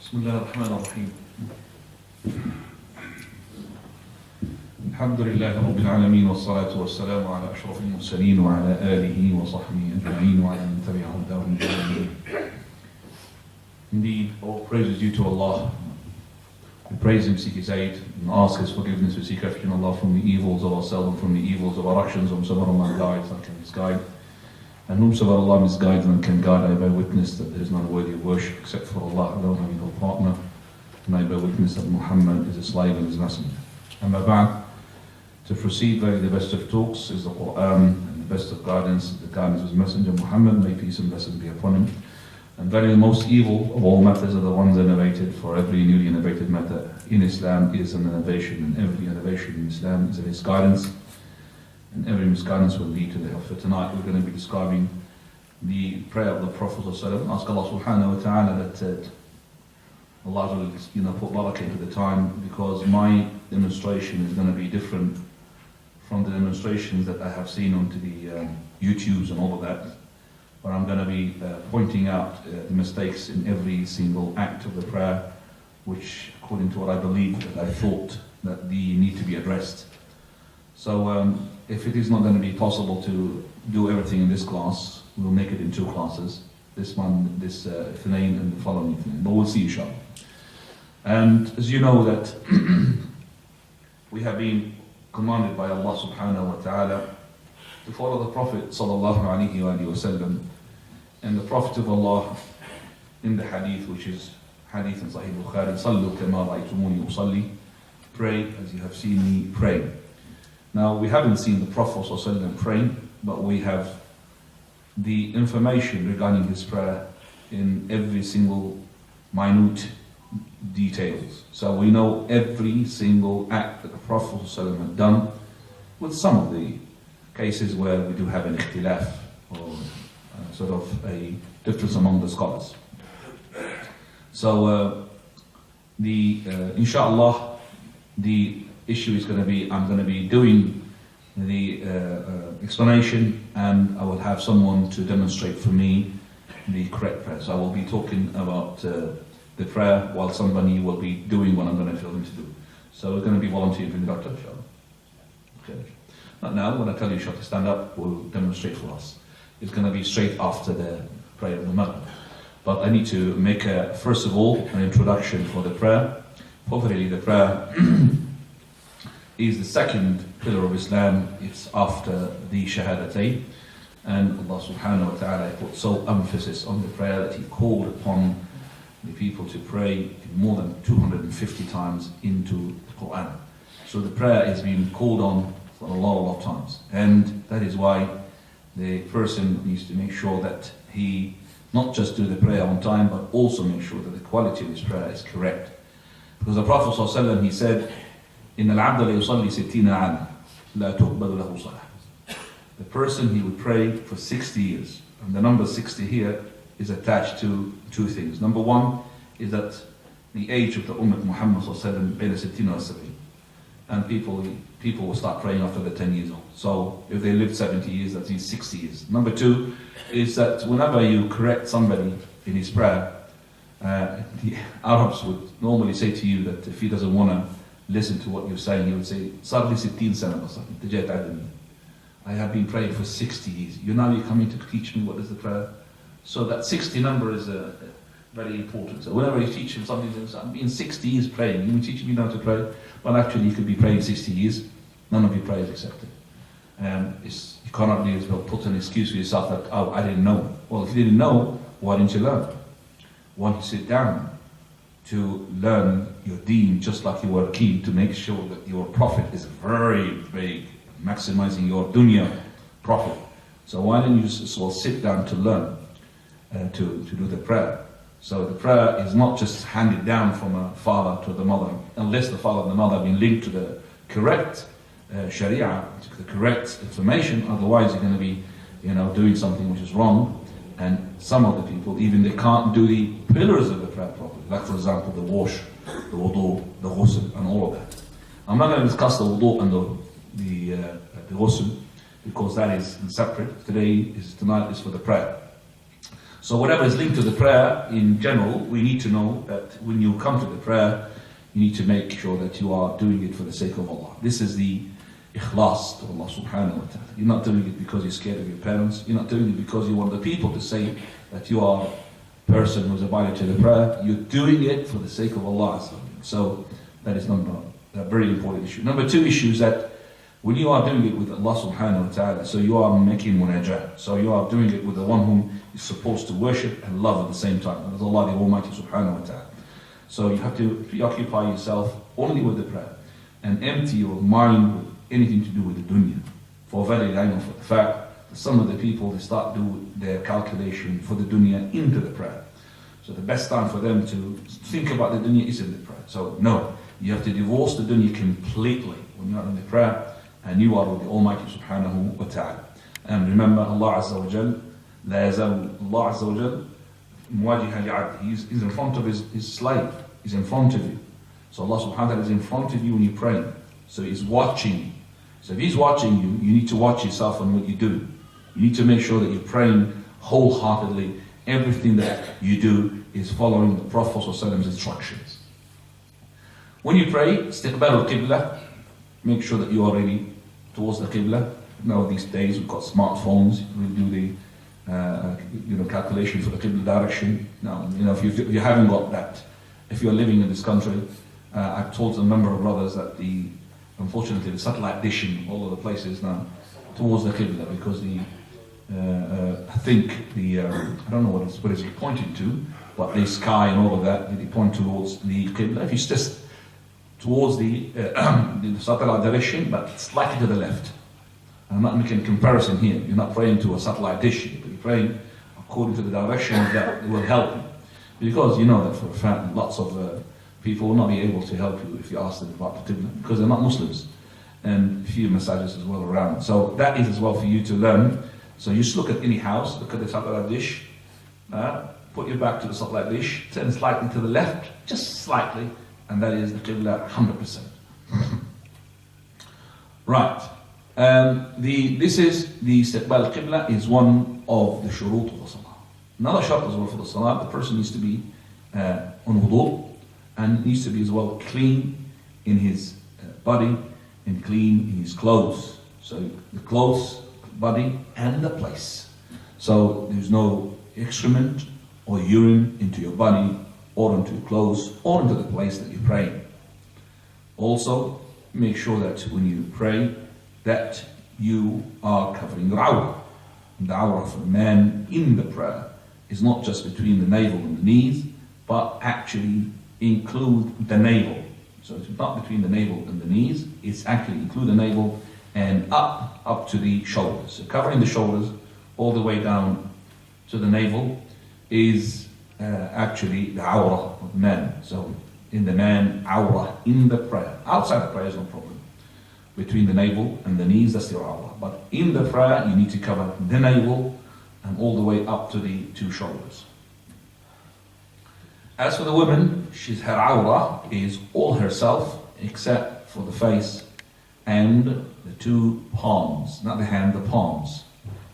بسم الله الرحمن الرحيم. الحمد لله رب العالمين والصلاة والسلام على أشرف المرسلين وعلى آله وصحبه أجمعين وعلى من تبعهم بإحسان إلى يوم الدين. Indeed, all praise is due to Allah. We praise Him, seek His aid, and ask His forgiveness. We seek refuge in Allah from the evils of ourselves and from the evils of our actions. Whomsoever Allah guides, none can misguide. And whomsoever Allah misguides, none can guide. I bear witness that there is none worthy of worship except for Allah alone, having no partner. And I bear witness that Muhammad is a slave and his messenger. Amma ba'd. To proceed, very the best of talks is the Quran, and the best of guidance is the guidance of His messenger Muhammad. May peace and blessings be upon him. And very the most evil of all matters are the ones innovated, for every newly innovated matter in Islam is an innovation, and every innovation in Islam is a misguidance, and every misguidance will lead to the hellfire. Tonight we're going to be describing the prayer of the Prophet ﷺ. Ask Allah subhanahu wa ta'ala that Allah will put barakah into the time, because my demonstration is going to be different from the demonstrations that I have seen onto the YouTubes and all of that. But I'm going to be pointing out the mistakes in every single act of the prayer, which, according to what I believe, that I thought that they need to be addressed. So if it is not going to be possible to do everything in this class, we'll make it in two classes. This one, this Ithnain, and the following Ithnain. But we'll see, inshallah. And as you know that we have been commanded by Allah subhanahu wa ta'ala to follow the Prophet sallallahu alaihi wasallam, and the Prophet of Allah in the hadith, which is hadith in Sahih Bukhari, "Sallu kama ra'aytumuni usalli," pray as you have seen me pray. Now we haven't seen the Prophet sallallahu alaihi wasallam pray, but we have the information regarding his prayer in every single minute details. So we know every single act that the Prophet sallallahu alaihi wasallam had done, with some of the cases where we do have an ikhtilaf, or sort of a difference among the scholars. So inshallah, the issue is going to be, I'm going to be doing the explanation, and I will have someone to demonstrate for me the correct prayer. So I will be talking about the prayer while somebody will be doing what I'm going to tell them to do. So we're going to be volunteering for the doctor, inshallah. Okay. Not now, when I tell you to stand up, we'll demonstrate for us. It's going to be straight after the prayer of the Maghrib. But I need to make, first of all, an introduction for the prayer. Hopefully the prayer is the second pillar of Islam. It's after the Shahadatayn. And Allah subhanahu wa ta'ala put so emphasis on the prayer that He called upon the people to pray more than 250 times into the Quran. So the prayer is being called on for a lot of times, and that is why the person needs to make sure that he not just do the prayer on time, but also make sure that the quality of his prayer is correct. Because the Prophet ﷺ, he said, "Inna al-'abda la yusalli 60 'ama la tuqbalu lahu salah." The person, he would pray for 60 years, and the number 60 here is attached to two things. Number one is that the age of the Ummah Muhammad ﷺ bayna 60 wa 70, and people will start praying after they're 10 years old. So if they lived 70 years, that means 60 years. Number two is that whenever you correct somebody in his prayer, the Arabs would normally say to you that if he doesn't want to listen to what you're saying, he would say, "Sarli 60 sana basar." I have been praying for 60 years. You're coming to teach me what is the prayer? So that 60 number is very important. So whenever you teach him something, he says, "I'm been 60 years praying. You're teaching me now to pray." Well, actually, you could be praying 60 years. None of your prayers accepted. You cannot really put an excuse for yourself that, "Oh, I didn't know." Well, if you didn't know, why didn't you learn? Why don't you sit down to learn your deen, just like you were keen to make sure that your profit is very big, maximizing your dunya profit. So why don't you just sit down to learn to do the prayer? So the prayer is not just handed down from a father to the mother, unless the father and the mother have been linked to the correct sharia, to the correct information. Otherwise you're going to be doing something which is wrong. And some of the people, even they can't do the pillars of the prayer properly. Like for example, the wash, the wudu, the ghusl, and all of that. I'm not going to discuss the wudu and the ghusl, because that is separate. Tonight is for the prayer. So whatever is linked to the prayer in general, we need to know that when you come to the prayer, you need to make sure that you are doing it for the sake of Allah. This is the ikhlas to Allah subhanahu wa ta'ala. You're not doing it because you're scared of your parents. You're not doing it because you want the people to say that you are a person who's abiding to the prayer. You're doing it for the sake of Allah. So that is a very important issue. Number two issue is that when you are doing it with Allah subhanahu wa ta'ala, so you are making munajah. So you are doing it with the one whom is supposed to worship and love at the same time. And that's Allah the Almighty subhanahu wa ta'ala. So you have to preoccupy yourself only with the prayer and empty your mind with anything to do with the dunya. For very I know for the fact that some of the people, they start doing their calculation for the dunya into the prayer. So the best time for them to think about the dunya is in the prayer. So no, you have to divorce the dunya completely when you are in the prayer and you are with the Almighty subhanahu wa ta'ala. And remember Allah Azza wa Jal, لا يزال Allah Azza wa Jal مواجها لعبده. He's in front of his slave. He's in front of you. So Allah subhanahu wa ta'ala is in front of you when you pray. So He's watching you. So if He's watching you, you need to watch yourself on what you do. You need to make sure that you're praying wholeheartedly. Everything that you do is following the Prophet's instructions. When you pray, istiqbal al-qibla, make sure that you are ready towards the qibla. Now these days we've got smartphones. We do the calculation for the qibla direction. Now, if you haven't got that, if you're living in this country, I've told a number of brothers that unfortunately the satellite dishing all of the places now towards the qibla, because I think I don't know what it's pointing to, but the sky and all of that, they point towards the qibla. If it's just towards the satellite direction, but slightly to the left. I'm not making a comparison here. You're not praying to a satellite dish, but you're praying according to the direction that will help you. Because you know that for a fact, lots of people will not be able to help you if you ask them about the qibla, because they're not Muslims. And a few massages as well around. So that is as well for you to learn. So you just look at any house, look at the satellite dish, put your back to the satellite dish, turn slightly to the left, just slightly, and that is the qibla 100%. Right. This is the istiqbal qibla is one of the shurut of the salah. Another shart as well for the salah, the person needs to be on wudu and needs to be as well clean in his body and clean in his clothes. So the clothes, body and the place. So there's no excrement or urine into your body or into your clothes or into the place that you pray. Also, make sure that when you pray that you are covering your awrah. The awrah for a man in the prayer is not just between the navel and the knees, but actually include the navel. So it's not between the navel and the knees, it's actually include the navel and up to the shoulders. So covering the shoulders all the way down to the navel is actually the awrah of the man. So in the man, awrah in the prayer. Outside the prayer is no problem. Between the navel and the knees, that's your awrah. But in the prayer, you need to cover the navel and all the way up to the two shoulders. As for the woman, her awrah is all herself except for the face and the two palms, not the hand, the palms.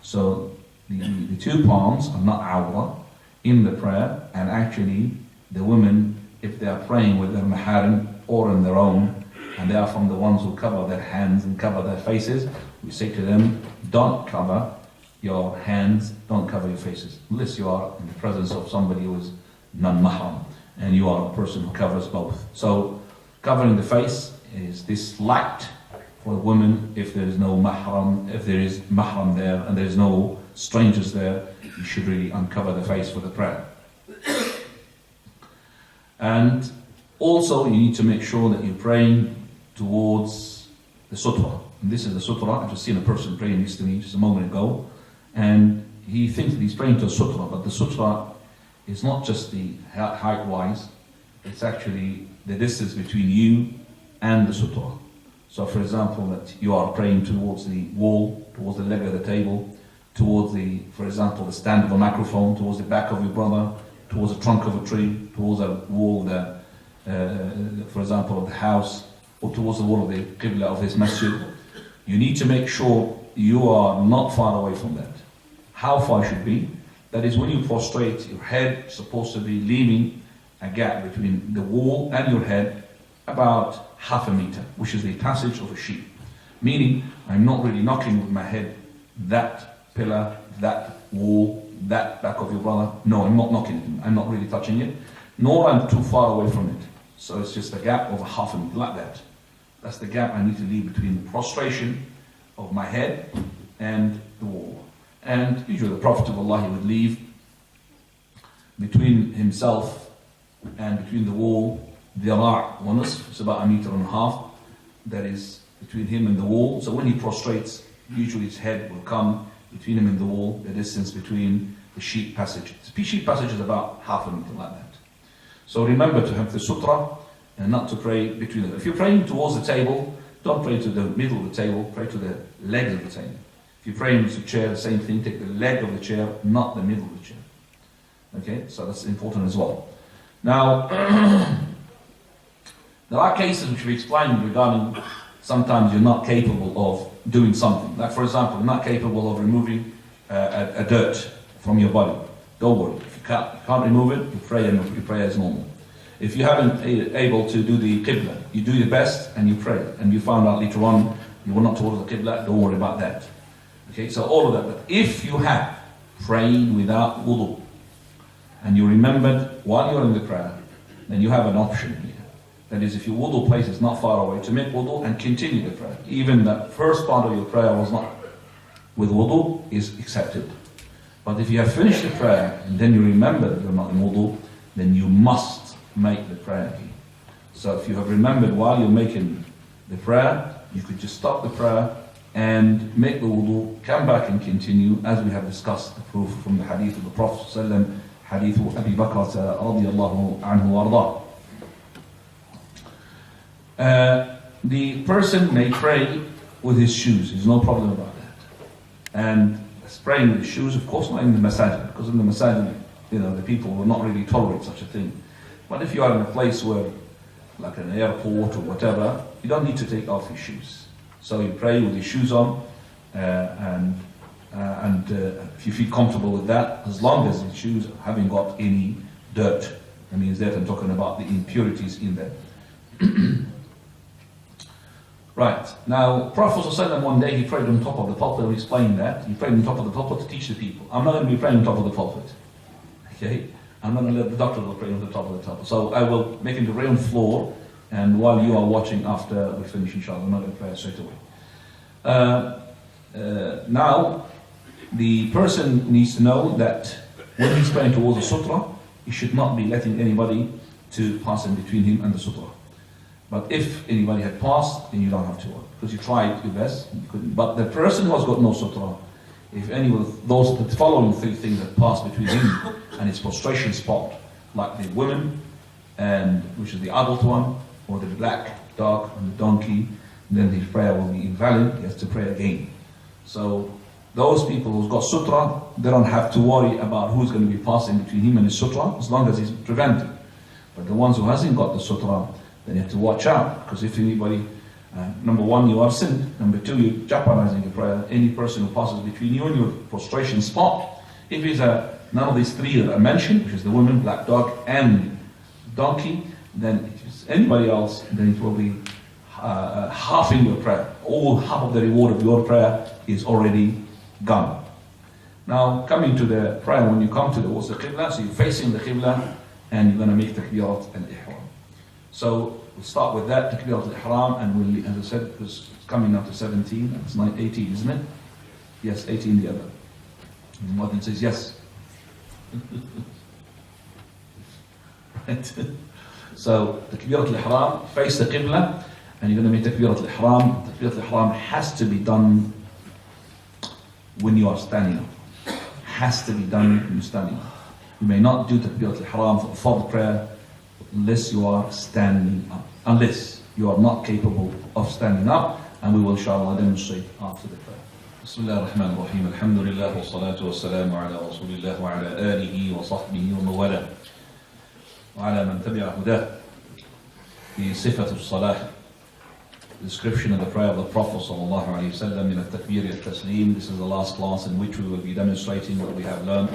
So the two palms are not awrah in the prayer, and actually the women, if they are praying with their maharim or on their own, and they are from the ones who cover their hands and cover their faces, we say to them, don't cover your hands, don't cover your faces, unless you are in the presence of somebody who is non-mahram, and you are a person who covers both. So covering the face is this light for a woman if there is no mahram. If there is mahram there and there is no strangers there, you should really uncover the face for the prayer. And also you need to make sure that you're praying towards the sutra. And this is the sutra. I've just seen a person praying this to me just a moment ago, and he thinks that he's praying to a sutra, but the sutra is not just the height-wise, it's actually the distance between you and the sutra. So for example, that you are praying towards the wall, towards the leg of the table, towards the, for example, the stand of a microphone, towards the back of your brother, towards the trunk of a tree, towards a wall, for example, of the house, or towards the wall of the qibla of this masjid. You need to make sure you are not far away from that. How far should be? That is, when you prostrate, your head is supposed to be leaving a gap between the wall and your head about half a meter, which is the passage of a sheep. Meaning, I'm not really knocking with my head that pillar, that wall, that back of your brother. No, I'm not knocking it. I'm not really touching it. Nor I'm too far away from it. So it's just a gap of a half a meter, like that. That's the gap I need to leave between the prostration of my head and the wall. And usually the Prophet of Allah, he would leave between himself and between the wall, dhira' wa nisf, it's about 1.5 meters. That is between him and the wall. So when he prostrates, usually his head will come between him and the wall, the distance between the sheep passage. The sheep passage is about 0.5 meter, like that. So remember to have the sutra and not to pray between them. If you're praying towards the table, don't pray to the middle of the table, pray to the legs of the table. If you're praying to the chair, the same thing, take the leg of the chair, not the middle of the chair. Okay, so that's important as well. Now, there are cases which we explained regarding sometimes you're not capable of doing something. Like for example, you're not capable of removing a dirt from your body. Don't worry. If you can't remove it, you pray as normal. If you haven't able to do the qibla, you do your best and you pray. And you found out later on you were not towards the qibla, don't worry about that. Okay, so all of that. But if you have prayed without wudu, and you remembered while you're in the prayer, then you have an option here. That is, if your wudu place is not far away, to make wudu and continue the prayer. Even the first part of your prayer was not with wudu is accepted. But if you have finished the prayer and then you remember that you're not in wudu, then you must make the prayer again. So if you have remembered while you're making the prayer, you could just stop the prayer and make the wudu, come back and continue, as we have discussed the proof from the hadith of the Prophet ﷺ, hadith of Abi Bakr radiyallahu anhu wa arda. The person may pray with his shoes, there's no problem about that. And praying with his shoes, of course not in the masjid, because in the masjid, the people will not really tolerate such a thing. But if you are in a place where, like an airport or whatever, you don't need to take off your shoes. So you pray with your shoes on, and if you feel comfortable with that, as long as the shoes haven't got any dirt. That means that I'm talking about the impurities in them. Right, now Prophet ﷺ one day he prayed on top of the pulpit. We explained that. He prayed on top of the pulpit to teach the people. I'm not going to be praying on top of the pulpit. Okay? I'm not going to let the doctor pray on the top of the pulpit. So I will make him to pray on the floor, and while you are watching after we finish, inshallah, I'm not going to pray straight away. Now, the person needs to know that when he's praying towards the sutra, he should not be letting anybody to pass in between him and the sutra. But if anybody had passed, then you don't have to worry, because you tried your best, you couldn't. But the person who has got no sutra, if any of those, the following three things that pass between him and his prostration spot, like the woman, and which is the adult one, or the black dog and the donkey, then his prayer will be invalid. He has to pray again. So those people who've got sutra, they don't have to worry about who's going to be passing between him and his sutra, as long as he's prevented. But the ones who hasn't got the sutra, then you have to watch out, because if anybody, number one, you are sinned. Number two, you're jeopardizing your prayer. Any person who passes between you and your prostration spot, if he's none of these three that I mentioned, which is the woman, black dog, and donkey, then if it's anybody else, then it will be halving your prayer. All half of the reward of your prayer is already gone. Now, coming to the prayer, when you come towards the qibla, so you're facing the qibla, and you're going to make takbirat al-ihram. So we'll start with that, takbirat al-ihram, and we'll, as I said, because it's coming now to 17, it's 18, isn't it? Yes, 18 the other. The Muaddin says yes. Right. So takbirat al-ihram, face the qibla, and you're going to make takbirat al-ihram. Takbirat al-ihram has to be done when you are standing up. Has to be done when you're standing up. You may not do takbirat al-ihram for the prayer unless you are standing up. Unless you are not capable of standing up, and we will inshallah demonstrate after the prayer. Bismillah ar-Rahman ar-Rahim. Alhamdulillah wa salatu wa salamu ala Rasulillah wa ala alihi wa sahbihi wa mawala wa ala man tabi'a hudah. The sifat al-salah, description of the prayer of the Prophet sallallahu alayhi wa sallam in al-takbir al-taslim. This is the last class in which we will be demonstrating what we have learned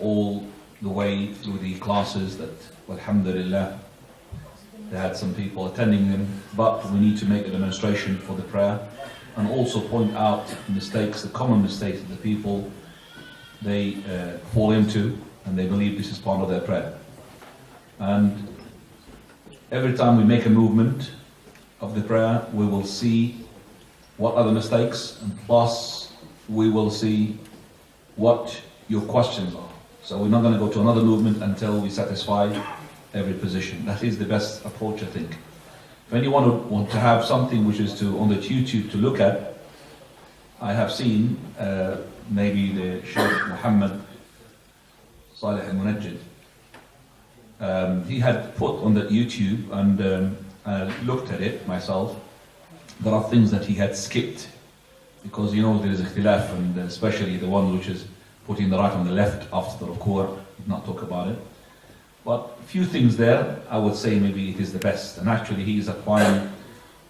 all the way through the classes that, alhamdulillah, they had some people attending them, but we need to make a demonstration for the prayer and also point out mistakes, the common mistakes that the people they fall into, and they believe this is part of their prayer. And every time we make a movement of the prayer, we will see what are the mistakes, and plus we will see what your questions are. So we're not going to go to another movement until we satisfy every position. That is the best approach, I think. If anyone want to have something which is to on the YouTube to look at, I have seen maybe the Sheikh Muhammad Salih al-Munajjid. He had put on the YouTube, and I looked at it myself. There are things that he had skipped, because you know there is ikhtilaf, and especially the one which is putting the right on the left after the ruku', did not talk about it. But a few things there, I would say maybe it is the best. And actually he is applying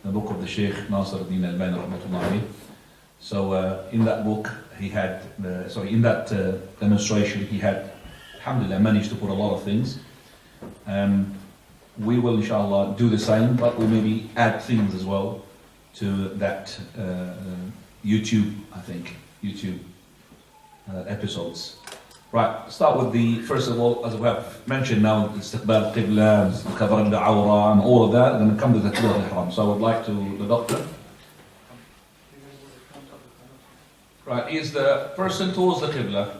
the book of the Sheikh Nasr al-Din Al-Albani rahmatullahi alayhi. So in that book, he had, in that demonstration, he had, alhamdulillah, managed to put a lot of things. We will, inshallah, do the same, but we maybe add things as well to that YouTube, I think, YouTube episodes. Right, start with the, first of all, as we have mentioned now, istiqbal qibla, covering the awra, and all of that, and then come to the takbir al-ihram. So I would like to, the doctor. Right, is the person towards the qibla,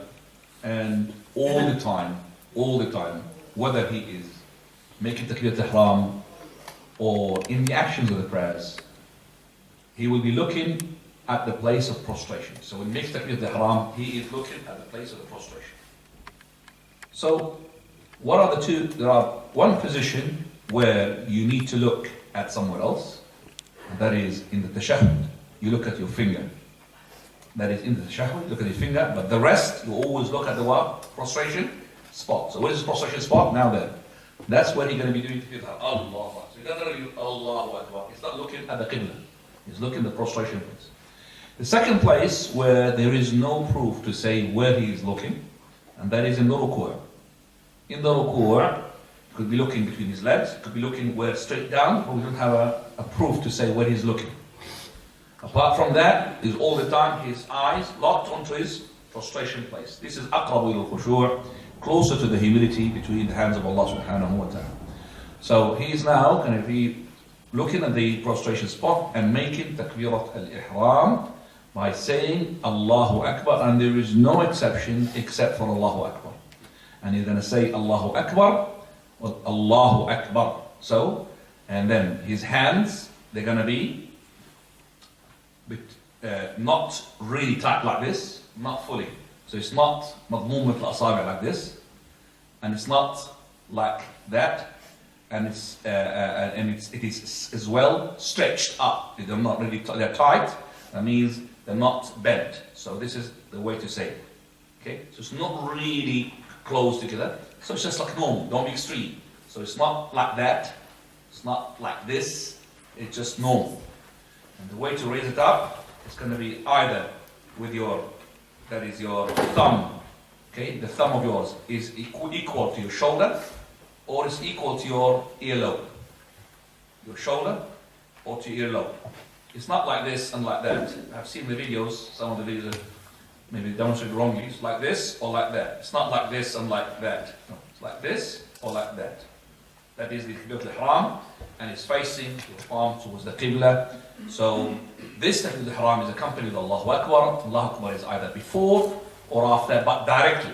and all the time, whether he is making takbir al-ihram or in the actions of the prayers, he will be looking at the place of prostration. So when he makes takbir al-ihram, he is looking at the place of the prostration. So, what are the two? There are one position where you need to look at somewhere else, and that is in the tashahhud. You look at your finger. That is in the tashahhud, look at your finger, but the rest, you always look at the what? Prostration spot. So, what is the prostration spot? Now there. That's where you're going to be doing Allah. So, you don't really Allahu Akbar. He's not looking at the qibla. He's looking at the prostration place. The second place where there is no proof to say where he is looking, and that is in the ruku'. In the ruku', could be looking between his legs, could be looking where straight down, but we don't have a proof to say where he's looking. Apart from that, is all the time his eyes locked onto his prostration place. This is aqrabu ila al-khushu', closer to the humility between the hands of Allah subhanahu wa ta'ala. So he is now going to be looking at the prostration spot and making takbirat al-ihram by saying Allahu Akbar, and there is no exception except for Allahu Akbar. And he's going to say Allahu Akbar or Allahu Akbar. So, and then his hands, they're going to be not really tight like this, not fully. So it's not madmumat al-asabi' like this, and it's not like that, and it is as well stretched up. They're not really they're tight. That means they're not bent. So this is the way to say it. Okay? So it's not really close together. So it's just like normal. Don't be extreme. So it's not like that. It's not like this. It's just normal. And the way to raise it up is going to be either with your, that is your thumb. Okay? The thumb of yours is equal to your shoulder, or it's equal to your earlobe. Your shoulder or to your earlobe. It's not like this and like that. I've seen the videos, some of the videos are maybe demonstrated wrongly. It's like this or like that. It's not like this and like that. No, it's like this or like that. That is the takbir al-ihram, and it's facing your palm towards the qibla. So this takbir al-ihram is accompanied with Allahu Akbar. Allahu Akbar is either before or after, but directly.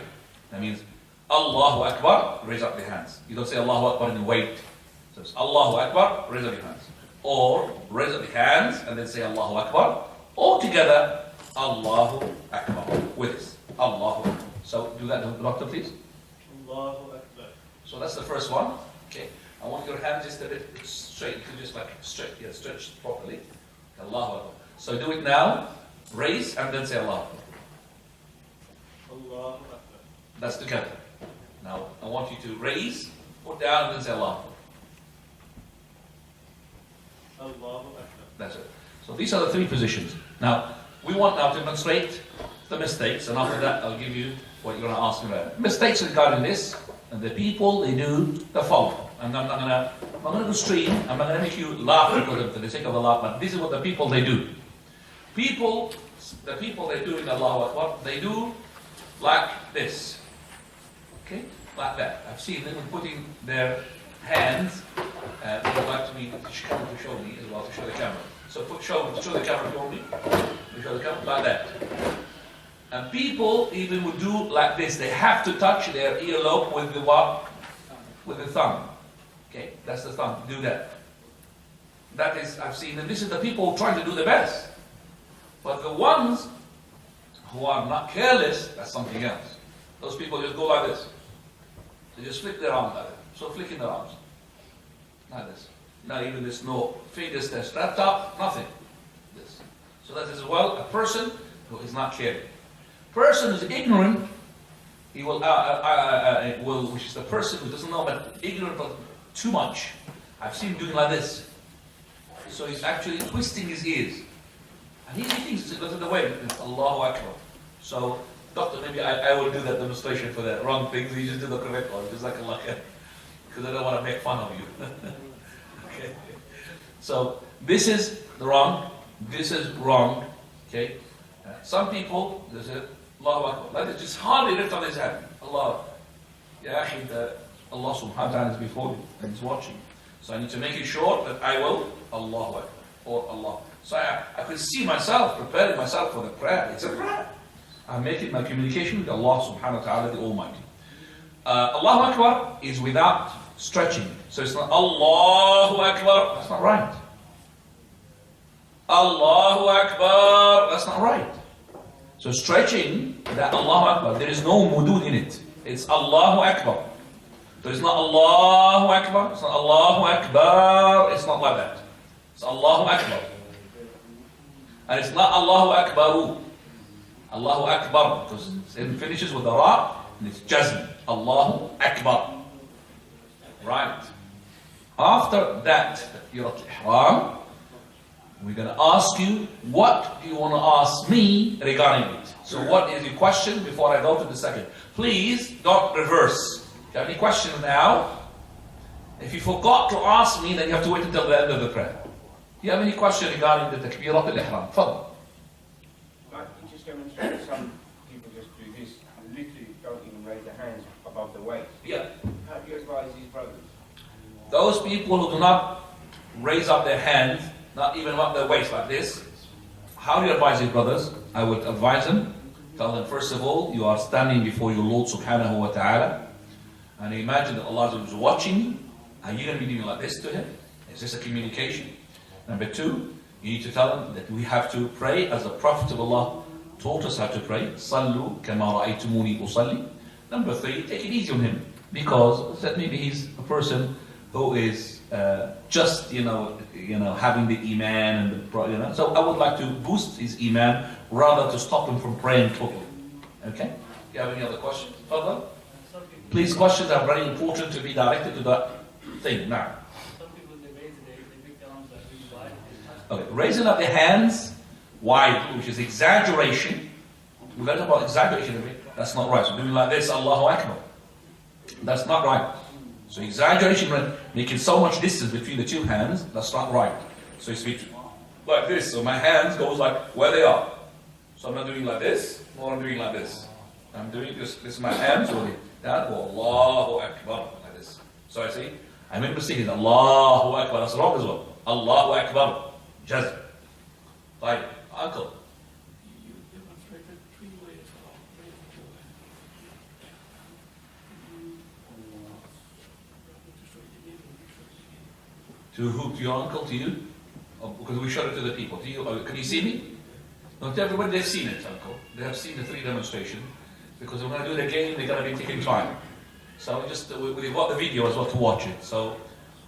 That means Allahu Akbar, raise up the hands. You don't say Allahu Akbar and wait. So it's Allahu Akbar, raise up your hands. Or raise up the hands and then say Allahu Akbar. All together, Allahu Akbar. With this. Allahu Akbar. So do that, doctor, please. Allahu Akbar. So that's the first one. Okay. I want your hands just a bit straight. You can just like stretch properly. Allahu Akbar. So do it now. Raise and then say Allahu Akbar. Allahu Akbar. That's together. Now I want you to raise, put down, and then say Allahu Akbar. That's it. So these are the three positions. Now, we want now to demonstrate the mistakes, and after that I'll give you what you're going to ask me about. Mistakes regarding this, and the people, they do the following. And I'm not going to stream, I'm not going to make you laugh because of the sake of the laugh, but this is what the people, they do. The people they do in Allahu Akbar, they do like this. Okay? Like that. I've seen them putting their hands, they would like me to show me as well, to show the camera. So show the camera for me. Show the camera like that. And people even would do like this. They have to touch their earlobe with the what? With the thumb. Okay, that's the thumb. Do that. That is, I've seen, and this is the people trying to do the best. But the ones who are not careless, that's something else. Those people just go like this. They just flick their arms like that. So flicking their arms. Like this. Not even this, no fingers they're strapped up, nothing. This. So that is as well a person who is not caring. Person who is ignorant, he will, which is the person who doesn't know, but ignorant but too much. I've seen him doing like this. So he's actually twisting his ears. And he thinks it goes the way. Allahu Akbar. So, doctor, maybe I will do that demonstration for the wrong things. You just do the correct one. Just like Allah. Because I don't want to make fun of you. Okay. So, this is wrong. This is wrong. Okay. Some people, they say, Allahu Akbar. Let it just hardly lift on his hand. Allah. Ya akhi, Allah subhanahu wa ta'ala is before you and He's watching. So I need to make it sure that I will Allahu Akbar or Allah. So I could see myself preparing myself for the prayer. It's a prayer. I'm making my communication with Allah subhanahu wa ta'ala, the Almighty. Allahu Akbar is without stretching. So it's not Allahu Akbar. That's not right. Allahu Akbar. That's not right. So stretching, that Allahu Akbar, there is no mudud in it. It's Allahu Akbar. There is not Allahu Akbar. It's not Allahu Akbar. It's not like that. It's Allahu Akbar. And it's not Allahu Akbaru. Allahu Akbar. Because it finishes with a ra and it's jazm. Allahu Akbar. Right. After that, Takbiratul Ihram, we're going to ask you, what do you want to ask me regarding it? So what is your question before I go to the second? Please don't reverse. If you have any questions now, if you forgot to ask me, then you have to wait until the end of the prayer. Do you have any question regarding the Takbirat al-Ihram? Fadl. Like you just demonstrated, some people just do this and literally don't even raise their hands above the waist. Yeah. How do you advise these brothers? Those people who do not raise up their hands, not even above their waist like this, how do you advise these brothers? I would advise them, tell them first of all, you are standing before your Lord subhanahu wa ta'ala, and imagine that Allah is watching you. Are you going to be doing like this to Him? Is this a communication? Number two, you need to tell them that we have to pray as the Prophet of Allah taught us how to pray. Sallu kama ra'aytumuni usalli. Number three, take it easy on him, because that maybe he's a person who is just having the iman and So I would like to boost his iman rather to stop him from praying totally. Okay? Do you have any other questions? Further? Please, questions are very important to be directed to that thing now. Some people, they raise it, they make their arms like really wide. Okay, raising up the hands wide, which is exaggeration. We're going to talk about exaggeration. That's not right. So doing like this, Allahu Akbar. That's not right. So exaggeration, making so much distance between the two hands, that's not right. So it's like this. So my hands goes like where they are. So I'm not doing like this, or I'm doing like this. I'm doing this. This is my hands really. That or Allahu Akbar like this. So I see. I made a mistake. It's Allahu Akbar. That's wrong as well. Allahu Akbar. Jazm. Right, uncle. You demonstrated 3 ways of raising To who? To your uncle? To you? Oh, because we showed it to the people. To you? Can you see me? Not everybody, they've seen it, uncle. They have seen the 3 demonstration. Because we're going to do it again, they're going to be taking time. So we've got the video as well to watch it. So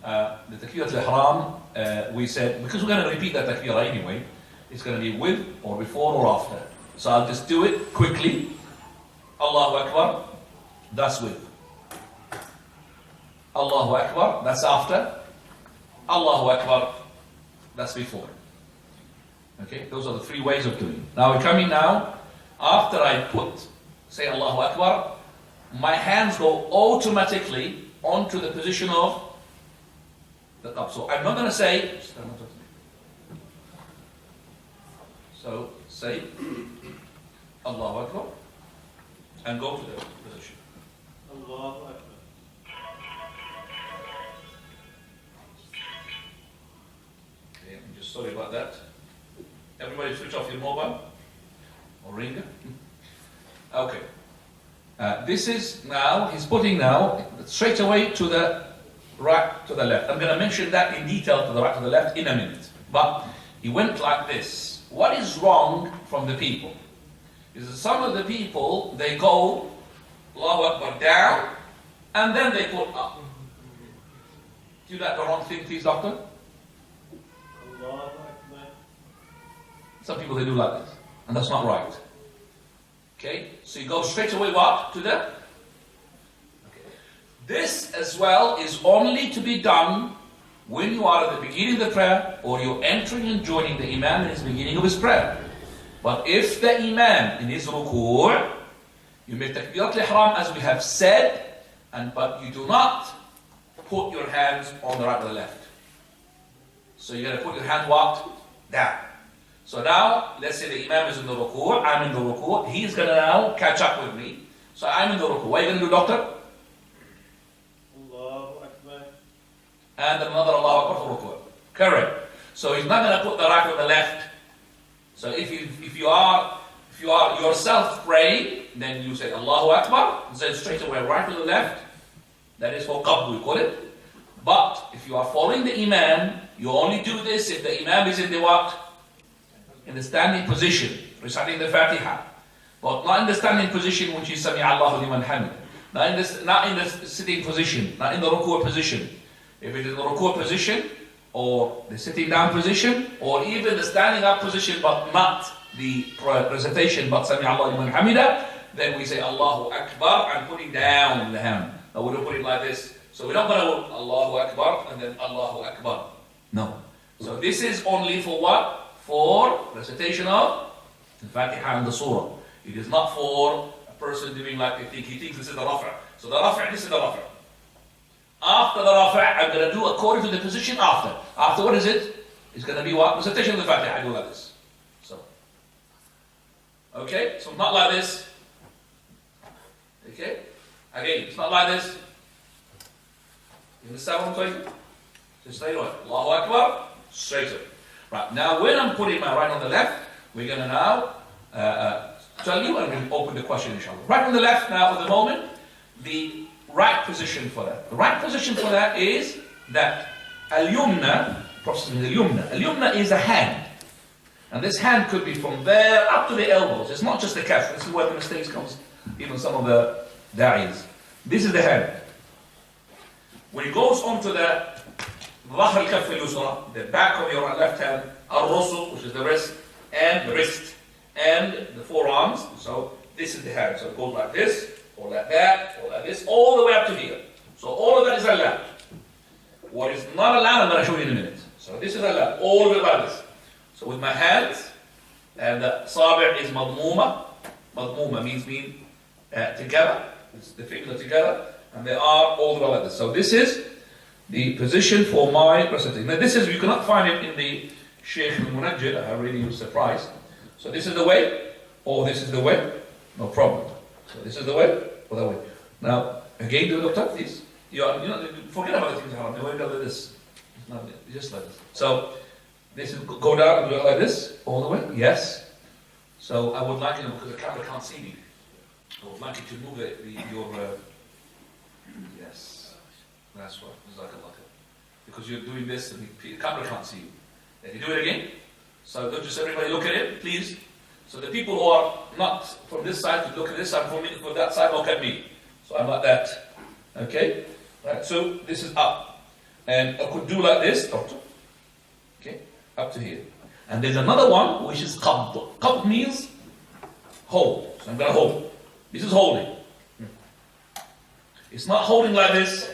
the Takbirat al-Ihram, we said, because we're going to repeat that Takbirah anyway, it's going to be with or before or after. So I'll just do it quickly. Allahu Akbar, that's with. Allahu Akbar, that's after. Allahu Akbar, that's before. Okay, those are the 3 ways of doing it. Now we're coming now. after I say Allahu Akbar, my hands go automatically onto the position of the qabd. So I'm not going to say, so say Allahu Akbar and go to the position. Allahu Akbar. Okay, I'm just sorry about that. Everybody switch off your mobile or ringer. Okay. This is now, he's putting now straight away to the right, to the left. I'm going to mention that in detail to the right, to the left in a minute. But he went like this. What is wrong from the people? Is that some of the people, they go Allahu Akbar down and then they put up. Do that the wrong thing, please, doctor? Allahu Akbar. Some people, they do like this. And that's not right. Okay? So you go straight away what? To the... Okay. This as well is only to be done when you are at the beginning of the prayer or you're entering and joining the Imam in his beginning of his prayer. But if the Imam in his ruku', you make takbirat al-ihram as we have said, but you do not put your hands on the right or the left. So you're going to put your hand what? Down. So now, let's say the Imam is in the ruku', I'm in the ruku', he's going to now catch up with me. So I'm in the ruku'. What are you going to do, doctor? Allahu Akbar. And another Allahu Akbar for ruku'. Correct. So he's not going to put the right or the left. So if you are yourself praying, then you say Allahu Akbar, and say straight away right to the left. That is for qabd, we call it. But if you are following the Imam, you only do this if the Imam is in the what? In the standing position, reciting the Fatiha. But not in the standing position which is Sami Allahu liman hamid. Not in the sitting position, not in the ruku' position. If it is in the ruku' position, or the sitting down position, or even the standing up position, but not the recitation, but Sami Allahu liman hamida, then we say Allahu Akbar and putting down the hand. Now we don't put it like this. So we're not going to go Allahu Akbar and then Allahu Akbar. No. So this is only for what? For recitation of the Fatiha and the Surah. It is not for a person doing like he thinks this is the rafa'. So the rafa', this is the rafa'. After the rafa', I'm going to do according to the position after. After what is it? It's going to be what? Recitation of the Fatiha. I do like this. So. Okay? So not like this. Okay? Again, it's not like this. You understand what I'm saying? Just stay right. Allahu Akbar, straight up. Right, now when I'm putting my right on the left, we're going to now tell you and we'll open the question inshallah. Right on the left now at the moment, the right position for that. The right position for that is that al-yumna, processing al-yumna. Al-yumna is a hand. And this hand could be from there up to the elbows. It's not just the calf. This is where the mistakes comes, even some of the da'is. This is the hand. When it goes onto the ظهر الكف اليسرى, the back of your left hand, الرسل, which is the wrist, and the wrist, and the forearms. So this is the hand. So it goes like this, or like that, or like this, all the way up to here. So all of that is allowed. What is not allowed, I'm going to show you in a minute. So this is allowed, all of it like this. So with my hands, and the sabi' is madmuma. Madmuma means together. It's the fingers are together, and they are all the way like this. So this is the position for my recitation. Now this is, you cannot find it in the Shaykh al-Munajjid. I really was surprised. So this is the way, or this is the way, no problem. So this is the way, or the way. Now, again, do the doctor, please. Forget about the things haram. You go like this. It's not, just like this. So, this is, go down and do it like this, all the way, yes. So I would like you, because the camera can't see me, I would like you to move yes, that's right, because you're doing this and the camera can't see you. If you do it again, so don't just everybody look at it, please. So the people who are not from this side to look at this side, from that side look at me. So I'm like that, okay? Right, so this is up. And I could do like this, okay, up to here. And there's another one which is qabd. Qabd means hold. So I'm going to hold. This is holding. It's not holding like this.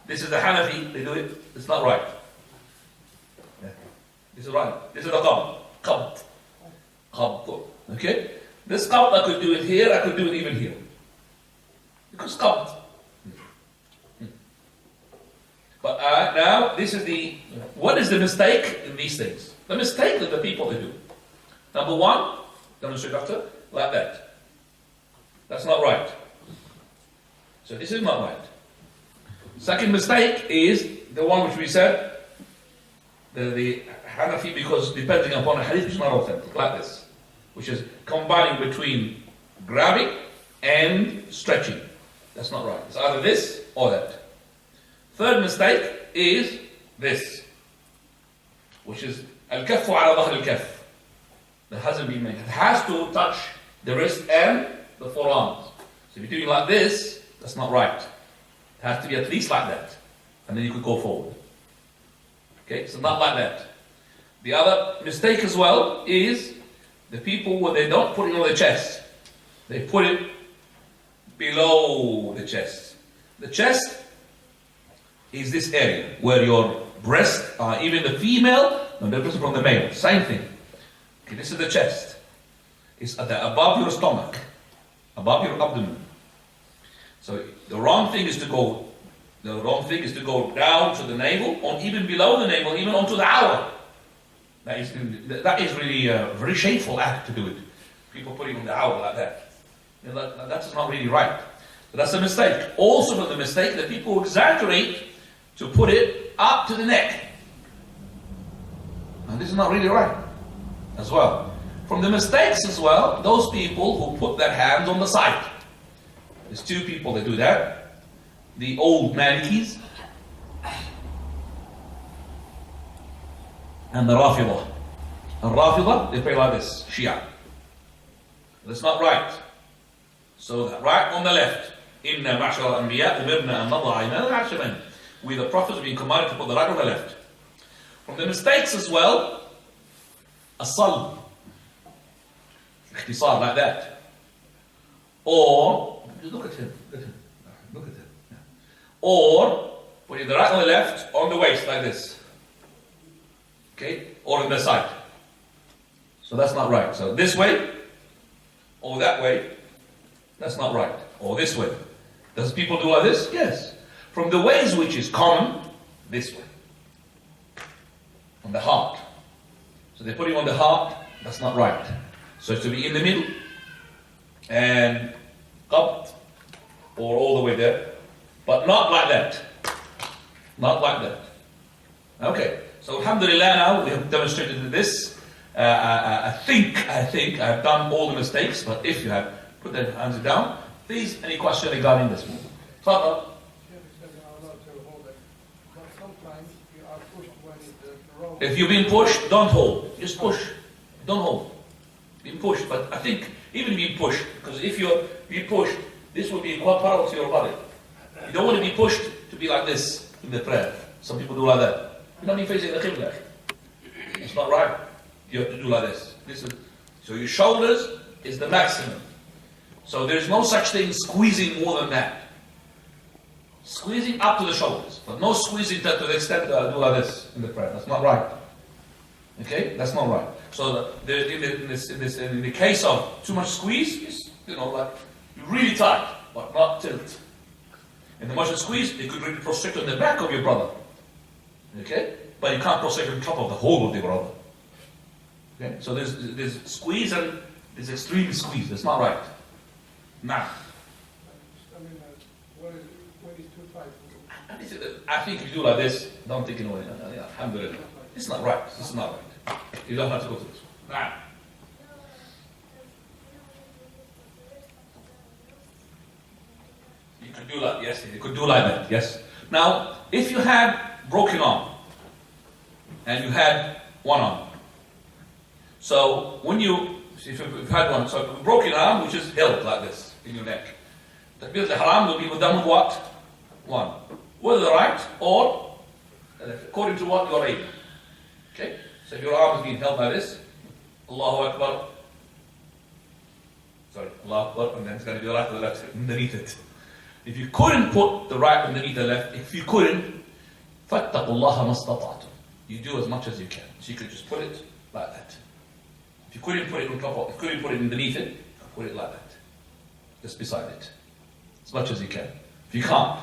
This is the Hanafi, they do it. It's not right. Yeah. This is right. This is the qabd. Qabd. Qabd. Okay? This qabd, I could do it here, I could do it even here. Because qabd. But now, this is what is the mistake in these things? The mistake that the people they do. Number one, demonstrate after, like that. That's not right. So this is not right. Second mistake is the one which we said, the Hanafi, because depending upon a hadith which is not authentic, like this, which is combining between grabbing and stretching. That's not right. It's either this or that. Third mistake is this, which is al-kaffu ala dhahr al-kaff. That hasn't been made. It has to touch the wrist and the forearms. So if you're doing like this, that's not right. It has to be at least like that. And then you could go forward. Okay, so not like that. The other mistake as well is the people where they don't put it on their chest. They put it below the chest. The chest is this area where your breasts are, even the female, no difference from the male, same thing. Okay, this is the chest. It's above your stomach, above your abdomen. So the wrong thing is to go down to the navel, or even below the navel, even onto the aura. That is really a very shameful act to do it. People putting on the aura like that. You know, that's not really right. But that's a mistake. Also from the mistake that people exaggerate to put it up to the neck. And this is not really right as well. From the mistakes as well, those people who put their hands on the side. There's two people that do that. The old Malikis and the Rafidah. The Rafidah, they pray like this, Shia. That's not right. So that right on the left. Inna ma'shara al-anbiya umirna an nada'a iman al-'ashman. We the prophets have been commanded to put the right on the left. From the mistakes as well, as-salb. Ikhtisar like that. Or, look at him. Look at him. Yeah. Or, putting the right on the left on the waist like this. Okay? Or on the side. So that's not right. So this way, or that way, that's not right. Or this way. Does people do like this? Yes. From the ways which is common, this way. On the heart. So they're putting on the heart, that's not right. So it's to be in the middle. And qabd, or all the way there. But not like that. Not like that. Okay. So alhamdulillah, now we have demonstrated this. I think I've done all the mistakes, but if you have put the hands down, please, any question regarding this one? Father. If you've been pushed, don't hold. Just push. Don't hold. Being pushed, but I think even being pushed, because if you're being pushed, this will be quite parallel to your body. You don't want to be pushed to be like this in the prayer. Some people do like that. You don't be facing the Qibla. It's not right. You have to do like this. So your shoulders is the maximum. So there's no such thing squeezing more than that. Squeezing up to the shoulders, but no squeezing that to the extent that I do like this in the prayer. That's not right. Okay, that's not right. So in the case of too much squeeze, it's, like you're really tight, but not tilt. In the much squeeze, you could really prostrate on the back of your brother. Okay, but you can't prostrate on top of the whole of the brother. Okay, so there's squeeze and there's extreme squeeze. That's not right. Now. I think if you do like this, don't think alhamdulillah. It's not right. It's not right. You don't have to go to this one. Now. You could do like yes. You could do like that. Yes. Now, if you had broken arm and you had one arm, so if you've had one, so broken arm which is held like this in your neck, Takbir al-Ihram will be done with what? One. Whether the right or according to what you're able. Okay? So if your arm is being held like this, Allahu Akbar. Sorry, Allahu Akbar, and then it's going to be the right or the left underneath it. If you couldn't put the right underneath the left, if you couldn't, فَاتَّقُوا اللَّهَ مَا اسْتَطَعْتُمْ. You do as much as you can. So you could just put it like that. If you couldn't put it on top of, if you couldn't put it underneath it, put it like that. Just beside it. As much as you can. If you can't,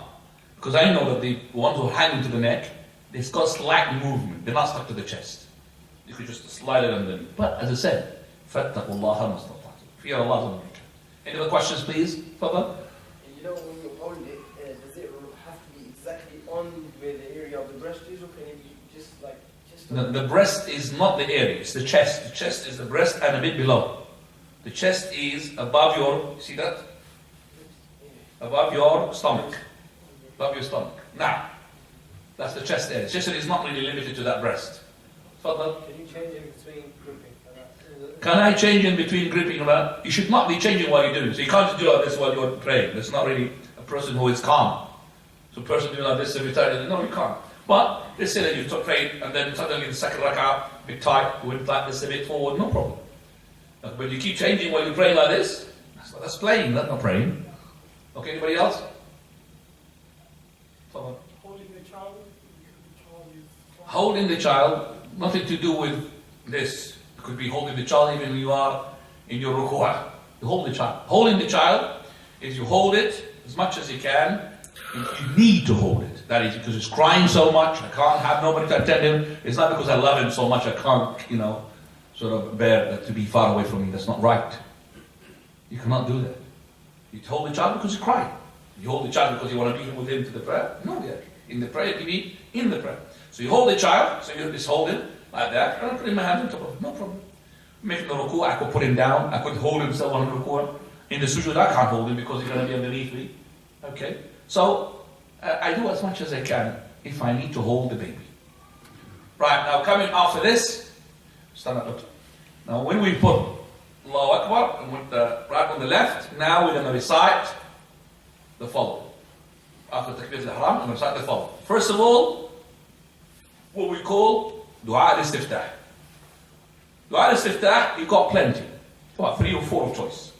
because I know that the ones who are hanging to the neck, it's got slight movement. They're not stuck to the chest. You could just slide it underneath. But as I said, فَاتَّقُوا اللَّهَ مَا اسْتَطَعْتُمْ. Fear Allah. Any other questions, please? Further? You know, when you hold it, does it have to be exactly on where the area of the breast is, or can it be just like The breast is not the area, it's the chest. The chest is the breast and a bit below. The chest is above your, see that? Above your stomach. Above your stomach. Now, that's the chest area. The chest area is not really limited to that breast. Further? Can you change in between gripping? Can I change in between gripping and that? You should not be changing while you're doing it. So you can't just do like this while you're praying. That's not really a person who is calm. So a person doing like this every time, no, you can't. But let's say that you prayed and then suddenly the second rak'ah, a bit tight, went like this a bit forward, no problem. But you keep changing while you pray like this, that's playing, that's not praying. Okay, anybody else? Someone? Holding the child, Holding the child, nothing to do with this. It could be holding the child even when you are in your ruku'ah. You hold the child. Holding the child is you hold it as much as you can. You need to hold it. That is because it's crying so much, I can't have nobody to attend him. It's not because I love him so much I can't, sort of bear that to be far away from me. That's not right. You cannot do that. You hold the child because you cry. You hold the child because you want to be with him to the prayer. No, in the prayer, you be in the prayer. So you hold the child, so you just hold him like that, and I put in my hand on top of him. No problem. Making the ruku', I could put him down, I could hold himself on the ruku'. In the sujood, I can't hold him because he's going to be underneath me. Okay? So, I do as much as I can if I need to hold the baby. Right, now coming after this, stand up. Now when we put Allahu Akbar, and with the right on the left, now we're going to recite the following. After Takbir al-Ihram, we're going to recite the following. First of all, what we call Dua al-Istiftah. Dua al-Istiftah, you've got plenty. About 3 or 4 of choice.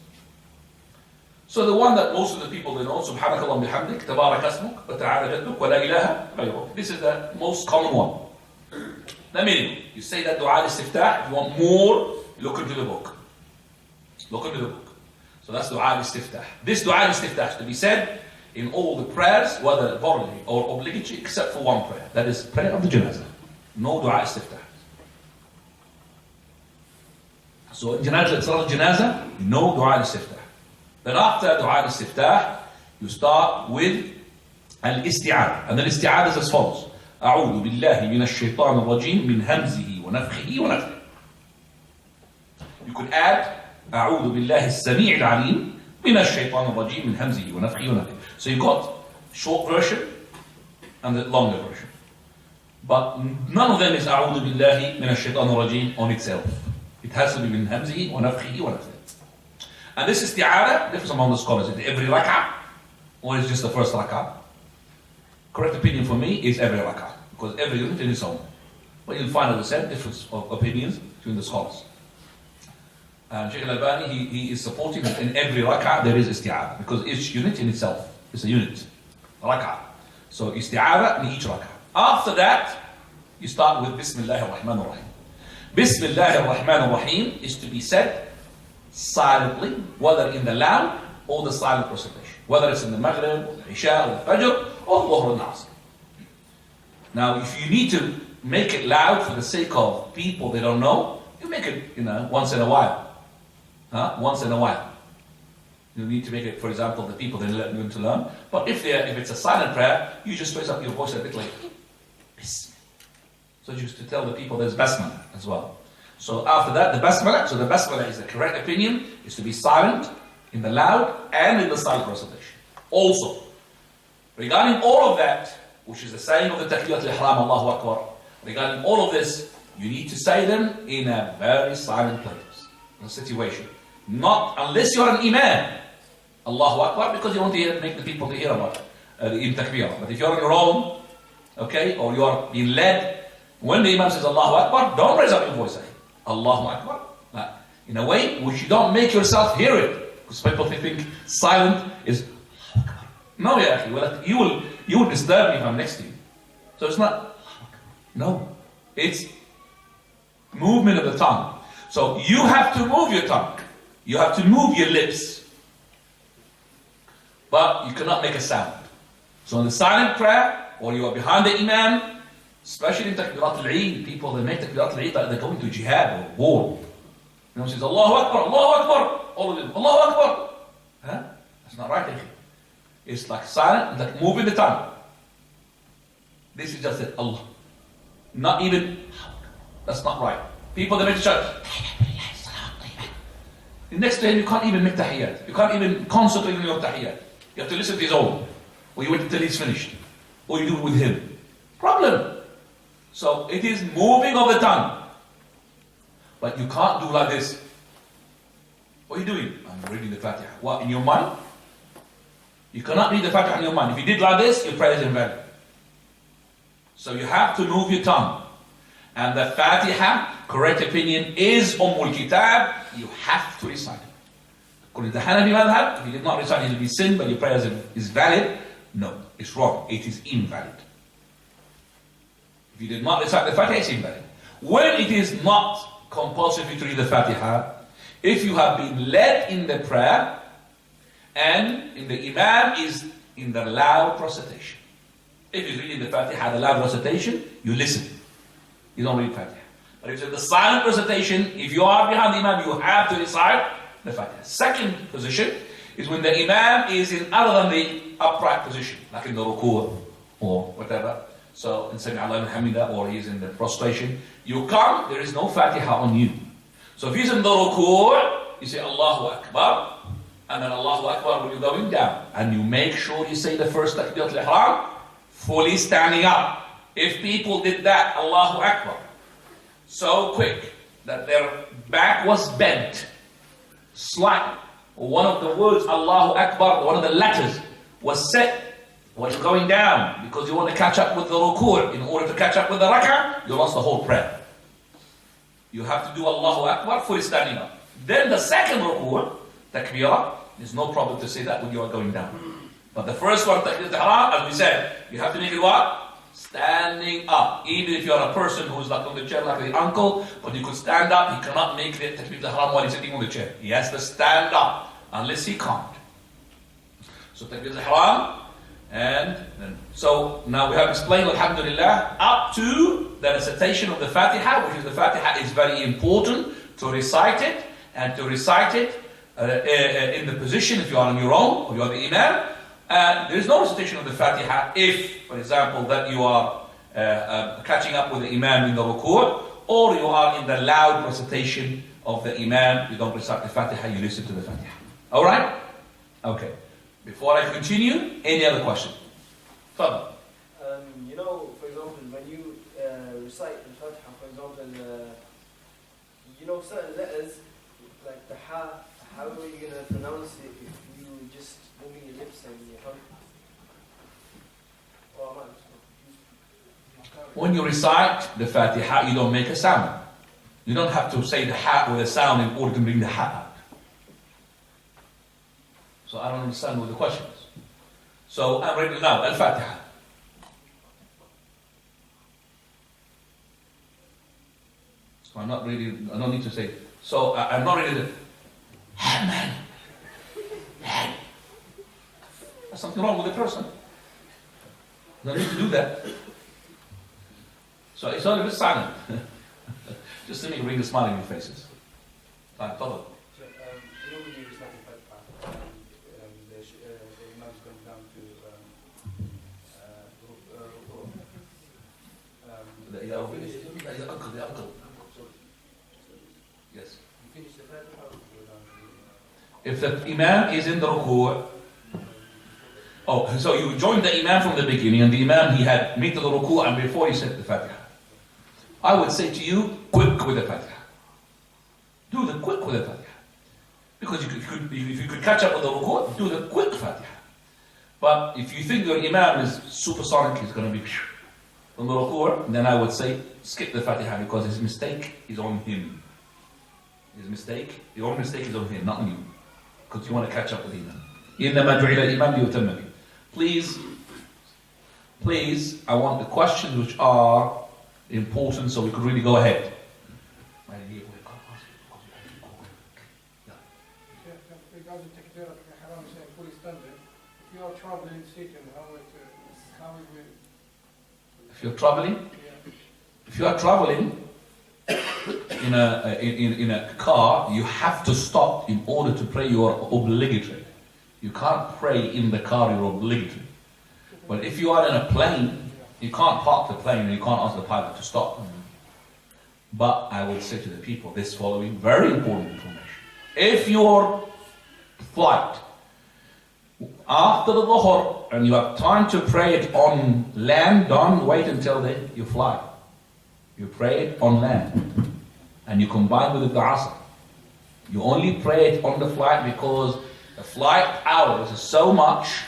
So the one that most of the people they know, Subhanakallah bihamdik, Tabarak asmuk, wa ta'ala jadduk, wa la ilaha ghayruk. This is the most common one. The meaning, you say that Dua al-Istiftah, if you want more, look into the book. Look into the book. So that's Dua al-Istiftah. This Dua al-Istiftah is to be said in all the prayers, whether voluntary or obligatory, except for one prayer. That is prayer of the janazah. No Dua al-Istiftah. So in janazah, no Dua al-Istiftah. Then after Dua al-Istiftah, you start with al-Isti'ad. And the Isti'ad is as follows. أعوذ بالله من الشيطان الرجيم من همزه ونفخه ونفخه. You could add أعوذ بالله السميع العليم من الشيطان الرجيم من همزه ونفخه ونفخه. So you got short version and the longer version. But none of them is أعوذ بالله من الشيطان الرجيم on itself. It has to be من همزه ونفخه ونفخه. And this isti'adah differs among the scholars. Is it every rak'ah or is it just the first rak'ah? Correct opinion for me is every rak'ah, because every unit in its own. But you'll find, as I said, difference of opinions between the scholars. And Shaykh Al-Albani, he is supporting that in every rak'ah there is isti'adah, because each unit in itself is a unit, rak'ah. So isti'adah in each rak'ah. After that, you start with Bismillah ar-Rahman ar-Rahim. Bismillah ar-Rahman ar-Rahim is to be said silently, whether in the loud or the silent recitation. Whether it's in the Maghrib, or the Isha, or the Fajr, or Dhuhr al-Asr. Now, if you need to make it loud for the sake of people they don't know, you make it, once in a while. Once in a while. You need to make it, for example, the people they're going to learn. But if it's a silent prayer, you just raise up your voice a bit like Bismillah. So just to tell the people there's Basmala as well. So after that, the Basmala is the correct opinion, is to be silent in the loud and in the silent recitation. Also, regarding all of that, which is the saying of the Takbirat al-Ihram, Allahu Akbar, regarding all of this, you need to say them in a very silent place, in a situation. Not unless you're an Imam, Allahu Akbar, because you want to make the people to hear about in Takbirah. But if you're on your own, okay, or you are being led, when the Imam says Allahu Akbar, don't raise up your voice. Allahu Akbar. In a way which you don't make yourself hear it. Because people think silent is Allahu Akbar. No, you will disturb me if I'm next to you. So it's not, no. It's movement of the tongue. So you have to move your tongue. You have to move your lips, but you cannot make a sound. So in the silent prayer, or you are behind the Imam, especially in Takbirat al-Eid, people they make Takbirat al-Eid like they're going to jihad or war. Imam says, Allahu Akbar, Allahu Akbar, all of them, Allahu Akbar. Huh? That's not right, actually. It's like silent, like moving the tongue. This is just it, Allah. Not even, that's not right. People they make the shout, the next day you can't even make tahiyyat. You can't even concentrate on your tahiyyat. You have to listen to his own. Or you wait until he's finished. Or you do it with him. Problem. So it is moving of the tongue. But you can't do like this. What are you doing? I'm reading the Fatiha. What, in your mind? You cannot read the Fatiha in your mind. If you did like this, your prayer is invalid. So you have to move your tongue. And the Fatiha, correct opinion, is Ummul Kitab. You have to recite it. According to the Hanafi madhab, if you did not recite it, it will be sin, but your prayer is valid. No, it's wrong. It is invalid. If you did not recite the Fatiha, it's invalid. When it is not compulsory to read the Fatiha, if you have been led in the prayer, and in the Imam is in the loud recitation. If he's reading the Fatiha, the loud recitation, you listen. You don't read Fatiha. But if it's in the silent recitation, if you are behind the Imam, you have to recite the Fatiha. Second position is when the Imam is in other than the upright position, like in the ruku' or whatever. So in Sami Allah Hamida, or he's in the prostration. You come, there is no Fatiha on you. So if he's in the ruku', you say Allahu Akbar, and then Allahu Akbar when you're going down. And you make sure you say the first Takbirat al-Ihram, fully standing up. If people did that, Allahu Akbar, so quick that their back was bent, slightly, one of the words Allahu Akbar, one of the letters was set when you're going down, because you want to catch up with the ruku'. In order to catch up with the rak'ah, you lost the whole prayer. You have to do Allahu Akbar fully standing up. Then the second ruku', takbirah, there's no problem to say that when you are going down. But the first one, Takbirat al-Ihram, as we said, you have to make it what? Standing up. Even if you are a person who is like on the chair like the uncle, but you could stand up, he cannot make the Takbirat al-Ihram while he's sitting on the chair. He has to stand up, unless he can't. So Takbirat al-Ihram, and then, so now we have explained, alhamdulillah, up to the recitation of the Fatiha, which is the Fatiha is very important to recite it, and to recite it in the position, if you are on your own, or you are the Imam. There is no recitation of the Fatiha if, for example, that you are catching up with the Imam in the ruku', or you are in the loud recitation of the Imam. You don't recite the Fatiha, you listen to the Fatiha. Alright? Okay. Before I continue, any other question? Further. You know, for example, when you recite the Fatiha, for example, you know certain letters, like the ha, how are you going to pronounce it if you just moving your lips and your tongue? Or am I just confused? When you recite the Fatiha, you don't make a sound. You don't have to say the ha with a sound in order to bring the ha out. So I don't understand what the question is. So I'm ready now, Al-Fatiha. So I'm not really, I don't need to say, so I'm not ready to, man. There's something wrong with the person. No need to do that. So it's only a bit silent. Just let me bring the smile in your faces. Fine, follow. So, you know when you recite the Fatiha, the Imam's going down to The uncle. Yes. you finish the Fatiha or you go down to If the Imam is in the ruku', oh, so you joined the Imam from the beginning, and the Imam, he had made the ruku' and before he said the Fatiha. I would say to you, quick with the Fatiha. Do the quick with the Fatiha. Because if you could catch up with the ruku', do the quick Fatiha. But if you think your Imam is supersonic, he's going to be on the ruku', then I would say, skip the Fatiha, because his mistake is on him. Your mistake is on him, not on you. Because you want to catch up with Imam. إِنَّمَا جُعِلَ الْإِمَامُ لِيُؤْتَمَّ بِهِ. Please, I want the questions which are important so we could really go ahead. regarding Takbirat al-Ihram, saying fully standing, if you are traveling, sitting, how it will... If you're traveling, Yeah. if you are traveling in a car, you have to stop in order to pray. You are obligatory. You can't pray in the car. You're obligatory. But if you are in a plane, you can't park the plane and you can't ask the pilot to stop. But I will say to the people this following very important information. If your flight after the Dhuhr and you have time to pray it on land, don't wait until you fly. You pray it on land and you combine with the Asr. You only pray it on the flight because the flight hours is so much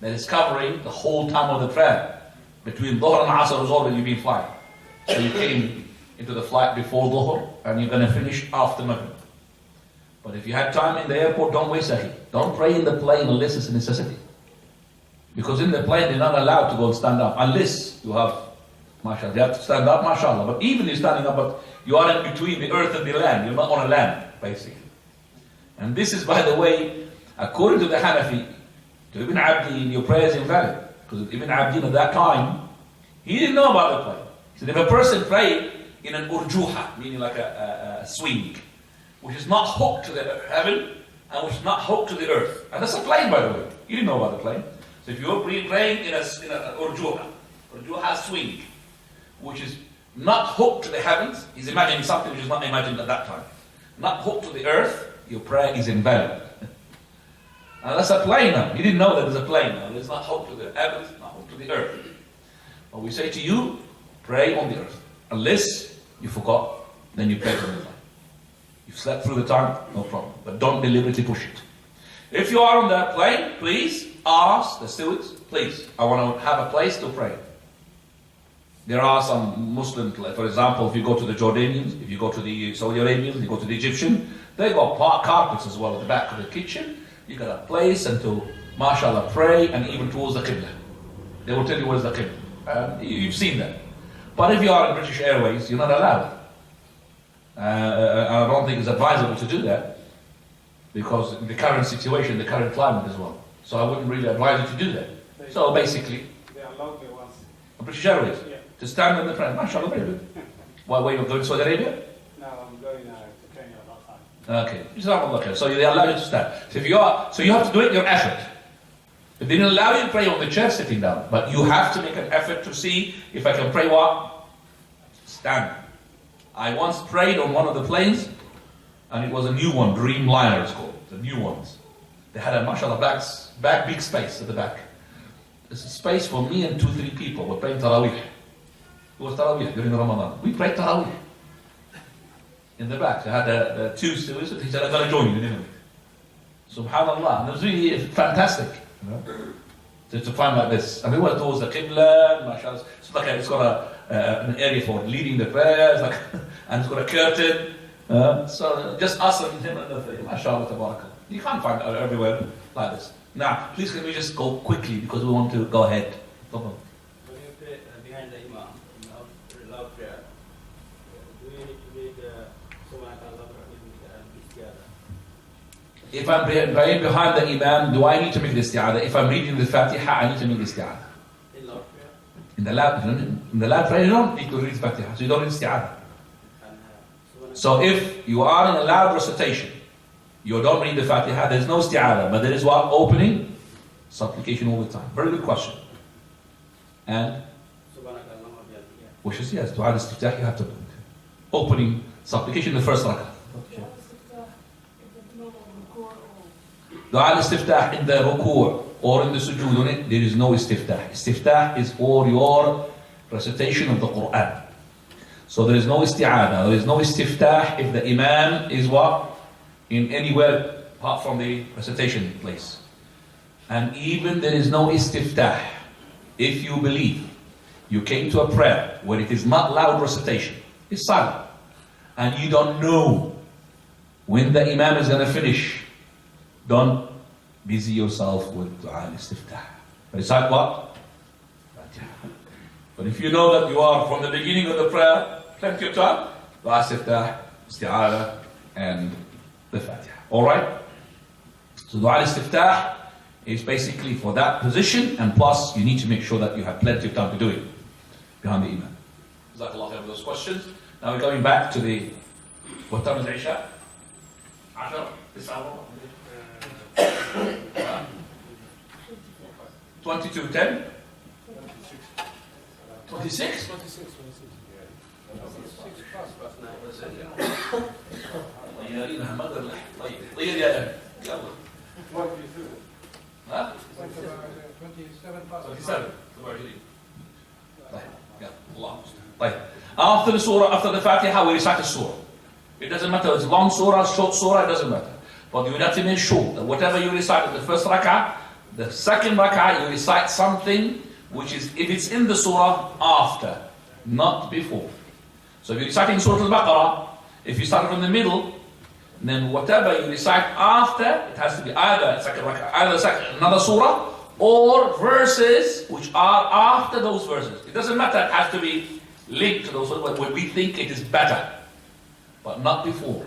that it's covering the whole time of the prayer. Between Dhuhr and Asr is already been flying. So you came into the flight before Dhuhr and you're going to finish after Maghrib. But if you had time in the airport, don't waste it. Don't pray in the plane unless it's a necessity. Because in the plane, you're not allowed to go and stand up unless you have, mashallah, you have to stand up, mashallah. But even you're standing up, but you are in between the earth and the land. You're not on a land, basically. And this is, by the way, according to the Hanafi, to Ibn Abdin, your prayer is invalid. Because Ibn Abdin at that time, he didn't know about the plane. He said, if a person prayed in an urjuha, meaning like a swing, which is not hooked to the heaven, and which is not hooked to the earth. And that's a plane, by the way. You didn't know about the plane. So if you're praying in an urjuha swing, which is not hooked to the heavens, he's imagining something which is not imagined at that time. Not hooked to the earth, your prayer is invalid. And that's a plane now. You didn't know that there's a plane now. It's not hooked to the heavens, not hooked to the earth. But we say to you, pray on the earth. Unless you forgot, then you pray on the earth. You've slept through the time, no problem. But don't deliberately push it. If you are on that plane, please ask the stewards, please, I want to have a place to pray. There are some Muslims, like for example, if you go to the Jordanians, if you go to the Saudi Arabians, you go to the Egyptian, they got carpets as well at the back of the kitchen. You got a place and to, mashallah, pray and even towards the Qibla. They will tell you where's the Qibla. You've seen that. But if you are in British Airways, you're not allowed. I don't think it's advisable to do that because in the current situation, the current climate as well. So I wouldn't really advise you to do that. So basically, They allowed me once. British Airways, Yeah. to stand in the front, mashallah, very good. Why were you going to Saudi Arabia? No, I'm going to Kenya that time. Okay, Jazakallah. So they allow you to stand. So you have to do it your effort. If they didn't allow you to pray on the chair sitting down, but you have to make an effort to see if I can pray what? Stand. I once prayed on one of the planes, and it was a new one, Dreamliner it's called, the new ones. They had a, mashallah, back big space at the back. There's a space for me and 2-3 people. We're praying Taraweeh. It was Taraweeh during Ramadan. We prayed Taraweeh. In the back, they had the 2 stewards, he said, I'm going to join you, didn't we? Subhanallah. And it was really fantastic, you know, to find like this. And we went towards the Qibla, mashallah. It's got an area for leading the prayers, like, and it's got a curtain. So just us and him and the three. Mashallah, tabarakallah. You can't find it everywhere like this. Now, please can we just go quickly because we want to go ahead. When you pray behind the Imam, in loud prayer, do you need to read Subhanakallah or Isti'adah? If I'm praying behind the Imam, do I need to make the isti'adah? If I'm reading the Fatiha, I need to make the isti'adah. In loud prayer? In the loud prayer, you don't need to read Fatiha, so you don't need isti'adah. And So if you are in a loud recitation, you don't read the Fatiha, there's no isti'adah, but there is what? Opening, supplication all the time. Very good question. And, which is, yes, dua al-istiftah, you have to opening supplication in the first rakah. Dua al-istiftah in the ruku' or in the sujood, there is no istiftah. Istiftah is for your recitation of the Quran. So there is no isti'adah, there is no istiftah if the Imam is what? In anywhere apart from the recitation place. And even there is no istiftah if you believe you came to a prayer where it is not loud recitation, it's silent, and you don't know when the Imam is going to finish, don't busy yourself with dua al-istiftah. Recite what? Fatiha. But if you know that you are from the beginning of the prayer, plenty of time, dua al-istiftah, isti'adah, and the Fatiha. Alright? So dua al-istiftah is basically for that position, and plus you need to make sure that you have plenty of time to do it behind the imam. Jazakallah khair for those questions. Now we're going back to the, what time is Isha? 10? This hour? 22:10? 26? طيارينها مغرب. طيب طير يا أهل يلا. ها؟ 27 past. 27. طيب يلا الله. طيب. After the surah, after the Fatiha, we recite the surah. It doesn't matter if it's long surah, short surah, it doesn't matter. But you have to make sure that whatever you recite in the first rak'ah, the second rak'ah, you recite something which is, if it's in the surah, after, not before. So if you're reciting Surah Al-Baqarah, if you start from the middle, then whatever you recite after, it has to be either second rak'ah, either another surah, or verses which are after those verses. It doesn't matter, it has to be linked to those verses where we think it is better, but not before.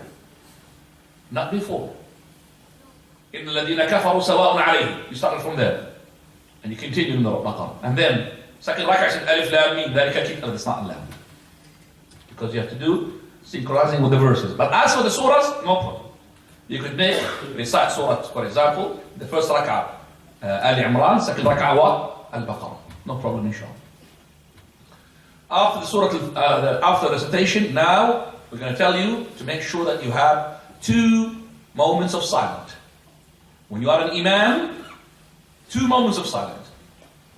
Not before. إِنَّ الَّذِينَ كَفَرُوا سَوَاءٌ عَلَيْهِمْ. You started from there. And you continue in the Baqarah. And then, second rak'ah said, Alif Lam Mim, ذَلِكَ كِتَابٌ. It's not Lam. Because you have to do synchronizing with the verses. But as for the surahs, no problem. You could recite surah, for example, the first rak'ah, Ali Imran, second rak'ah, what? Al-Baqarah. No problem, inshallah. After the surah, after recitation, now we're going to tell you to make sure that you have 2 moments of silence. When you are an imam, 2 moments of silence.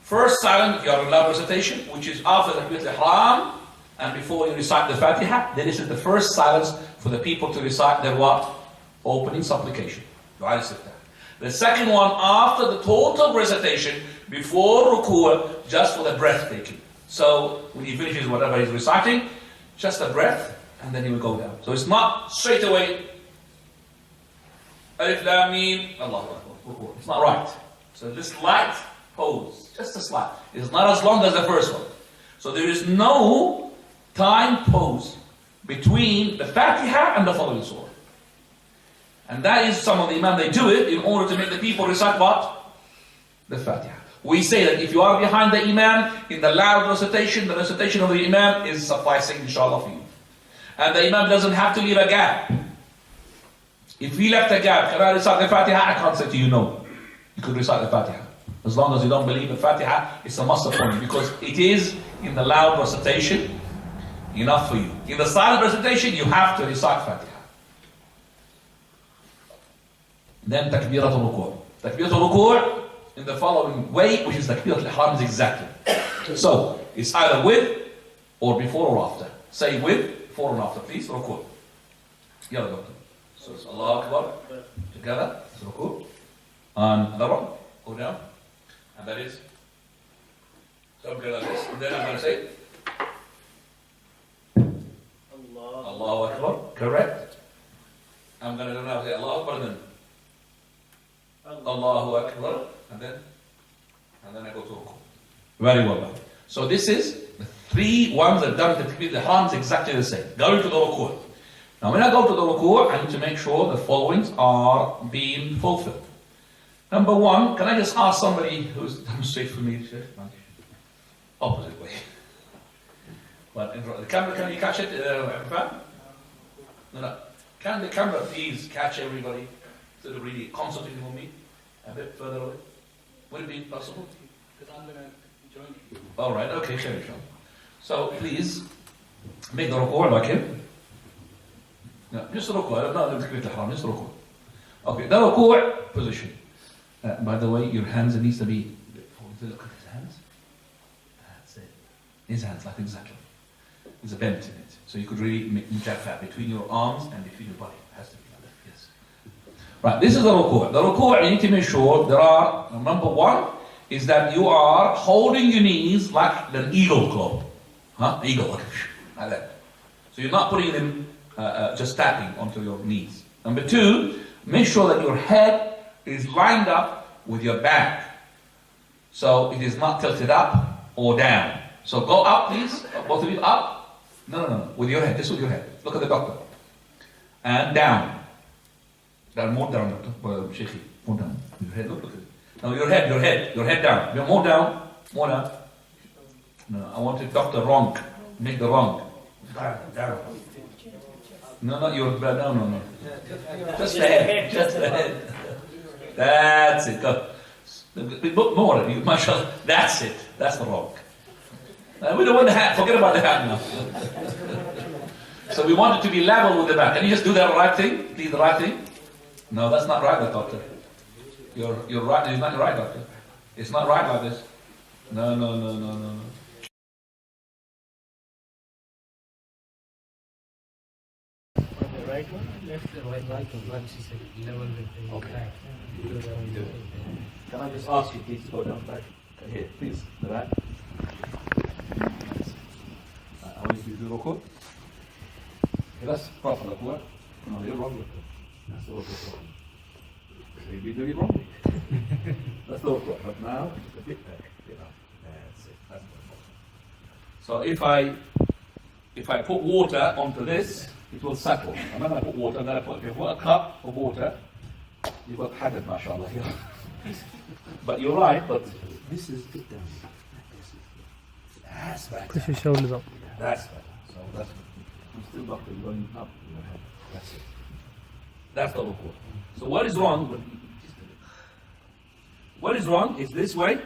First silence, if you are in loud recitation, which is after the Takbiratul Ihram, and before you recite the Fatiha, then this is the first silence for the people to recite their what? Opening supplication. Dua al-istiftah. The second one, after the total recitation, before ruku', just for the breath taking. So, when he finishes whatever he's reciting, just a breath, and then he will go down. So it's not straight away, Alif Lam Mim, Allahu Akbar. It's not right. So this light pause, just a slight. It's not as long as the first one. So there is no time pause between the Fatiha and the following surah. And that is, some of the Imam, they do it in order to make the people recite what? The Fatiha. We say that if you are behind the Imam in the loud recitation, the recitation of the Imam is sufficing, inshallah, for you. And the Imam doesn't have to leave a gap. If he left a gap, can I recite the Fatiha? I can't say to you no. You could recite the Fatiha. As long as you don't believe the Fatiha, it's a must upon you, because it is in the loud recitation enough for you. In the silent recitation, you have to recite Fatiha. Then Takbiratul Ruku'. Takbiratul Ruku' in the following way, which is Takbiratul Ihram, is exactly. So, it's either with or before or after. Say with, before or after, please. Ruku'. Yalla, doctor. So it's Allahu Akbar. Together. It's Ruku'. And another one. Go down. And that is. So I'm going like this. And then I'm going to say. Allahu Akbar. Correct. I'm going to now say Allahu Akbar and then. Allahu Akbar. And then I go to Ruku'. Very well. So this is the 3 ones that done the Takbir al-Ihram is exactly the same. Going to the Ruku'. Now when I go to the Ruku', I need to make sure the followings are being fulfilled. Number 1, can I just ask somebody who's demonstrate for me, Sheikh? Opposite way. But the camera, can you catch it? No. Can the camera please catch everybody? Instead of really concentrating on me a bit further away? Would it be possible? Because I'm going to join you. All right, okay, sure. So please make the ruku' like him. No, just the ruku'. No, just the ruku'. Okay, the ruku' position. By the way, your hands, it needs to be. Look at his hands. That's it. His hands, like exactly. There's a bend in it. So you could really make mujaffa between your arms and between your body. It has to be like that, yes. Right, this is the ruku'. The ruku', you need to make sure there are, number 1, is that you are holding your knees like an eagle claw. Eagle, like that. So you're not putting them, just tapping onto your knees. Number 2, make sure that your head is lined up with your back. So it is not tilted up or down. So go up, please. Both of you up. No. With your head. Just with your head. Look at the doctor. And down. Down, more down, Doctor. Well, Sheikhi, more down. Your head, look at it. No, your head down. More down, more down. No, I wanted Dr. Wrong. Make the wrong. Down. No, not your bed. No. Just the head. That's it. Go. More. Mashallah. That's it. That's the wrong. We don't want the hat. Forget about the hat now. So we want it to be level with the back. Can you just do that right thing? Do the right thing? No, that's not right, Doctor. You're right. It's not right, Doctor. It's not right like this. No. Right one, left one, right one. Once is level with the Okay. back. Can I just ask you please to go down back? Here, please, the back. I want you to do ruku. That's proper ruku. No, you're wrong. That's the ruku. So you'll be doing it wrong. That's the ruku. But now, a bit back. That's it. That's the ruku. So if I put water onto this, it will settle. And then I put water, and then if you put a cup of water, you've got hadith, mashallah. But you're right, but this is good down. That's better. Push your shoulders up. That's better. So that's I'm still doctor going up in your head. That's it. That's the ruku. So what is wrong? What is wrong is this way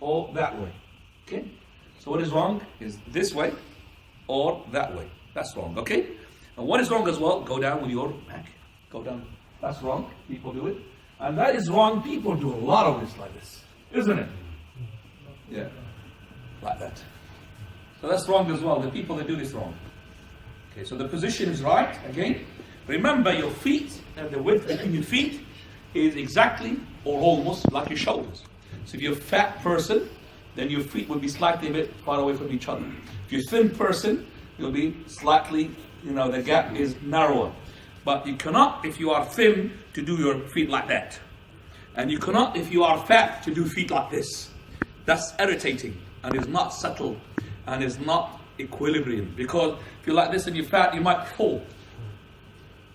or that way. Okay? So what is wrong is this way or that way. That's wrong, okay? And what is wrong as well? Go down with your back. Go down. That's wrong. People do it. And that is wrong. People do a lot of this like this. Isn't it? Yeah. Like that. So that's wrong as well. The people that do this wrong. Okay, so the position is right. Again, remember your feet and the width between your feet is exactly or almost like your shoulders. So if you're a fat person, then your feet will be slightly a bit far away from each other. If you're a thin person, you'll be slightly, the gap is narrower. But you cannot, if you are thin, to do your feet like that. And you cannot, if you are fat, to do feet like this. That's irritating and is not subtle and is not equilibrium. Because if you're like this and you're fat, you might fall.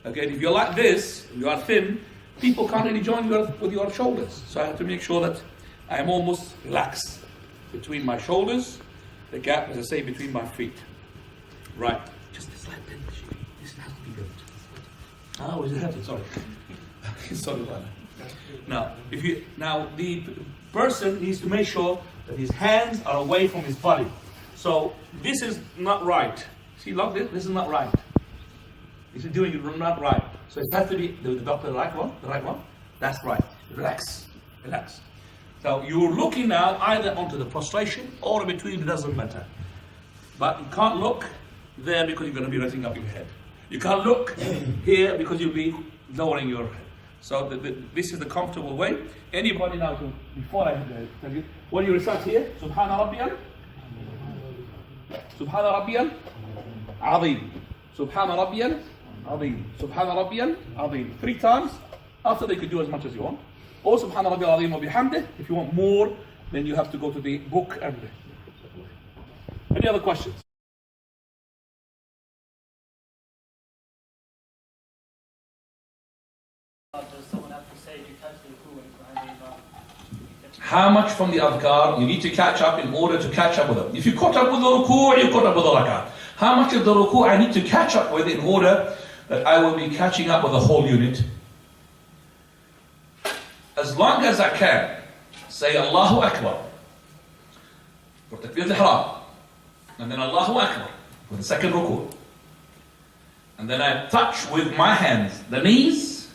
Again, if you're like this, you are thin, people can't really join you with your shoulders. So I have to make sure that I am almost relaxed between my shoulders, the gap, as I say, between my feet. Right. Just a slight bend. This has to be good. Oh, is it happening? Sorry. Sorry about that. Now, the person needs to make sure that his hands are away from his body. So this is not right. See, look, this is not right. This is doing it not right. So it has to be the doctor, the right one. That's right. Relax. So you're looking now either onto the prostration or between, it doesn't matter. But you can't look there because you're going to be raising up your head. You can't look here because you'll be lowering your head. So this is the comfortable way. Anybody now, before I tell you, what do you recite here? Subhana Rabbiyal. Subhana Rabbiyal. Azim. Subhana Rabbiyal. Azim. Subhana Rabbiyal. Azim. 3 times. After, they could do as much as you want. Or Subhana Rabbiyal Azim wa bihamdih. If you want more, then you have to go to the book and... Any other questions? How much from the adhkar you need to catch up in order to catch up with them? If you caught up with the ruku', you caught up with the rak'ah. How much of the ruku' I need to catch up with in order that I will be catching up with the whole unit? As long as I can say Allahu Akbar for takbir al-ihram, and then Allahu Akbar for the second ruku', and then I touch with my hands the knees,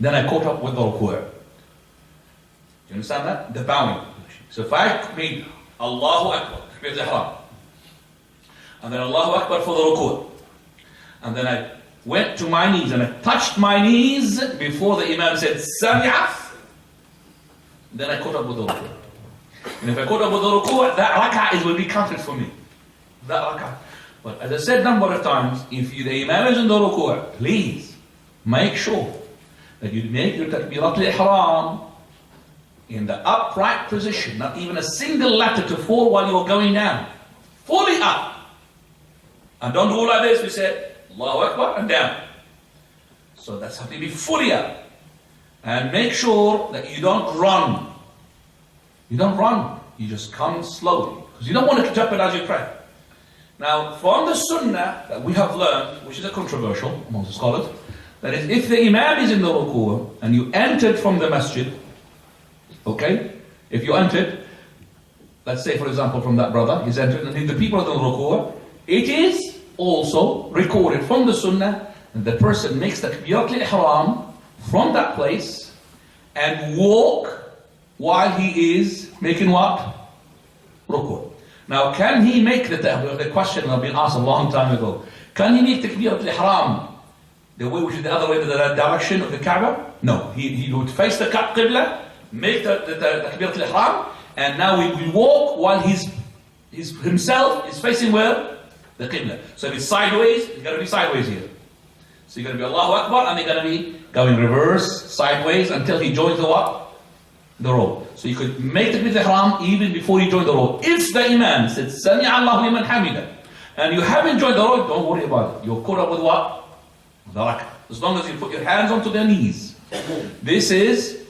then I caught up with the ruku'. You understand that? The bowing. So if I made Allahu Akbar, takbir al-ihram, and then Allahu Akbar for the ruku', and then I went to my knees and I touched my knees before the Imam said Sami'af, then I caught up with the ruku'. And if I caught up with the ruku', that rak'ah will be counted for me. That rak'ah. But as I said a number of times, if the Imam is in the ruku', please make sure that you make your takbirat al-ihram in the upright position, not even a single letter to fall while you're going down. Fully up. And don't do like this, we said Allahu Akbar and down. So that's have to be fully up. And make sure that you don't run. You don't run. You just come slowly. Because you don't want to jeopardize your prayer. Now, from the sunnah that we have learned, which is a controversial among the scholars, that is, if the imam is in the ruku' and you entered from the masjid, okay? If you entered, let's say for example from that brother, he's entered and the people are in the ruku', it is also recorded from the sunnah that the person makes the takbirat al-ihram from that place and walk while he is making what? Ruku'. Now, can he make the question I've been asked a long time ago, can he make takbirat al-ihram the way which is the other way, the direction of the Kaaba? No, he would face the Qibla, make the takbirat al-ihram, and now he will walk while he's himself is facing where? The Qibla. So if it's sideways, it's going to be sideways here. So you're going to be Allahu Akbar, and they're going to be going reverse, sideways, until he joins the what? The row. So you could make the ihram even before you join the row. If the Imam said, Sami Allahu liman hamida, and you haven't joined the row, don't worry about it. You're caught up with what? The rak'ah. As long as you put your hands onto their knees. This is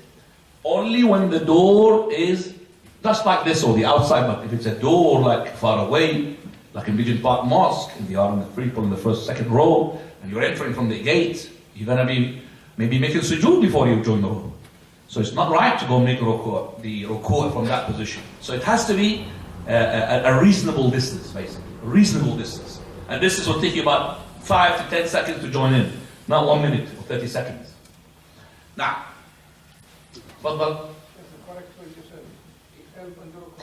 only when the door is just like this or the outside, but if it's a door like far away, like in Regent Park Mosque, and you are in the people in the first, second row, and you're entering from the gate, you're going to be maybe making sujood before you join the row. So it's not right to go make the ruku' from that position. So it has to be a reasonable distance, basically. A reasonable distance. And this is what taking about 5 to 10 seconds to join in. Not 1 minute or 30 seconds. Now,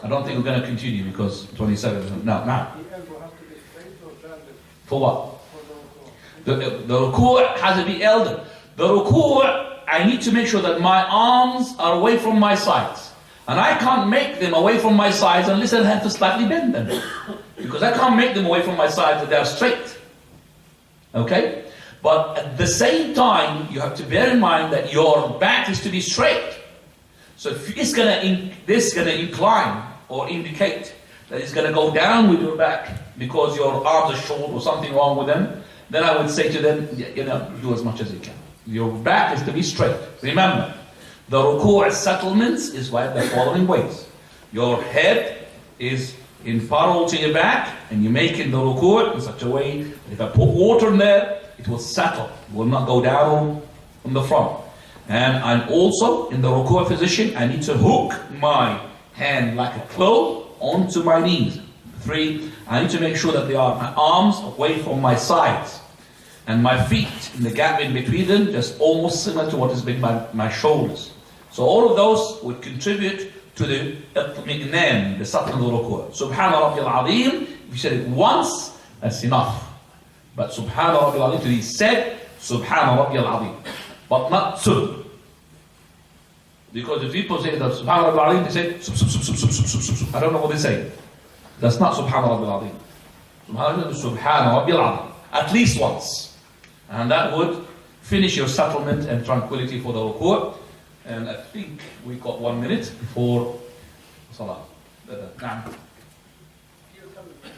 I don't think we're going to continue because 27. Now. For what? The ruku' has to be elder. The ruku', I need to make sure that my arms are away from my sides. And I can't make them away from my sides unless I have to slightly bend them. Because I can't make them away from my sides if they are straight. Okay? But at the same time, you have to bear in mind that your back is to be straight. So if this is going to incline or indicate that it's going to go down with your back because your arms are short or something wrong with them, then I would say to them, do as much as you can. Your back is to be straight. Remember, the ruku' settlements is by the following ways. Your head is in parallel to your back, and you make in the ruku' in such a way that if I put water in there, it will settle. It will not go down from the front. And I'm also in the ruku' position, I need to hook my hand like a claw onto my knees. 3, I need to make sure that they are my arms away from my sides. And my feet, in the gap in between them, just almost similar to what has been my shoulders. So all of those would contribute to the itmi'nan, the settlement of the ruku'. Subhana Rabbiyal Azim, if you said it once, that's enough. But Subhana Rabbiyal Azim to be said, Subhana Rabbiyal Azim. But not sub. Because if people say that Subhana Rabbiyal Azim, they say sub. I don't know what they say. That's not Subhana Rabbiyal Azim. Subhana Rabbiyal Azim. At least once. And that would finish your settlement and tranquility for the ruku'. And I think we got 1 minute before Salah. You're coming from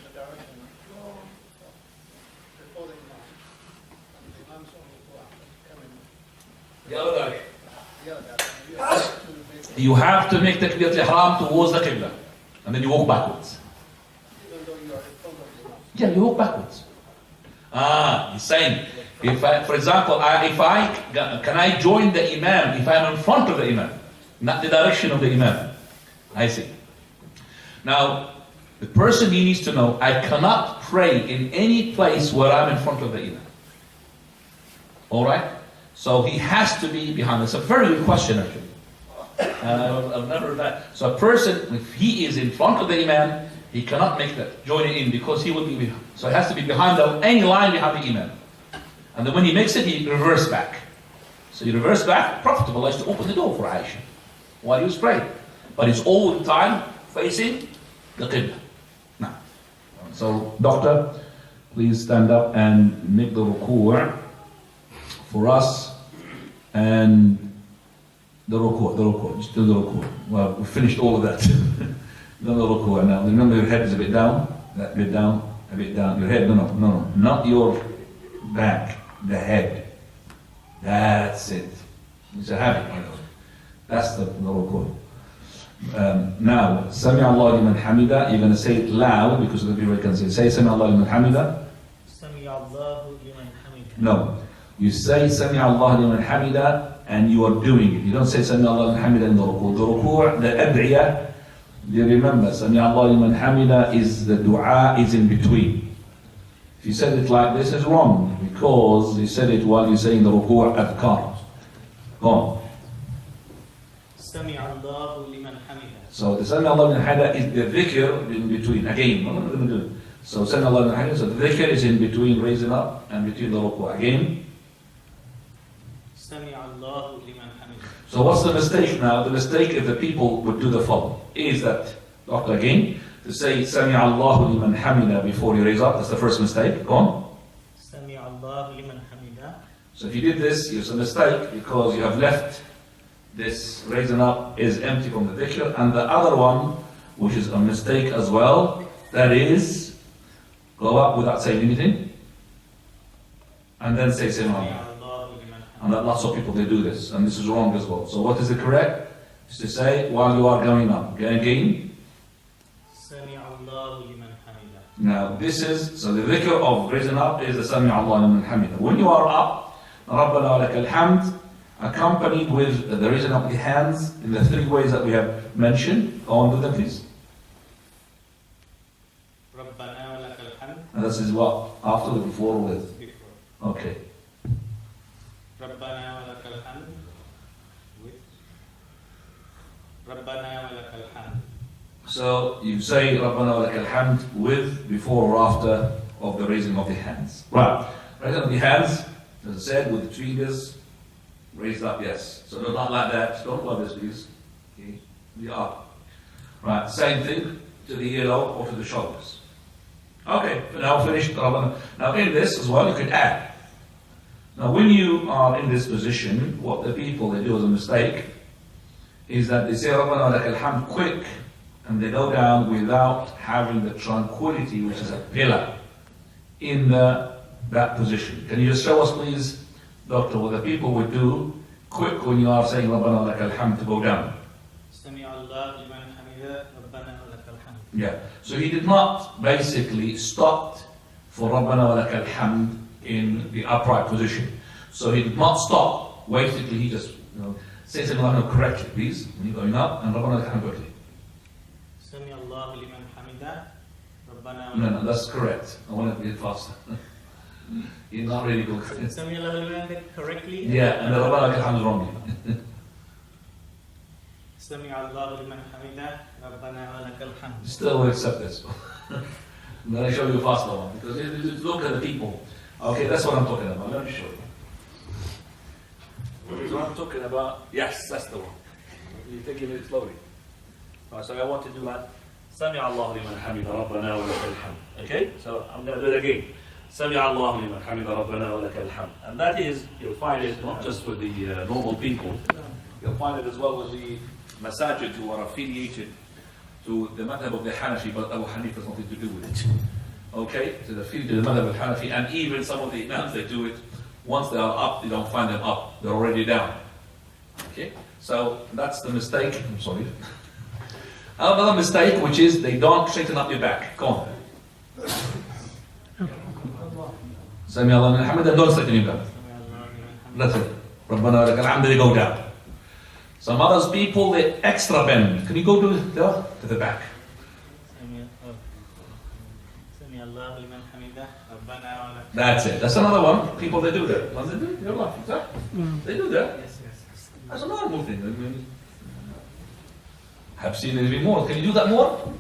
the direction before the Imam. And the Imam's on the coming. The other direction. The other direction. You have to make takbirat al-ihram towards the Qibla. And then you walk backwards. Even though you are in front of the Imam. Yeah, you walk backwards. He's saying, if I, for example, can I join the Imam if I'm in front of the Imam, not the direction of the Imam? I see. Now, the person he needs to know, I cannot pray in any place where I'm in front of the Imam. Alright? So he has to be behind. It's a very good question, actually. I've never heard that. So a person, if he is in front of the Imam, he cannot make that, join it in, because he will be behind. So it has to be behind any line behind the Imam. And then when he makes it, he reverses back. So you reverse back, Prophet used to open the door for Aisha while he was praying. But he's all the time facing the Qibla. Now, so doctor, please stand up and make the ruku' for us. And the ruku', just do the ruku'. Well, we finished all of that. The ruku'. Now remember, your head is a bit down, that bit down, a bit down. Your head, no, not your back, the head. That's it. It's a habit, by the way. That's the ruku'. Now, Sami Allah liman hamida, you're going to say it loud because the people can say Sami Allah liman hamida. Sami Allahu liman hamida. No. You say Sami Allah liman hamida and you are doing it. You don't say Sami Allah liman hamida in the ruku'. The ruku', the ad'iyah, you remember, Sami Allah liman hamida is the dua is in between. If you said it like this, it's wrong because you said it while you're saying the ruku' adhkar. Go on. Sami Allahu liman hamida. So the Sami Allah liman hamida is the dhikr in between. Again, what am I going to do? So Sami Allah liman hamida, so the dhikr is in between raising up and between the ruku'. Again. Sami Allahu liman hamida. So what's the mistake now? The mistake if the people would do the following is that, doctor, again, to say Sami Allahu liman hamida before you raise up, that's the first mistake. Go on. Sami Allahu liman hamida. So if you did this, it's a mistake because you have left this raising up is empty from the dhikr. And the other one, which is a mistake as well, that is go up without saying anything and then say Sami Sami Allah. Allahu liman hamida. And that lots of people they do this, and this is wrong as well. So what is the correct? Is to say while you are going up. Again. Sami Allahu liman hamida. Now this is, so the dhikr of raising up is the Sami Allah liman hamida. When you are up, Rabbana wa lakal hamd, accompanied with the raising up the hands in the three ways that we have mentioned. Go on with them please. Rabbana wa lakal hamd. And this is what? After or before or with? Before. Okay. Rabbana wa lakal hamd. With. Rabbana wa lakal hamd. So you say Rabbana wa lakal hamd with, before or after of the raising of the hands. Right. Raising of the hands, as I said, with the fingers raised up, yes. So not like that. Don't like this, please. Okay. The up. Right. Same thing to the earlobe or to the shoulders. Okay. Now finished. Now in this as well, you could add. Now when you are in this position, what the people they do as a mistake is that they say Rabbana wa lakal hamd quick, and they go down without having the tranquility, which is a pillar, in that position. Can you just show us, please, Doctor, what the people would do quick when you are saying Rabbana wa lakal hamd to go down? Sami Allahu liman hamida. Rabbana wa lakal hamd. Yeah. So he did not basically stop for Rabbana wa lakal hamd in the upright position. So he did not stop. Basically, he just says it correctly, please, when you're going up, and Rabbana wa lakal hamd quickly. Sami Allahu liman hamida. Rabbana wa No, that's correct. I want to be faster. You're not really good. Sami Allahu liman hamida correctly. Yeah, and the Rabbana wa lakal hamd is wrong. Sami Allahu liman hamida. Rabbana wa lakal hamd. Still will accept this. I'm going to show you a faster one because look at the people. Okay, that's what I'm talking about. Let me show you. That's what I'm talking about. Yes, that's the one. You're taking it slowly. Alright, so I want to do that. Sami Allahu liman hamida Rabbana wa lakal hamd. Okay, so I'm going to do it again. Sami Allahu liman hamida Rabbana wa lakal hamd. And that is, you'll find it not just with the normal people, you'll find it as well with the masajid who are affiliated to the madhab of the Hanafi, but Abu Hanifa has nothing to do with it. Okay, so they're affiliated to the madhab of Hanafi, and even some of the imams, they do it. Once they are up, you don't find them up, they're already down. Okay, so that's the mistake. I'm sorry. Another mistake, which is they don't straighten up your back. Go on. Sami Allah liman hamida, don't straighten your back. That's it. Rabbana wa lakal hamd, they go down. Some others people, they extra bend. Can you go to the back? Sami Allahu liman hamida. Rabbana wa lakal. That's it. That's another one. People, they do that. Don't they do it? You're laughing, sir? They do that. Yes. That's a normal thing. I mean, I've seen it even more. Can you do that more?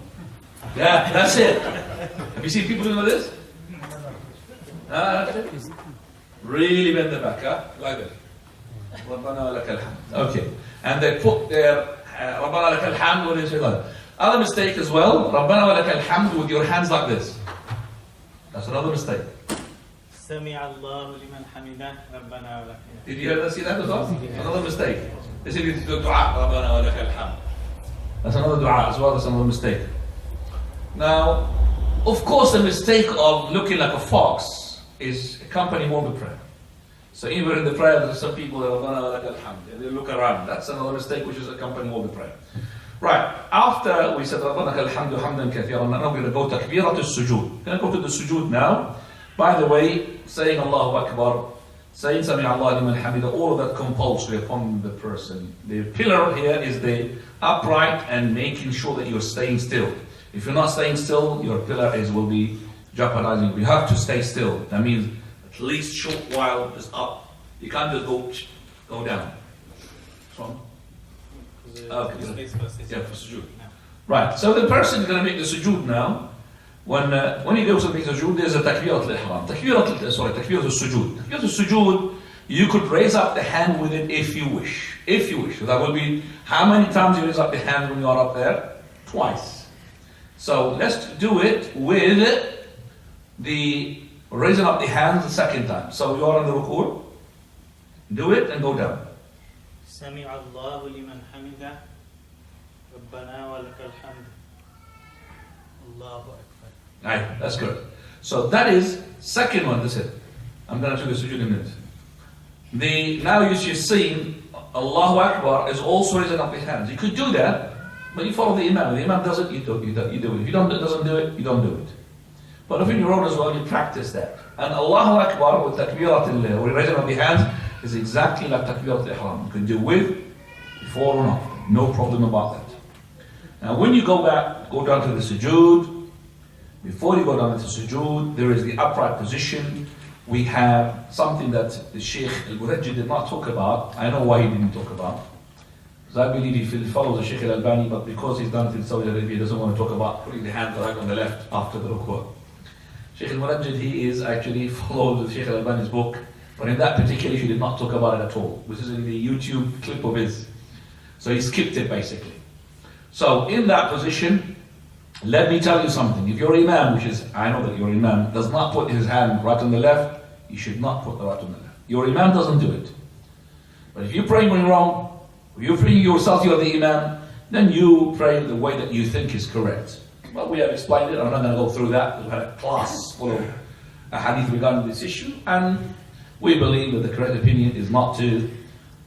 Yeah, that's it. Have you seen people doing this? That's it. Really bend the back, huh? Like that. Rabbana lakal hamd. Okay. And they put their Rabbana lakal hamd when they say that. Other mistake as well, Rabbana lakal hamd with your hands like this. That's another mistake. Sami Allahu liman hamida. Rabbana wa lakal. Did you hear that? See that as well? Another mistake. They say it's the dua, Rabbana lakal hamd. That's another dua as well, that's another mistake. Now, of course, the mistake of looking like a fox is accompanying one with prayer. So even in the prayer, there's some people that are gonna like alhamd, and they look around. That's another mistake which is accompanying all the prayer. Right, after we said رَبَّنَكَ الْحَمْدُ حَمْدًا كَثِيرًا, now we're going to go takbirat al-sujood. We're going to go to the sujood now. By the way, saying Allahu Akbar, saying Sami Allah liman hamida, all of that compulsory upon the person. The pillar here is the upright and making sure that you're staying still. If you're not staying still, your pillar will be jeopardizing. You have to stay still. That means at least short while just up. You can't just go down. From? Okay. Yeah, for sujood. Right, so the person is going to make the sujood now. When he goes to make the sujood, there's a takbirat al-ihram. Takbirat al-sujood. Takbirat al-sujood, you could raise up the hand with it if you wish. If you wish. So that will be, how many times you raise up the hand when you are up there? Twice. So let's do it with the raising up the hands the second time. So you are on the ruku', do it and go down. سمع الله لمن حمده ربنا ولك الحمد الله أكبر. Right, that's good. So that is second one. That's it. I'm going to do the sujood in a minute. Now you've seen Allahu Akbar is also raising up the hands. You could do that, but you follow the Imam. If the Imam does it, you do it. If he doesn't do it, you don't do it. But if in your own as well, you practice that. And Allahu Akbar with takbirat or raising up the hands is exactly like takbirat al-ihram. You can do with, before or after. No problem about that. Now when you go down to the sujood, before you go down to the sujood, there is the upright position. We have something that the Sheikh Al-Ghurabaa did not talk about. I know why he didn't talk about. Because I believe he follows the Sheikh Al-Albani, but because he's done it in Saudi Arabia, he doesn't want to talk about putting the hand right on the left after the ruku'. Sheikh Al-Ghurabaa, he is actually followed the Sheikh Al-Albani's book, but in that particular issue, he did not talk about it at all. This is in the YouTube clip of his. So he skipped it basically. So in that position, let me tell you something. If your Imam, I know that your Imam, does not put his hand right on the left, you should not put the right on the left. Your Imam doesn't do it. But if you're praying going wrong, if you're praying yourself, you're the Imam, then you pray the way that you think is correct. Well, we have explained it. I'm not going to go through that. We've had a class full of a hadith regarding this issue, and we believe that the correct opinion is not to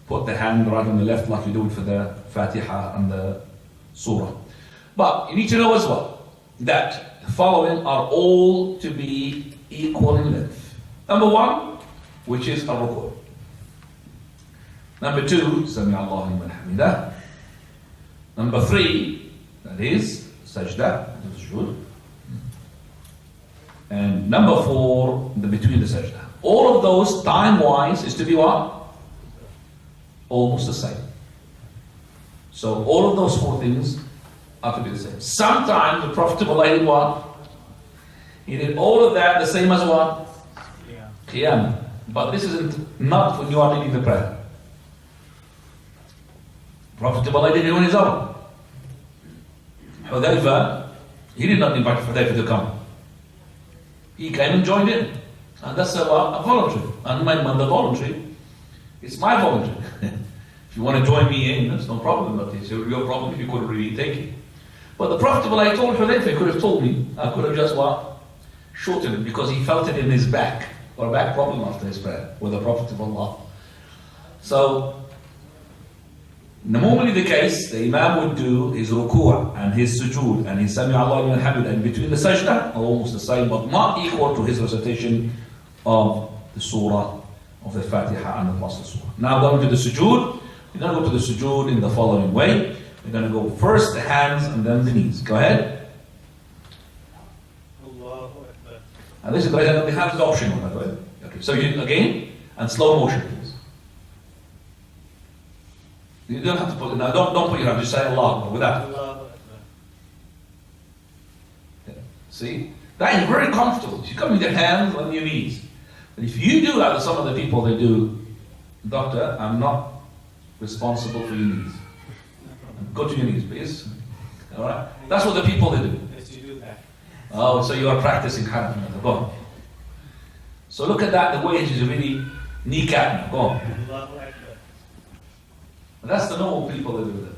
put the hand right on the left like you do it for the Fatiha and the Surah. But you need to know as well that the following are all to be equal in length. Number one, which is a ruku'. Number two, Sami Allahu liman hamidah. Number three, that is sajda, sujood. And number four, the between the sajda. All of those time-wise is to be what? Almost the same. So all of those four things are to be the same. Sometimes the Prophet did what? He did all of that the same as what? Qiyam. But this isn't not when you are leading the prayer. Prophet did it on his own. Hudayfa, he did not invite Hudayfa to come. He came and joined in. And that's a voluntary. And when the voluntary, it's my voluntary. If you want to join me in, that's no problem. But it's your problem if you couldn't really take it. But the Prophet, when I told Hudayfa, he could have told me, I could have just shortened it because he felt it in his back, or a back problem after his prayer with the Prophet of Allah. So, normally the case, the Imam would do his ruku' and his sujood and his Sami Allah liman hamidah, and between the sajda are almost the same, but not equal to his recitation of the surah of the Fatiha and the Pastor surah. Now going to the sujood, we're going to go to the sujood in the following way. We're going to go first the hands and then the knees. Go ahead. And this is the hands is optional, by the way. Okay, so you again, and slow motion, please. You don't have to put it now. Don't put your hand. Just say Allah without it. Okay. See, that is very comfortable. You come with your hands on your knees. But if you do that, some of the people they do, doctor, I'm not responsible for your knees. Go to your knees, please. All right. That's what the people they do. Oh, so you are practicing hand. Go on. So look at that. The way it is really kneecap. Go on. That's the normal people that do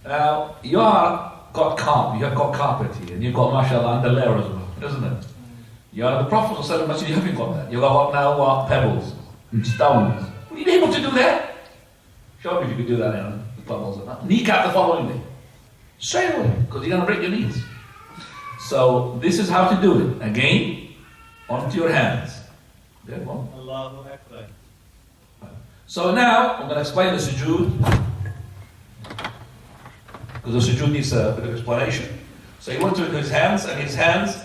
that. Now, you have got carpet here, and you've got, mashallah, under layer as well, isn't it? You are the Prophet ﷺ, you haven't got that. You've got what now? What? Pebbles. and stones. Will you be able to do that? Show me if you could do that now. The troubles of that. Kneecap the following day. Straight away, because you're going to break your knees. So this is how to do it. Again, onto your hands. There, one. Allahu Akbar. So now, I'm going to explain the sujood. Because the sujood needs a bit of explanation. So you want to do his hands, and his hands,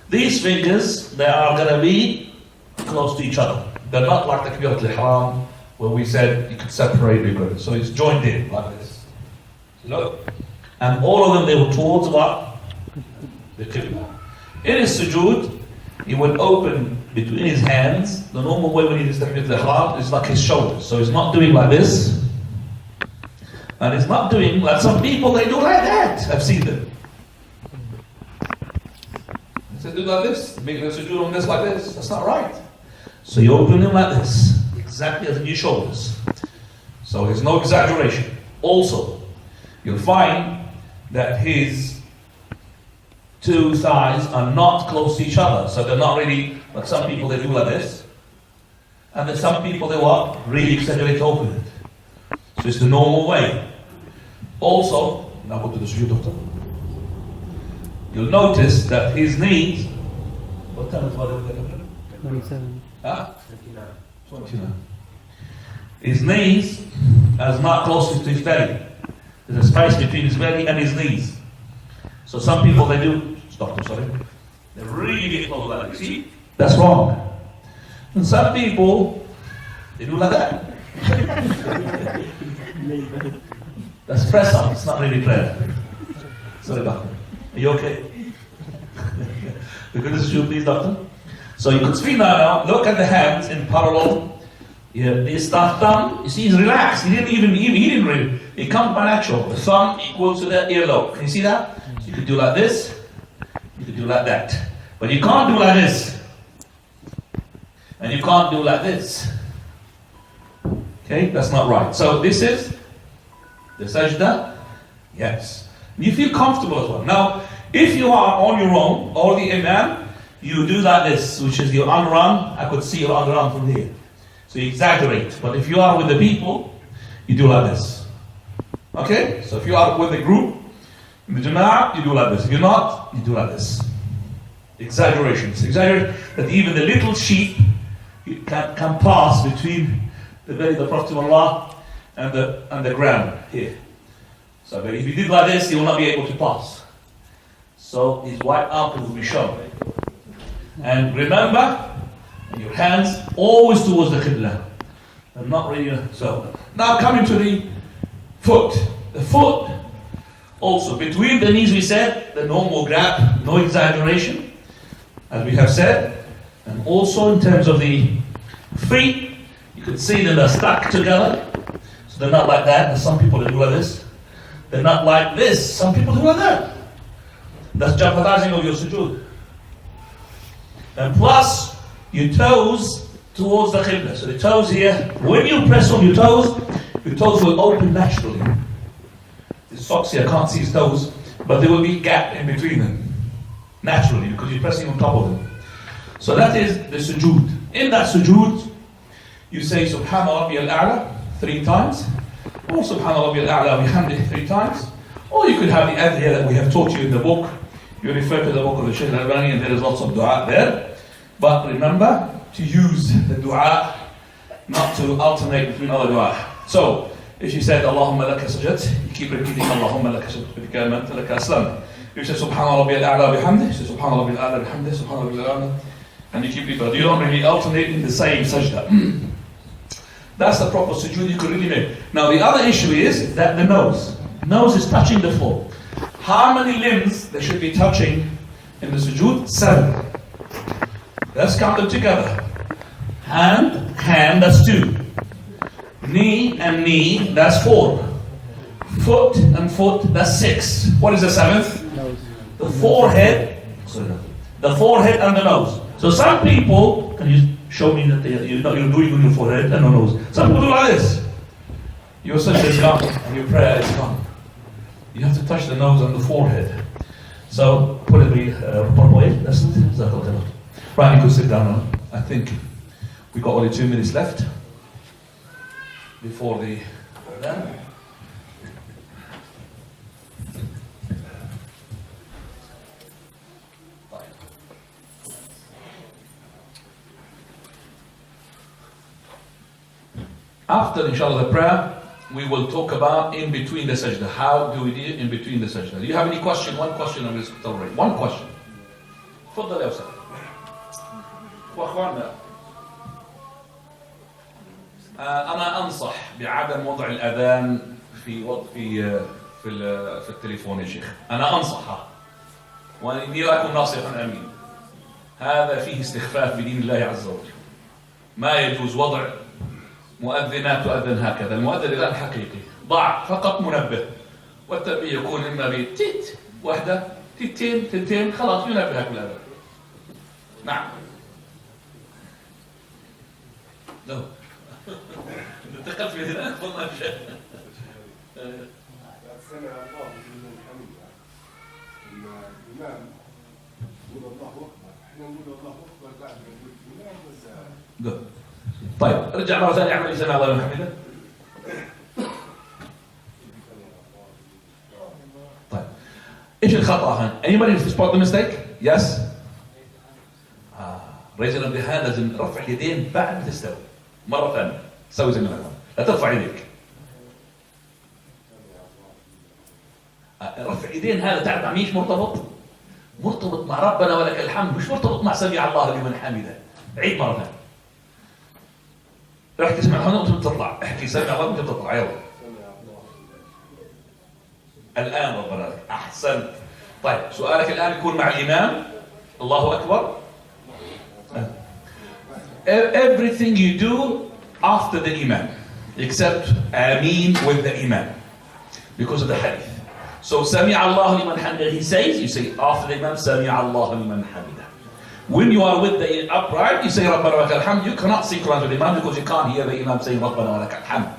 these fingers, they are going to be close to each other. They're not like the Takbirat al-Ihram, where we said you could separate it. So it's joined in, like this. Look. And all of them, they were towards what? The Qibla. In his sujood, he would open between his hands. The normal way when he does Takbirat al-Ihram is like his shoulders. So he's not doing like this. And he's not doing like some people, they do like that. I've seen them. They do like this, make the sujood on this like this. That's not right. So you open them like this, exactly as in your shoulders. So there's no exaggeration. Also, you'll find that his two thighs are not close to each other. So they're not really, like some people they do like this. And then some people they what? Really exaggerate to open it. So it's the normal way. Also, now go to the sujood doctor. You'll notice that his knees, what time is it? 27. Huh? 29. His knees is not close to his belly. There's a space between his belly and his knees. So some people they do, they really get close like that. You see? That's wrong. And some people, they do like that. That's press up, it's not really prayer. Sorry, doctor. Are you okay? You could just shoot please, doctor? So you could see now, look at the hands in parallel. Yeah, this thumb, you see he's relaxed. He didn't really. It comes by natural. The thumb equals to the earlobe. Can you see that? You could do like this, you could do like that. But you can't do like this. And you can't do like this. Okay, that's not right. So this is the sajda. Yes. You feel comfortable as well. Now, if you are on your own, or the imam, you do like this, which is your unrun. I could see your unrun from here. So you exaggerate. But if you are with the people, you do like this. Okay? So if you are with the group, in the jama'ah, you do like this. If you're not, you do like this. Exaggerations. Exaggerate that even the little sheep can pass between the belly of the Prophet of Allah and the ground here. So if you did like this, he will not be able to pass. So his white armpit will be shown. And remember, your hands always towards the Qibla. And not really so. Now coming to the foot. The foot, also between the knees we said, the normal grab, no exaggeration, as we have said. And also in terms of the feet, you can see that they're stuck together. So they're not like that. There's some people that do like this. They're not like this. Some people do like that. That's jeopardizing of your sujood. And plus, your toes towards the Qibla. So the toes here, when you press on your toes will open naturally. The socks here, I can't see his toes, but there will be a gap in between them. Naturally, because you're pressing on top of them. So that is the sujood. In that sujood, you say Subhana Rabbi al-A'la 3 times, or Subhana Rabbi al-A'la bihamdih 3 times, or you could have the adhiya that we have taught you in the book. You refer to the book of the Shaykh Al-Albani and there is lots of dua there. But remember to use the dua, not to alternate between other dua. So, if you said Allahumma laka sajat, you keep repeating Allahumma laka sajat, bika amanta laka aslam. If you say Subhana Rabbi al-A'la bihamdih, you say Subhana Rabbi al-A'la bihamdih, Subhana Rabbi al-A'la, and you keep repeating. You don't really alternate in the same sajda. That's the proper sujood you could really make. Now the other issue is that the nose. Nose is touching the floor. How many limbs they should be touching in the sujood? 7. Let's count them together. Hand, that's 2. Knee and knee, that's 4. Foot and foot, that's 6. What is the 7th? Nose. The forehead. The forehead and the nose. So some people, can you show me that you're doing on your forehead and the nose? Some people do like this. Your sajda is gone and your prayer is gone. You have to touch the nose and the forehead. So put it the proper way. That's it. Right, you can sit down now. I think We got only 2 minutes left before the adhan. After, inshallah, the prayer, we will talk about in between the sajda. How do we do it in between the sajda? Do you have any question? One question, I'm going to tolerate. One question. تفضل يا أستاذ. وأخواننا، أنا أنصح بعدم وضع الأذان في التليفون يا شيخ. أنا أنصحها. وإني أكون ناصحا أمين. هذا فيه استخفاف بدين الله عز وجل. ما يجوز وضع مؤذنات تؤذن هكذا. المؤذن الآن حقيقي ضع فقط منبه، والتنبيه يكون إما بتيت واحدة، تيتين، تنتين، خلاص ينبهك بالأذان. نعم. لا دخلت في هناك والله شيء. سمع الله لمن حمده. الإمام يقول الله أكبر، احنا نقول الله أكبر بعد ما نقول الإمام ولا؟ طيب رجع مرة ثانية اعمل سمع الله لمن حمده. طيب ايش الخطأ هنا؟ Anybody spot the mistake? Yes. raising of the hand لازم رفع اليدين بعد ما تستوي. مرة ثانية سوي زي ما أنا. لا ترفع يديك. رفع يدين هذا تعرف مع مين مرتبط؟ مرتبط مع ربنا ولك الحمد، مش مرتبط مع سمع الله لمن حمده. عيد مرة ثانية. راح تسمع هنا وانت بتطلع، احكي سمع الله وانت بتطلع، يلا. الآن ربنا لك، أحسنت. طيب سؤالك الآن يكون مع الإمام. الله أكبر. Everything you do after the Imam, except Ameen with the Imam, because of the hadith. So Sami Allah liman hamidah, he says, you say after the Imam, Sami Allah liman hamidah. When you are with the upright, you say Rabbana wa lakal hamd. You cannot synchronize with the Imam because you can't hear the Imam saying Rabbana wa lakal hamd.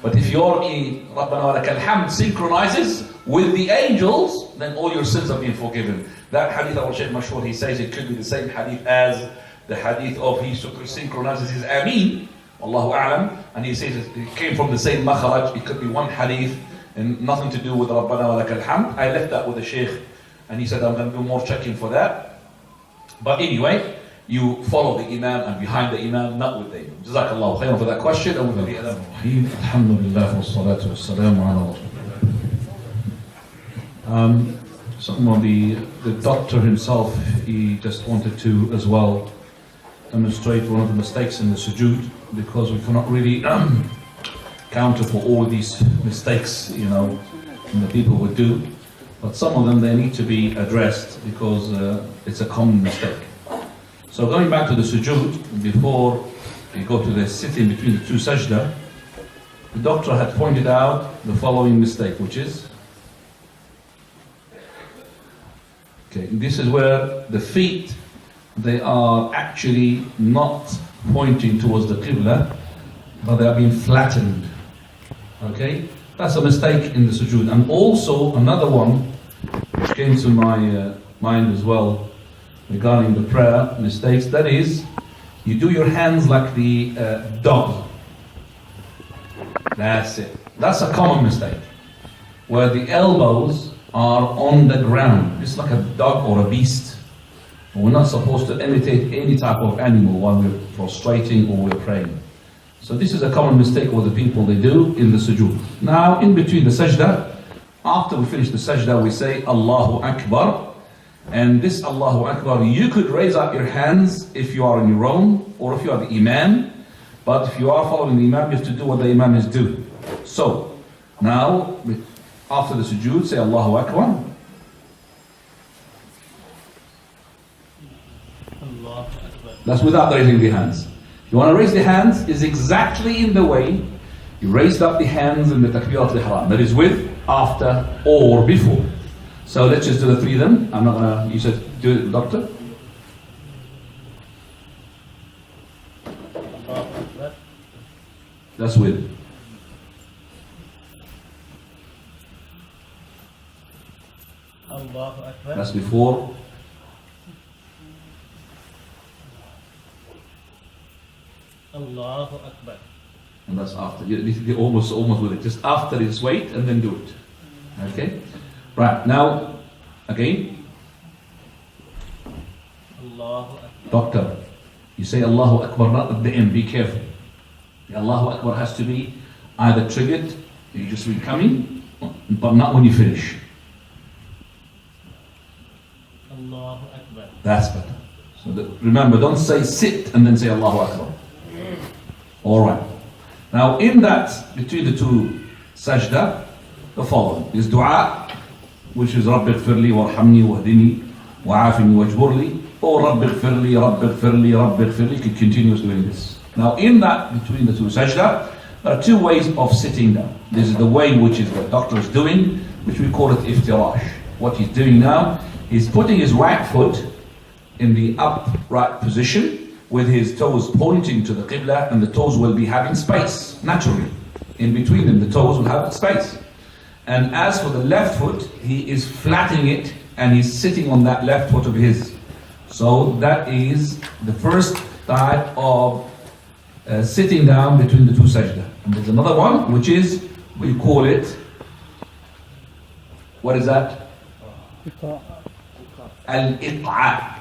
But if your Rabbana wa lakal hamd synchronizes with the angels, then all your sins are being forgiven. That hadith of Shaykh Mashhur, he says it could be the same hadith as the hadith of he synchronizes his Ameen, Allahu A'lam, and he says it came from the same makharaj. It could be one hadith and nothing to do with Rabbana wa lakal hamd. I left that with the Shaykh and he said I'm going to do more checking for that. But anyway, you follow the Imam and behind the Imam, not with the Imam. Jazakallahu khairan for that question. Alhamdulillah wa salatu wa salamu ala Rasulullah. The doctor himself, he just wanted to as well demonstrate one of the mistakes in the sujood, because we cannot really counter for all these mistakes, the people would do. But some of them, they need to be addressed because it's a common mistake. So going back to the sujood, before we go to the sitting between the two sajda, the doctor had pointed out the following mistake, which is, this is where the feet, they are actually not pointing towards the Qibla, but they are being flattened. Okay? That's a mistake in the sujood. And also another one which came to my mind as well regarding the prayer mistakes, that is, you do your hands like the dog. That's it. That's a common mistake, where the elbows are on the ground. It's like a dog or a beast. We're not supposed to imitate any type of animal while we're prostrating or we're praying. So this is a common mistake what the people they do in the sujood. Now in between the sajda, after we finish the sajda, we say Allahu Akbar. And this Allahu Akbar, you could raise up your hands if you are on your own or if you are the Imam. But if you are following the Imam, you have to do what the Imam is doing. So now after the sujood, say Allahu Akbar. That's without raising the hands. You want to raise the hands is exactly in the way you raised up the hands in the Takbirat al-Ihram. That is with, after, or before. So let's just do the three of them. I'm not gonna, you said do it, doctor? That's with. That's before. Allahu Akbar. And that's after. You almost with it. Just after is wait and then do it. Okay? Right, now, again. Allahu Akbar. Doctor, you say Allahu Akbar not at the end, be careful. The Allahu Akbar has to be either triggered, you just read coming, but not when you finish. Allahu Akbar. That's better. So remember, don't say sit and then say Allahu Akbar. Alright. Now in that, between the two sajda, the following is dua, which is Rabbi ighfirli warhamni wahdini wa'afini wajburli, or Rabbi ighfirli, Rabbi ighfirli, Rabbi ighfirli. You can continue doing this. Now in that, between the two sajda, there are two ways of sitting down. This is the way which is the doctor is doing, which we call it iftirash. What he's doing now, he's putting his right foot in the upright position with his toes pointing to the Qibla, and the toes will be having space, naturally. In between them, the toes will have space. And as for the left foot, he is flattening it and he's sitting on that left foot of his. So that is the first type of sitting down between the two sajda. And there's another one, which is, we call it, what is that? Al-Iq'a.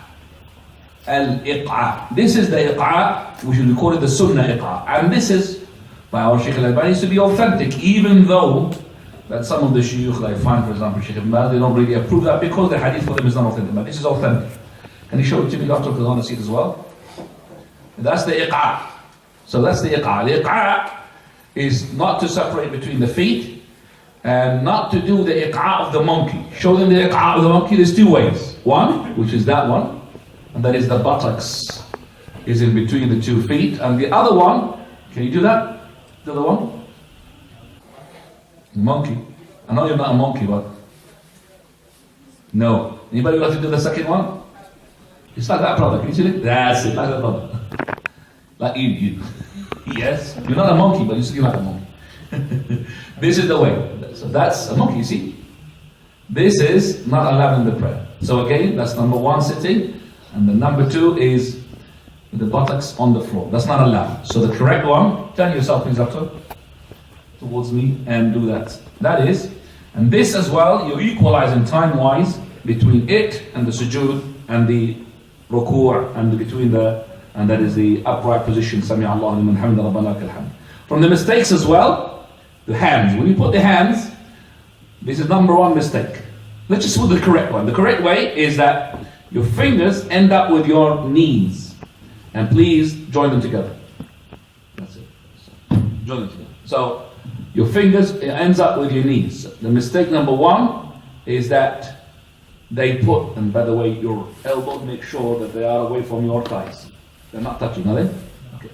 Al-Iq'a. This is the Iq'a, which we call it the Sunnah Iq'a. And this is, by our Shaykh Al-Albani, is to be authentic, even though that some of the shuyukh, like find, for example, Shaykh Imam, they don't really approve that because the hadith for them is not authentic. But this is authentic. Can you show it to me, Doctor, because I want to see it as well? That's the Iq'a. So that's the Iq'a. The Iq'a is not to separate between the feet and not to do the Iq'a of the monkey. Show them the Iq'a of the monkey. There's two ways. One, which is that one, and that is the buttocks is in between the 2 feet. And the other one, can you do that? The other one? Monkey. I know you're not a monkey, but no. Anybody like to do the second one? It's like that, brother. Can you see it? That's it, like that, brother. Like you. Yes. You're not a monkey, but you still like a monkey. This is the way. So that's a monkey, you see? This is not allowed in the prayer. So again, that's number 1 sitting, and the number 2 is the buttocks on the floor. That's not allowed. So the correct one, turn yourself please doctor towards me and do that. That is, and this as well, you're equalizing time-wise between it and the sujood and the ruku' and between the, and that is the upright position. Sami Allahu liman hamida rabbana lakal hamd. From the mistakes as well, the hands. When you put the hands, this is number 1 mistake. Let's just put the correct one. The correct way is that your fingers end up with your knees. And please join them together. That's it. Join them together. So your fingers, it ends up with your knees. The mistake number 1 is that they put, and by the way, your elbows, make sure that they are away from your thighs. They're not touching, are they? Okay.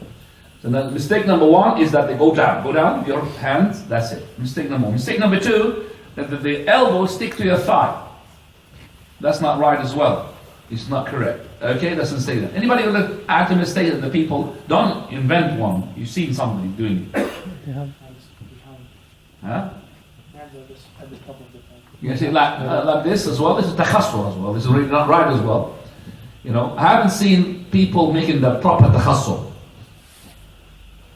So the mistake number 1 is that they go down with your hands, that's it. Mistake number 1. Mistake number 2, that the elbows stick to your thigh. That's not right as well. It's not correct. Okay, doesn't say that. Anybody will add a mistake that the people don't invent one. You've seen somebody doing it. Huh? You see, like this as well. This is takhassur as well. This is really not right as well. You know, I haven't seen people making the proper takhassur.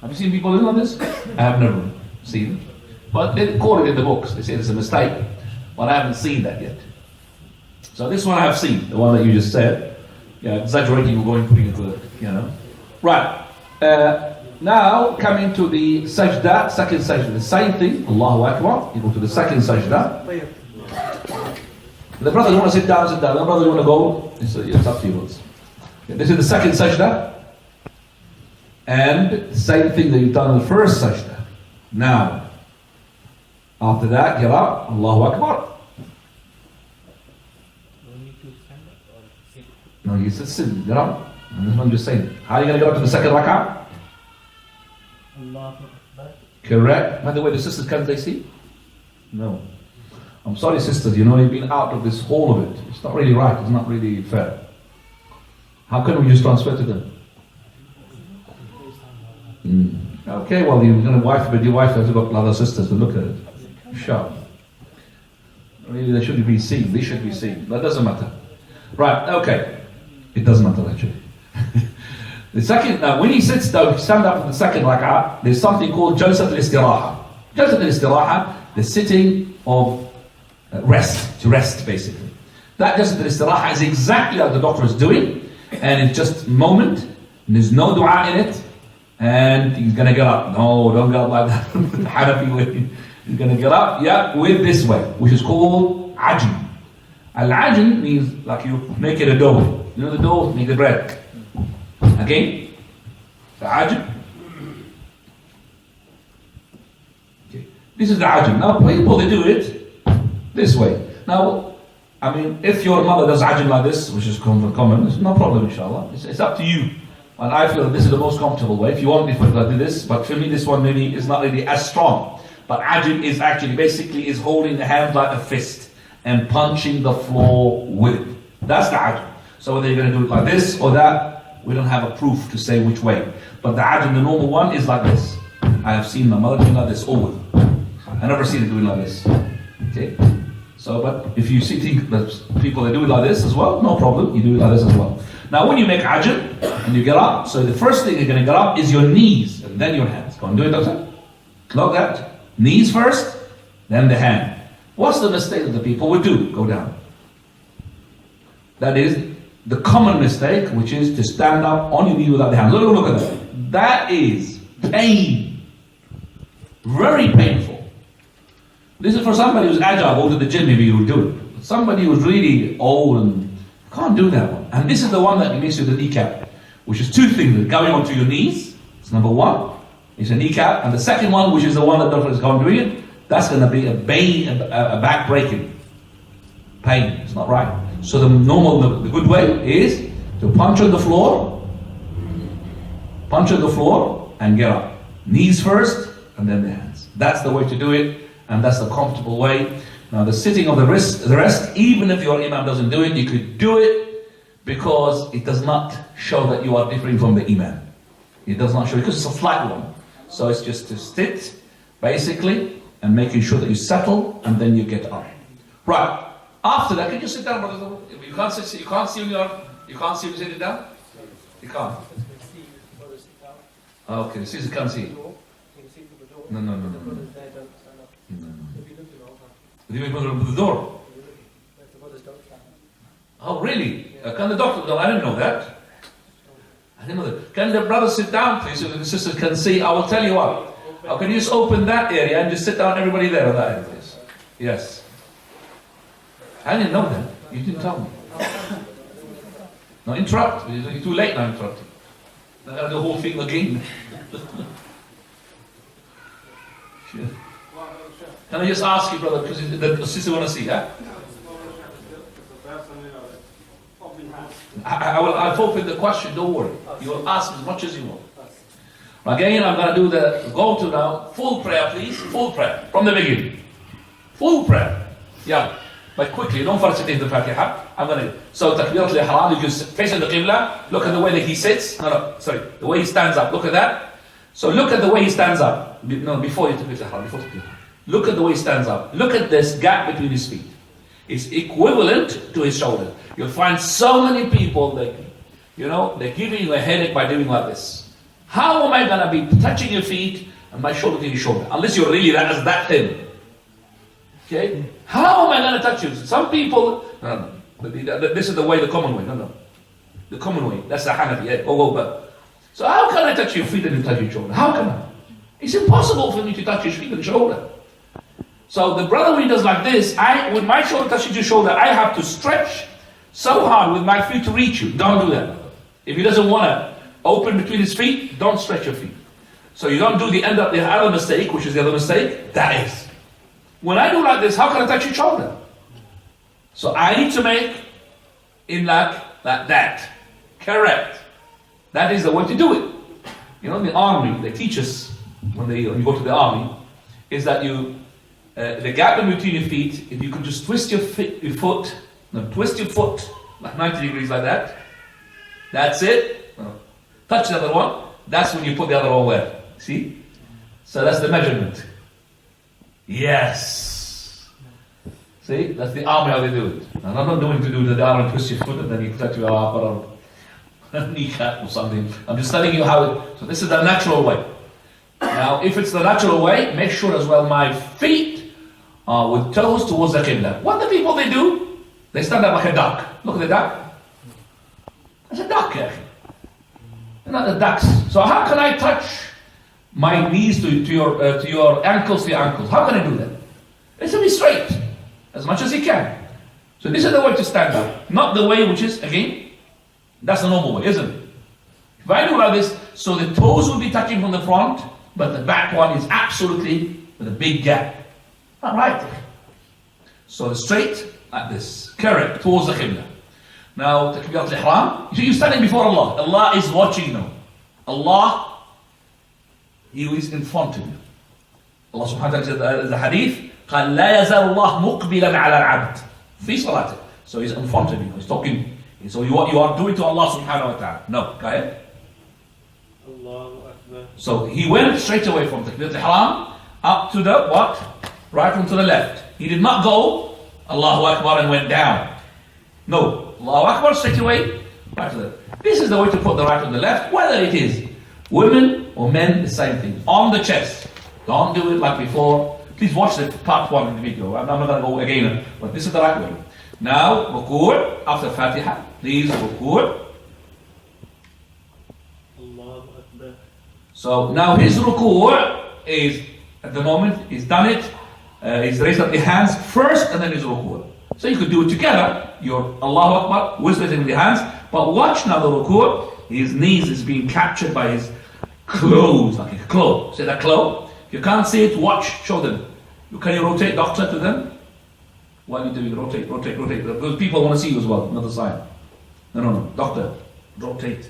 Have you seen people doing this? I have never seen it. But they call it in the books. They say it's a mistake. But I haven't seen that yet. So this one I have seen, the one that you just said. Yeah, exaggerating or going putting it to it, you know. Right. Now coming to the sajda, second sajda, the same thing. Allahu Akbar. You go to the second sajda. The brother, you want to sit down, sit down. The brother, you want to go, it's up to you. This is the second sajda. And same thing that you've done in the first sajda. Now, after that, get up, Allahu Akbar. No, you sit, get up. And this one just saying, how are you going to get up to the second rak'ah? Correct. By the way, the sisters, can't they see? No. I'm sorry, sisters, you know, you've been out of this, whole of it. It's not really right, it's not really fair. How can we just transfer to them? Okay, well, you're going to wife, but your wife has got other sisters to look at it. Sure. Really, they shouldn't be seen. They should be seen. That doesn't matter. Right, okay. It doesn't matter, actually. The second, when he sits down, stand up for the second rak'ah, there's something called Jalsat al-Istiraha. Jalsat al-Istiraha, the sitting of rest, to rest basically. That Jalsat al-Istiraha is exactly what the doctor is doing, and it's just a moment, and there's no dua in it, and he's going to get up. No, don't get up like that. Hanafi way. He's going to get up, with this way, which is called ajn. Al-ajn means like you make it a dough. You know the dough, make the bread. Again, the ajn. Okay. This is the ajn. Now people, they do it this way. Now, I mean, if your mother does ajn like this, which is common, it's no problem, inshallah. It's up to you. And I feel that this is the most comfortable way. If you want me to do this, but for me this one maybe is not really as strong. But ajn is actually basically is holding the hand like a fist and punching the floor with it. That's the ajn. So whether you're going to do it like this or that, we don't have a proof to say which way. But the ajn, the normal one, is like this. I have seen my mother doing like this always. I never seen it doing like this. Okay? So, but if you think that people that do it like this as well, no problem, you do it like this as well. Now when you make ajn and you get up, so the first thing you're going to get up is your knees and then your hands. Go on, do it, doctor. Like that. Knees first, then the hand. What's the mistake that the people would do? Go down. That is the common mistake, which is to stand up on your knee without the hands. Look at that. That is pain. Very painful. This is for somebody who's agile, go to the gym, maybe you will do it. But somebody who's really old and can't do that one. And this is the one that makes you the kneecap, which is two things. Going onto your knees, it's number one, it's a kneecap. And the second one, which is the one that doctor is going to do it, that's going to be a back breaking pain. It's not right. So the normal, the good way is to punch on the floor, and get up. Knees first, and then the hands. That's the way to do it, and that's the comfortable way. Now the sitting of the rest, even if your imam doesn't do it, you could do it because it does not show that you are differing from the imam. It does not show, because it's a flat one. So it's just to sit, basically, and making sure that you settle, and then you get up. Right. After that, can you sit down, brother? You can't sit. You can't see when you're sitting down. You can't. Okay, the sister can't see. No. You mean the door? Oh, really? Can the doctor? No, I didn't know that. Can the brother sit down, please, so the sister can see? I will tell you what. Can you just open that area and just sit down, everybody there on that area, please? Yes. I didn't know that. You didn't tell me. No, interrupt. You're too late now interrupting. I got the whole thing again. Sure. Can I just ask you, brother, because the sister want to see, yeah? I'll open the question, don't worry. You will ask as much as you want. Again, I'm going to do go to now, full prayer, please. Full prayer, from the beginning. Full prayer. Yeah. But quickly, don't first say the Fatiha. I'm going to. So, Takbirat al-Ihram, you can face the Qibla. Look at the way that he sits. Sorry. The way he stands up. Look at that. So, look at the way he stands up. No, before you Takbirat al-Ihram, before Takbirat. Look at the way he stands up. Look at this gap between his feet. It's equivalent to his shoulder. You'll find so many people that, they're giving you a headache by doing like this. How am I going to be touching your feet and my shoulder to your shoulder? Unless you're really that thin. Okay? How am I going to touch you? Some people, no. This is the way, the common way. No. The common way. That's the Hanafi. Yeah. So how can I touch your feet and you touch your shoulder? How can I? It's impossible for me to touch your feet and shoulder. So the brother, when he does like this, with my shoulder touching your shoulder, I have to stretch so hard with my feet to reach you. Don't do that. If he doesn't want to open between his feet, don't stretch your feet. So you don't do the other mistake, which is the other mistake. That is. When I do like this, how can I touch your shoulder? So I need to make in like that. Correct. That is the way to do it. In the army, they teach us when you go to the army, is that the gap in between your feet, if you could just twist your foot like 90 degrees like that. That's it. Touch the other one. That's when you put the other one where. See? So that's the measurement. Yes. See? That's the army how they do it. And I'm not doing to do the arm and twist your foot and then you touch your arm. kneecap or something. I'm just telling you how so this is the natural way. Now, if it's the natural way, make sure as well my feet are with toes towards the Qibla. What the people they do? They stand up like a duck. Look at the duck. That's a duck, yeah. They're not the ducks. So how can I touch my knees to your ankles to your ankles? How can I do that? It's to be straight, as much as you can. So this is the way to stand up. Not the way which is, again, that's the normal way, isn't it? If I do like this, so the toes will be touching from the front, but the back one is absolutely with a big gap. Alright. So straight, like this. Correct, towards the Qibla. Now, Takbirat al-Ihram, you're standing before Allah. Allah is watching you. Allah, He is in front of you. Allah subhanahu wa ta'ala said in the hadith, قال لا يزال الله مقبلا على العبد في صلاته. So He's in front of you. He's talking. So what you are doing to Allah subhanahu wa ta'ala. No, go ahead. Allahu Akbar. So he went straight away from Takbirat al-Ihram up to the what? Right and to the left. He did not go Allahu Akbar and went down. No, Allahu Akbar straight away, right to the left. This is the way to put the right and the left, whether it is women or men, the same thing. On the chest. Don't do it like before. Please watch the part 1 of the video. I'm not going to go again, but this is the right way. Now, ruku' after Fatiha. Please, ruku'. Allahu Akbar. So now his ruku' is, at the moment, he's done it. He's raised up the hands first and then his ruku'. So you could do it together. Your Allahu Akbar, whispering with the hands. But watch now the ruku'. His knees is being captured by his clothes, like a claw. See that claw? If you can't see it, watch, show them. Can you rotate, doctor, to them? What are you doing? Rotate, rotate, rotate. Because people want to see you as well, not the side. No, doctor, rotate.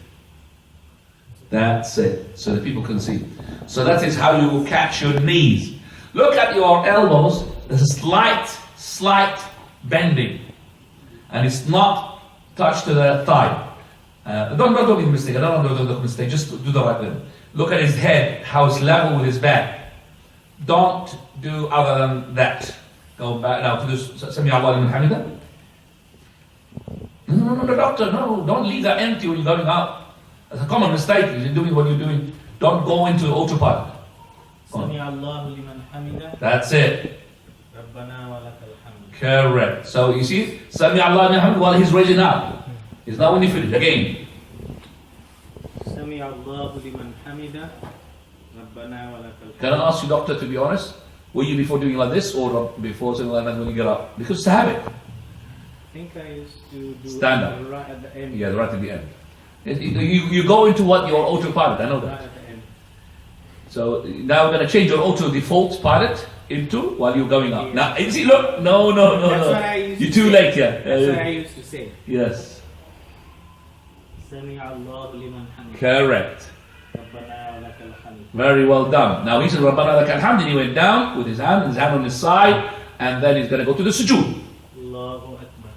That's it, so the people can see. So that is how you will catch your knees. Look at your elbows, there's a slight bending. And it's not touched to the thigh. Don't make a mistake, I don't want to do the mistake, just do the right thing. Look at his head, how it's level with his back. Don't do other than that. Go back now to this, Sami Allahu liman hamidah. No, doctor, no, don't leave that empty when you're going out. That's a common mistake. You're doing what you're doing. Don't go into autopilot. Sami Allahu liman hamidah. That's it. Rabbana wa lakal hamd. Correct. So you see, Sami Allahu liman hamidah while he's raising up. It's not when you finish. Again. Sami Allahu liman hamidah. Rabbana wa lakal hamd. Can I ask you, doctor, to be honest? Were you before doing like this or before something like that when you get up? Because it's a habit. I think I used to do Stand up. right at the end. Yeah, right at the end. You go into what your autopilot, I know Right that. at the end. So now we're going to change your auto default pilot into while you're going up. Yeah. Now, you see, look, no. That's what I used You're to too say. late here. That's what I used to say. Yes, Sami Allahu liman hamidah. correct. Rabbana wa lakal hamd. Very well done. Now he said, Rabbana lakal hamd, and he went down with his hand on his side, and then he's going to go to the sujood. Allahu Akbar.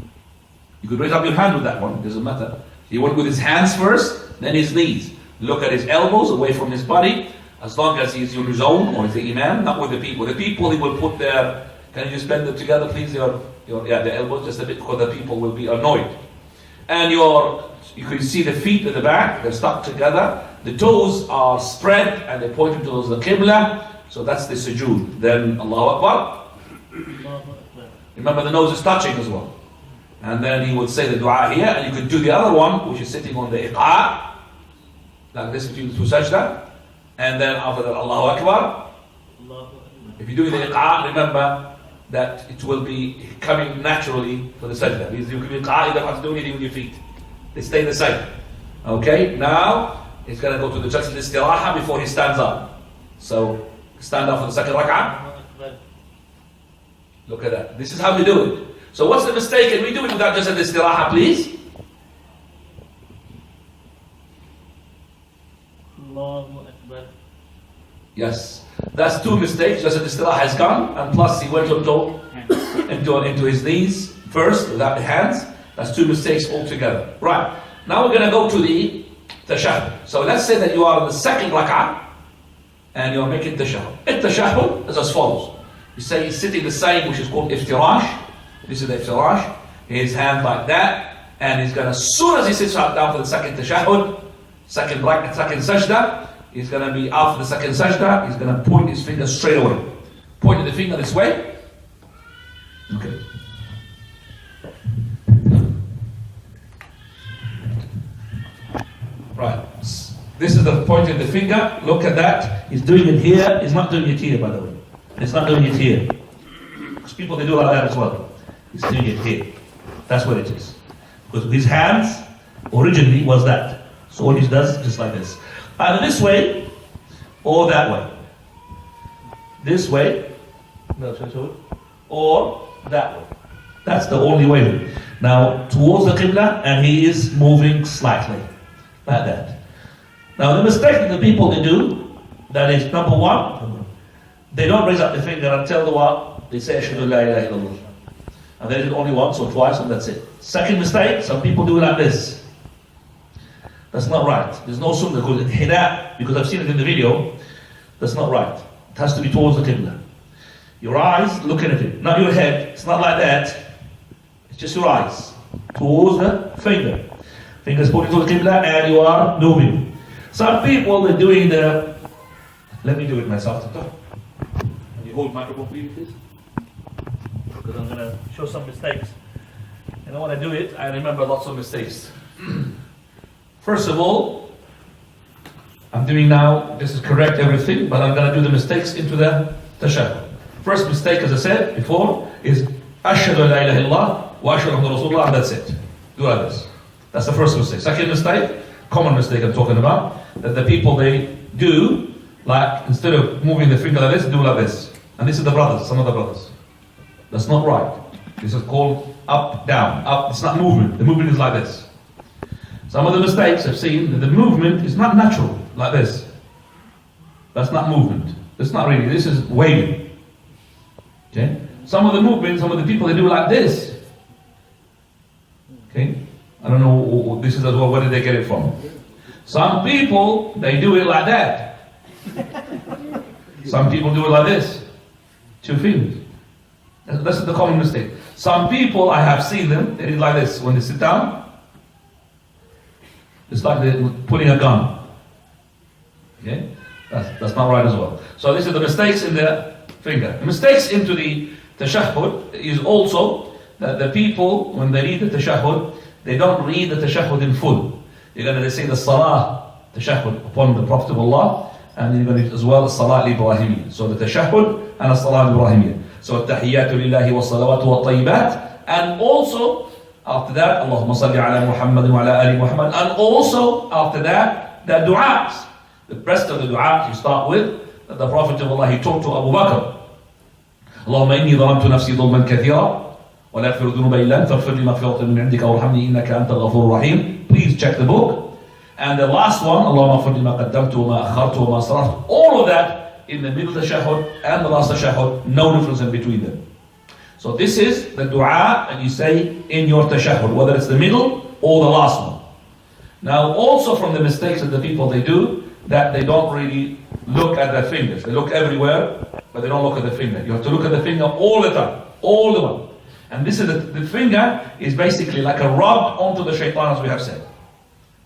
You could raise up your hand with that one, it doesn't matter. He went with his hands first, then his knees. Look at his elbows away from his body, as long as he's on his own, or he's the Imam, not with the people. The people he will put their, can you just bend them together please, the elbows just a bit, because the people will be annoyed. And you can see the feet at the back, they're stuck together. The toes are spread and they're pointing towards the Qibla. So that's the sujood. Then Allahu Akbar. Allahu Akbar. Remember the nose is touching as well. And then he would say the dua here, and you could do the other one, which is sitting on the iqa', like this between the two sajda. And then after that, Allahu Akbar. Allahu Akbar. If you do the iqa', remember that it will be coming naturally for the sajda. Because you can be iqa', you don't have to do anything with your feet. They stay the same. Okay, now he's going to go to the Jalsa al-Istiraha before he stands up. So stand up for the second rak'ah. Allahu Akbar. Look at that. This is how we do it. So what's the mistake? Can we do it without Jalsa al-Istiraha, please? Allahu Akbar. Yes. That's two mistakes. Jalsa al-Istiraha has gone, and plus he went into his knees first without the hands. That's two mistakes altogether. Right. Now we're going to go to the tashahhud. So let's say that you are in the second rak'ah and you're making tashahhud. Tashahhud is as follows. You say he's sitting the same, which is called iftirash. This is the iftirash. His hand like that, And he's going to, as soon as he sits down for the second tashahhud, second sajda, he's going to be after the second sajda, he's going to point his finger straight away. Pointing the finger this way. Okay. Right. This is the point of the finger. Look at that. He's doing it here. He's not doing it here, by the way. He's not doing it here. Because people, they do like that as well. He's doing it here. That's what it is. Because his hands originally was that. So what he does is just like this. Either this way or that way. This way. No, or that way. That's the only way. Now, towards the Qibla, and he is moving slightly. Like that. Now, the mistake that the people they do, that is number one, they don't raise up the finger until the what? They say, Ashhadu la ilaha illallah. And they do it only once or twice, and that's it. Second mistake, some people do it like this. That's not right. There's no sunnah called hida, because I've seen it in the video. That's not right. It has to be towards the Qibla. Your eyes looking at it, not your head. It's not like that. It's just your eyes towards the finger. Fingers pointing to the Qibla, and you are moving. Some people are doing the. Let me do it myself. Can you hold the microphone for you, please? Because I'm going to show some mistakes. And when I do it, I remember lots of mistakes. First of all, I'm doing now, this is correct everything, but I'm going to do the mistakes into the tashahhud. First mistake, as I said before, is Ashhadu la ilaha illallah wa ashhadu anna Rasulullah, and that's it. Do like this. That's the first mistake. Second mistake, common mistake I'm talking about, that the people they do, like instead of moving the finger like this, do like this. And this is the brothers, some of the brothers. That's not right. This is called up, down, up. It's not movement. The movement is like this. Some of the mistakes I've seen, that the movement is not natural, like this. That's not movement. It's not really, this is waving. Okay? Some of the movement, some of the people, they do like this. Okay? I don't know, this is as well, where did they get it from? Some people, they do it like that. Some people do it like this. Two fingers. That's the common mistake. Some people, I have seen them, they do it like this. When they sit down, it's like they're putting a gun. Okay? That's not right as well. So these are the mistakes in the finger. The mistakes into the tashahhud is also that the people, when they read the tashahhud, they don't read the tashahhud in full. You're going to say the salah tashahhud upon the Prophet of Allah, and you're going to read as well the salah al-Ibrahimiyya. So the tashahhud and the salah al-Ibrahimiyya. So tahiyyatu lillahi wa salawatu wa tayyibat. And also, after that, Allahumma salli ala Muhammad wa ala ali Muhammad. And also, after that, the du'as. The rest of the du'as you start with, that the Prophet of Allah, he taught to Abu Bakr. Allahumma inni dhalamtu nafsi dhulman kathira. ولا يغفر الذنوب إلا أنت فاغفر لي مغفرة من عندك وارحمني إنك أنت الغفور الرحيم. Please check the book. And the last one, اللهم اغفر لي ما قدمت وما أخرت وما أسررت. All of that in the middle tashahhud and the last tashahhud, no difference in between them. So this is the dua that you say in your tashahhud, whether it's the middle or the last one. Now also from the mistakes that the people they do, that they don't really look at their fingers. They look everywhere, but they don't look at the finger. You have to look at the finger all the time, all the time. And this is the finger is basically like a rod onto the shaitan, as we have said.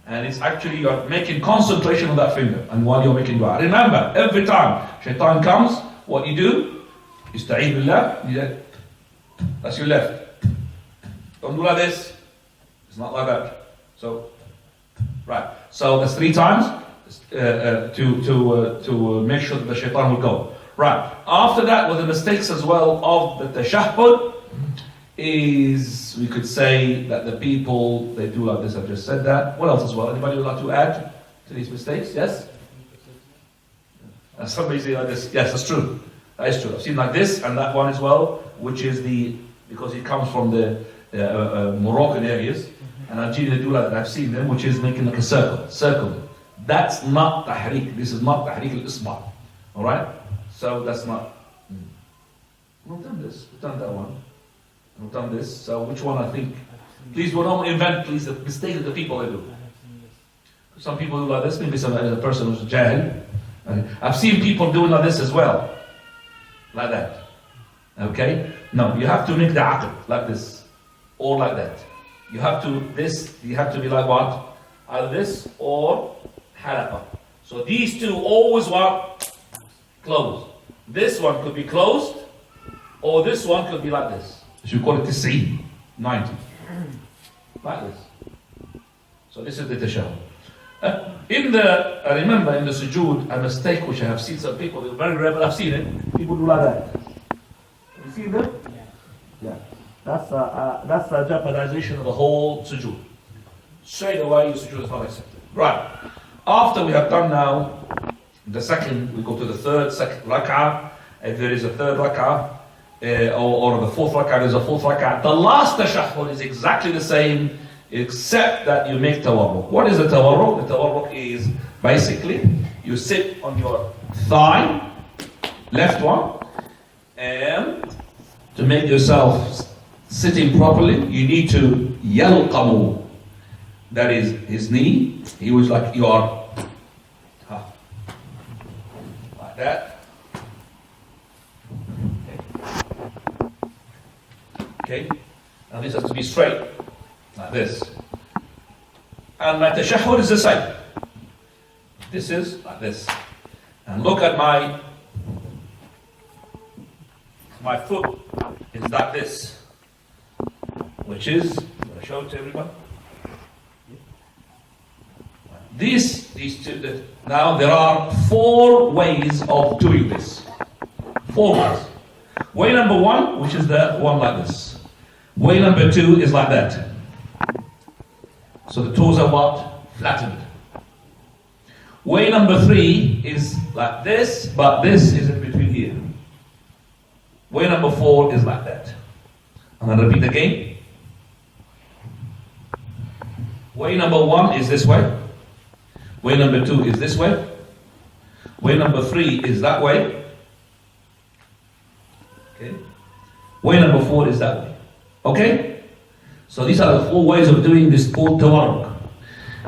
And it's actually, you're making concentration on that finger, and while you're making dua. Remember, every time shaitan comes, what you do, ista'id billah, that's your left. Don't do like this. It's not like that. So, right. So that's 3 times to make sure that the shaitan will go. Right. After that, with the mistakes as well of the tashahhud, is we could say that the people they do like this. I've just said that. What else as well? Anybody would like to add to these mistakes? Yes? Somebody say like this. Yes, that's true. That is true. I've seen like this and that one as well, which is because it comes from the Moroccan areas, and Algeria do like that. I've seen them, which is making like a circle. That's not tahriq. This is not tahriq al-isba'. All right? So that's not. We've done this. We've done that one. We've done this. So which one I think? Please don't invent, please, the mistake that the people they do. Some people do like this. Maybe a person who's a jahil. I've seen people doing like this as well. Like that. Okay? No, you have to make the aql like this. Or like that. You have to be like what? Either this or halaqa. So these two always what? Closed. This one could be closed, or this one could be like this. So we call it 90. Like this. So this is the tashahhud. I remember in the sujood, a mistake which I have seen some people, they're very rare, but I've seen it. People do like that. You see them? Yeah. That's a jeopardization of the whole sujood. Straight away, your sujood is not accepted. Right. After we have done now the second, we go to the second rak'ah. If there is a third rak'ah, or the fourth rak'ah, there's a fourth rak'ah. The last tashahhud is exactly the same, except that you make tawarruk. What is the tawarruk? The tawarruk is basically you sit on your thigh, left one, and to make yourself sitting properly, you need to yalqamu. That is his knee. He was like you are, like that. Okay, and this has to be straight, like this. And my tashahhud is the same. This is like this. And look at my foot is like this, which is, I'm going to show it to everyone. These two, now there are 4 ways of doing this. 4 ways. Way number 1, which is the one like this. Way number 2 is like that. So the toes are what? Flattened. Way number 3 is like this, but this is in between here. Way number 4 is like that. I'm going to repeat again. Way number 1 is this way. Way number 2 is this way. Way number 3 is that way. Okay. Way number 4 is that way. Okay? So these are the 4 ways of doing this called tawarruk.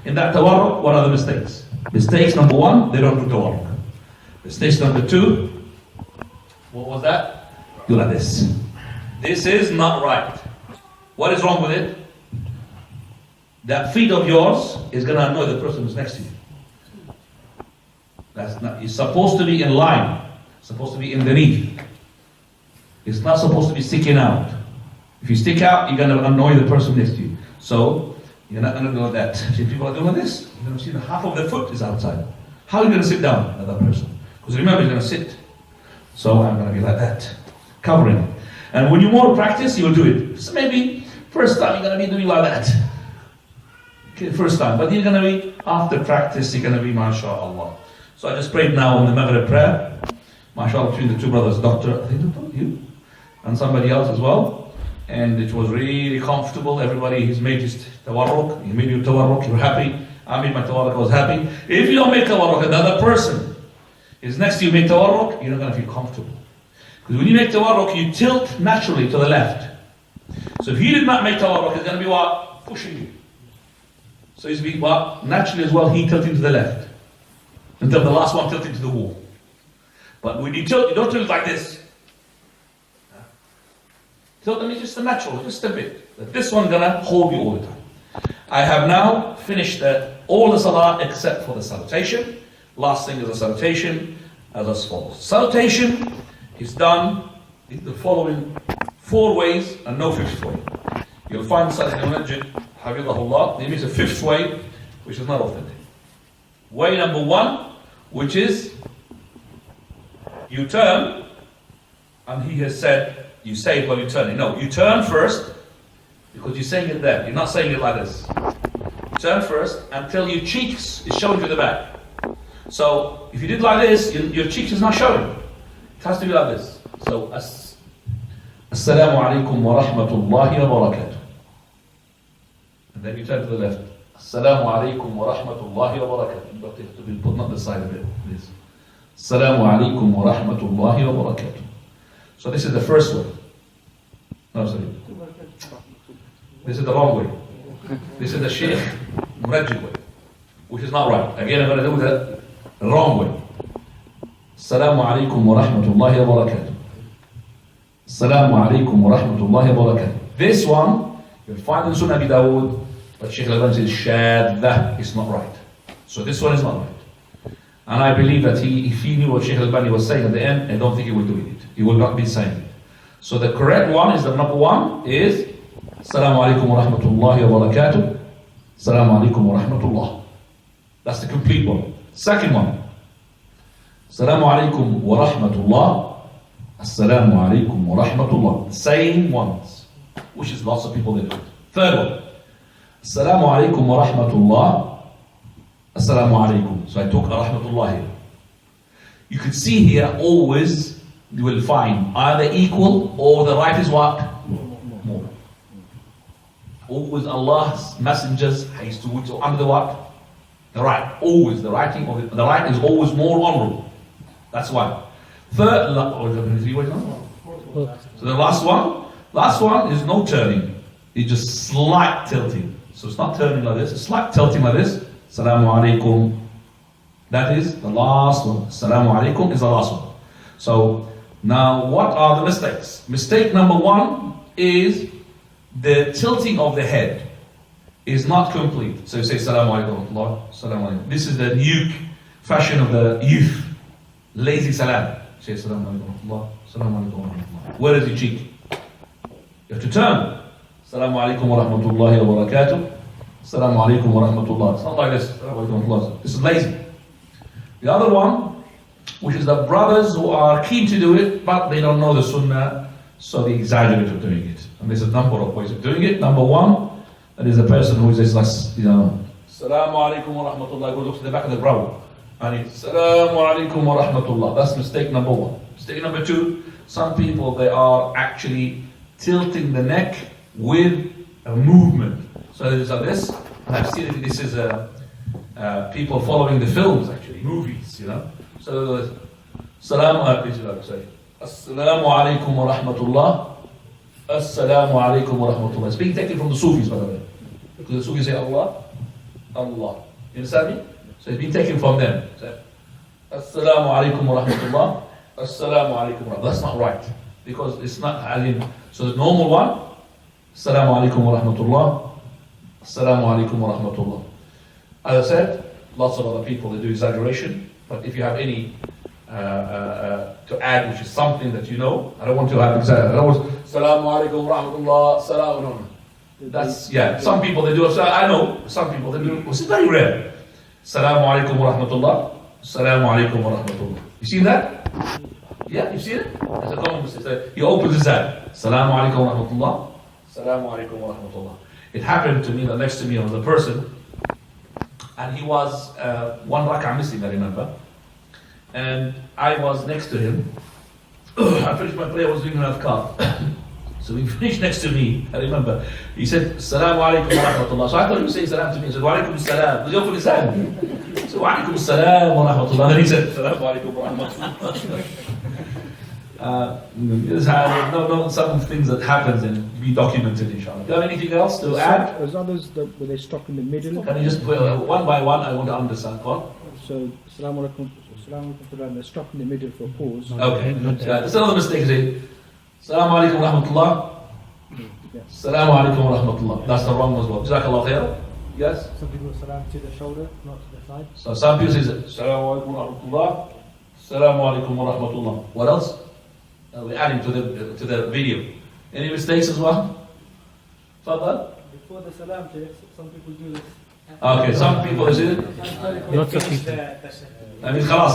In that tawarruk, what are the mistakes? Mistakes number 1, they don't do tawarruk. Mistakes number 2, what was that? Do like this. This is not right. What is wrong with it? That feet of yours is going to annoy the person who's next to you. That's not. It's supposed to be in line. It's supposed to be underneath. It's not supposed to be sticking out. If you stick out, you're going to annoy the person next to you. So you're not going to do that. See, people are doing this. You're going to see that half of the foot is outside. How are you going to sit down with that person? Because remember, you're going to sit. So I'm going to be like that, covering. And when you more practice, you'll do it. So maybe first time you're going to be doing like that. Okay, first time. But you're going to be, after practice, you're going to be, mashallah. So I just prayed now in the Maghrib prayer. MashaAllah, between the 2 brothers, Doctor, I think you, and somebody else as well. And it was really comfortable. Everybody, he's made his tawarruk. He made your tawarruk, you're happy. I made my tawarruk, I was happy. If you don't make tawarruk, another person is next to you, make tawarruk, you're not going to feel comfortable. Because when you make tawarruk, you tilt naturally to the left. So if he did not make tawarruk, it's going to be what? Pushing you. So he's be what? Naturally as well, he tilting to the left. Until the last one tilting to the wall. But when you tilt, you don't tilt like this. Tilt them just a natural, just a bit. But this one's gonna hold you all the time. I have now finished all the salah except for the salutation. Last thing is the salutation as follows. Salutation is done in the following 4 ways and no 5th way. You'll find Salah in Masjid, Hafidhahullah, there is a 5th way which is not authentic. Way number 1, which is you turn, and he has said, you say it while you're turning. No, you turn first, because you're saying it there. You're not saying it like this. Turn first until your cheeks is showing to the back. So, if you did like this, your cheeks is not showing. It has to be like this. So, Assalamu alaikum wa rahmatullahi wa barakatuh. And then you turn to the left. Assalamu alaikum wa rahmatullahi wa barakatuh. But you have to be put on the side of it, please. Assalamu alaikum wa rahmatullahi wa barakatuh. So this is the first way. No, sorry. This is the wrong way. This is the Shaykh Murajjid way, which is not right. Again, I'm going to do the wrong way. Assalamu alaikum wa rahmatullahi wa barakatuh. Assalamu alaikum wa rahmatullahi wa barakatuh. This one, You'll find in Sunnah Abi Dawood, but Shaykh Al-Albani says, Shadda, it's not right. So this one is not right. And I believe that if he knew what Shaykh Al-Albani was saying at the end, I don't think he would do it. He will not be saying it. So the correct one is, the number one is, Assalamu alaikum wa rahmatullahi wa barakatuh. Assalamu alaikum wa rahmatullah. That's the complete one. Second one, Assalamu alaikum wa rahmatullah. Assalamu alaikum wa rahmatullah. Same ones, which is lots of people that do it. Third one, Assalamu alaikum wa rahmatullah. Assalamu alaikum. So I took rahmatullah here. You can see here always you will find either equal or the right is what? More. Always Allah's messengers has to which under the what? The right. Always the writing of the right is always more honorable. That's why. Third, so the last one is no turning. It's just slight tilting. So it's not turning like this, it's slight tilting like this. Assalamu alaikum. That is the last one. Assalamu alaikum is the last one. So now what are the mistakes? Mistake number one is the tilting of the head is not complete. So you say Assalamu alaikum. Assalamu alaikum. This is the new fashion of the youth. Lazy salam. Say Assalamu alaikum. Assalamu alaikum. Where is your cheek? You have to turn. Assalamu alaikum wa rahmatullahi wa barakatuh. Assalamu alaikum wa rahmatullah. It's not like this. This is lazy. The other one, which is the brothers who are keen to do it, but they don't know the sunnah, so they exaggerate of doing it. And there's a number of ways of doing it. Number one, that is a person who says, Assalamu alaikum wa rahmatullah, who looks at the back of the brow. And it's Assalamu alaikum wa rahmatullah. That's mistake number one. Mistake number two, some people, they are actually tilting the neck with a movement. So there's this, and I've seen it, this is people following the films actually, movies, you know. So, Assalamu alaikum wa rahmatullah. Assalamu alaikum wa rahmatullah. It's being taken from the Sufis, by the way. Because the Sufis say Allah, Allah. You understand me? So it's been taken from them. So, Assalamu alaikum wa rahmatullah. Assalamu alaikum wa rahmatullah. That's not right. Because it's not alim. So the normal one, Assalamu alaikum wa rahmatullah. Assalamu alaikum wa rahmatullah. As I said, lots of other people, they do exaggeration. But if you have any to add, which is something that you know, I don't want to have exaggeration. I don't want Assalamu alaikum wa rahmatullah. Assalamu alaikum. That's, yeah, some people they do, I know, some people they do, which is very rare. Assalamu alaikum wa rahmatullah. Assalamu alaikum wa rahmatullah. You seen that? Yeah, you see it? As a common mistake. He opens his hand. Assalamu alaikum wa rahmatullah. Assalamu alaikum wa rahmatullah. It happened to me that next to me was a person, and he was one rak'ah missing, I remember. And I was next to him. I finished my prayer, I was doing an adhkar. So he finished next to me, I remember. He said, Assalamu alaikum wa rahmatullah. So I thought he was saying salam to me. He said, Wa alaikum salam. He opened his hand. So, Wa alaikum salam wa rahmatullah. And he said, Assalamu alaikum wa rahmatullah. Some things that happens and be documented, inshallah. Do you have anything else to add? There's others that where they stop in the middle. Can you just put one by one? I want to understand. What? So, Assalamu alaikum, they stop in the middle for a pause. Okay. That's another mistake. Assalamu alaikum wa rahmatullah. Assalamu alaikum wa rahmatullah. That's the wrong as well. Jazakallah khair. Yes? Some people salam to the shoulder, not to the side. So some people say Assalamu alaikum wa rahmatullah. Assalamu alaikum wa rahmatullah. What else? We're adding to the video. Any mistakes as well? Fadal? Before the salam, some people do this. Okay, some people is it? Lots of people. I mean, khalas.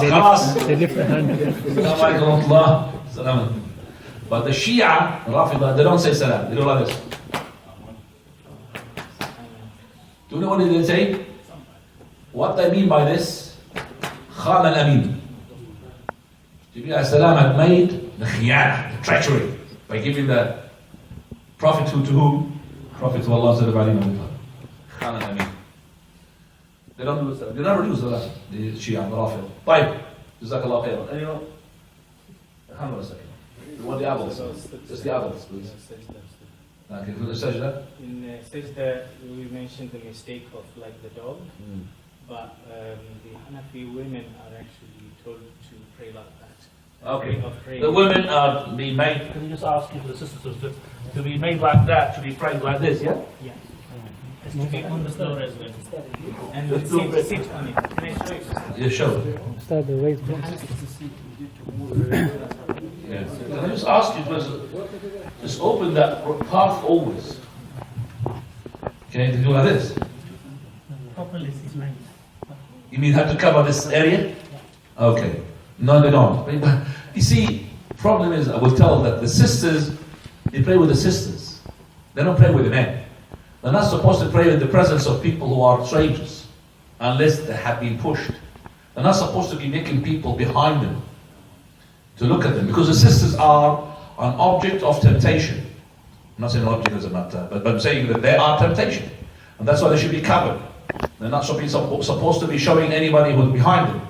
They lift the hand. Assalamu alaikum wa rahmatullah. Salam. But the Shia, Rafida, they don't say salam. They do like this. Do you know what they say? What they mean by this? Khan al-Amin. Jibreel salam had made the khiyana, the treachery, by giving the Prophet to whom? Prophet to Allah sallallahu Khan al-Amin. They don't do salam. They never do salam. The Shia, the Rafida. Taib. Jazakallah khairan. Anyone? Hang on a second. You want the adults? Just the adults, please. Okay, for the sajda? In sajda, we mentioned the mistake of like the dog, but the Hanafi women are actually told to pray like that. Okay. of praying. The women are being made, can you just ask you for the sisters to be made like that, to be praying like this, yeah? Yeah. It's to be on the floor as well. And The floor. sit on it. Can I show you? Yeah, sure. Start the raise. Yeah. Can I just ask you to just open that path always? Okay, to do like this. Properly sit like You mean have to cover this area? Okay. No, they don't. You see, problem is, I will tell that the sisters, they pray with the sisters. They don't pray with the men. They're not supposed to pray in the presence of people who are strangers, unless they have been pushed. They're not supposed to be making people behind them to look at them, because the sisters are an object of temptation. I'm not saying object as a matter, but I'm saying that they are temptation. And that's why they should be covered. They're not supposed to be showing anybody who's behind them.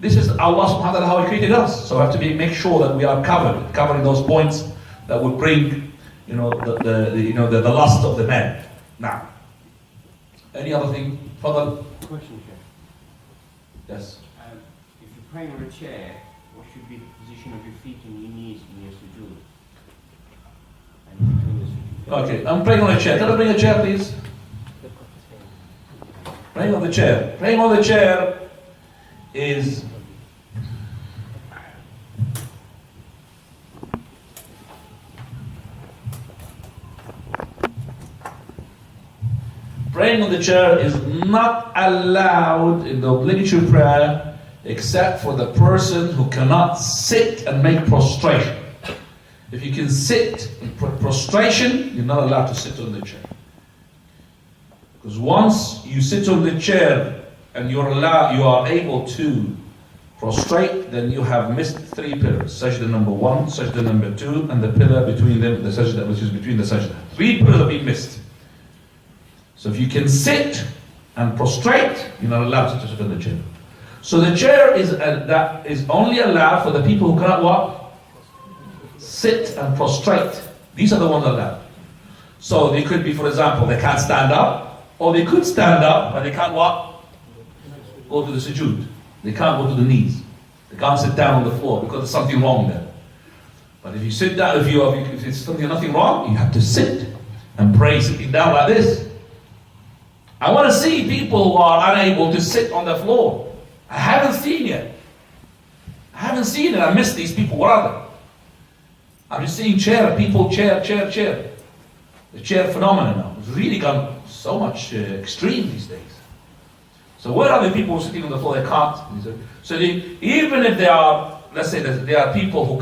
This is Allah subhanahu wa ta'ala how He created us. So we have to make sure that we are covering those points that would bring, the lust of the man. Now, any other thing? Further? Question, Sheikh. Yes. If you're praying on a chair, what should be the position of your feet and your knees in your sujood? And between the sujood. Okay, I'm praying on a chair. Can I bring a chair, please? Praying on the chair. Praying on the chair is praying on the chair is not allowed in the obligatory prayer except for the person who cannot sit and make prostration. If you can sit in prostration, you're not allowed to sit on the chair. Because once you sit on the chair and you are able to prostrate, then you have missed 3 pillars. Sajda number 1, sajda number 2, and the pillar between them, the sajda which is between the sajda. 3 pillars have been missed. So if you can sit and prostrate, you're not allowed to sit on the chair. So the chair is only allowed for the people who cannot what? Sit and prostrate. These are the ones allowed. So they could be, for example, they can't stand up, or they could stand up, but they can't what? Go to the sujood. They can't go to the knees. They can't sit down on the floor because there's something wrong there. But if you sit down, if it's nothing wrong, you have to sit and pray sitting down like this. I want to see people who are unable to sit on the floor. I haven't seen yet. I haven't seen it. I miss these people. What are they? I'm just seeing people chair. The chair phenomenon now. It's really gone so much extreme these days. So where are the people sitting on the floor? They can't. So even if they are, let's say that there are people who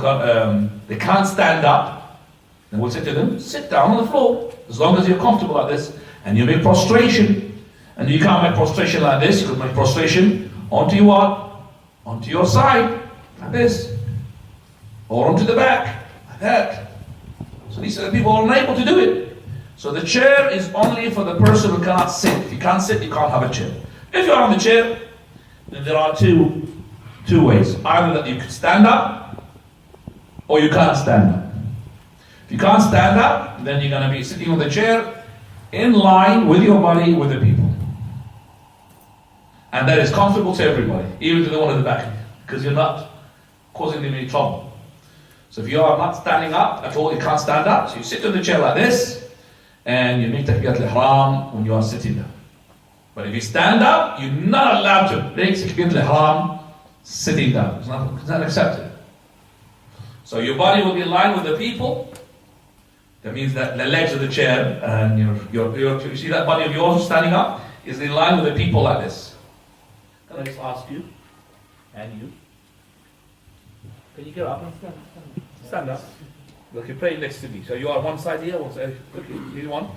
they can't stand up, then we'll say to them, sit down on the floor. As long as you're comfortable like this, and you make prostration. And you can't make prostration like this, you could make prostration onto your what? Onto your side, like this. Or onto the back, like that. So these are the people who are unable to do it. So the chair is only for the person who cannot sit. If you can't sit, you can't have a chair. If you're on the chair, then there are two ways. Either that you can stand up, or you can't stand up. If you can't stand up, then you're going to be sitting on the chair in line with your body with the people. And that is comfortable to everybody, even to the one at the back, because you're not causing them any trouble. So if you are not standing up at all, you can't stand up, so you sit in the chair like this, and you make takbirat al-ihram when you are sitting down. But if you stand up, you're not allowed to make takbirat al-ihram sitting down. It's not accepted. So your body will be in line with the people. That means that the legs of the chair and you see that body of yours standing up is in line with the people like this. Can I just ask you and you? Can you get up? Stand up. Look, you're praying next to me. So you are one side here, one side. Okay, here's one.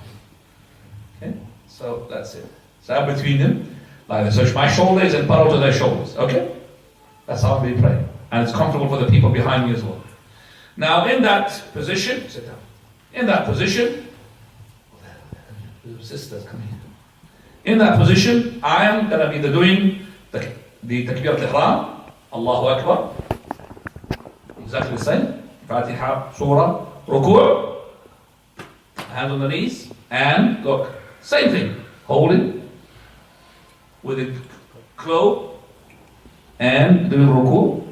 Okay, so that's it. So I'm between them, like this. So my shoulders and parallel to their shoulders. Okay, that's how we pray, and it's comfortable for the people behind me as well. Now, in that position, sit down. In that position, sisters come here. In that position, I am going to be doing the takbirat al-ihram, Allahu Akbar, exactly the same, Fatiha, Surah, Ruku', hand on the knees, and look, same thing, holding with the cloak and doing Ruku',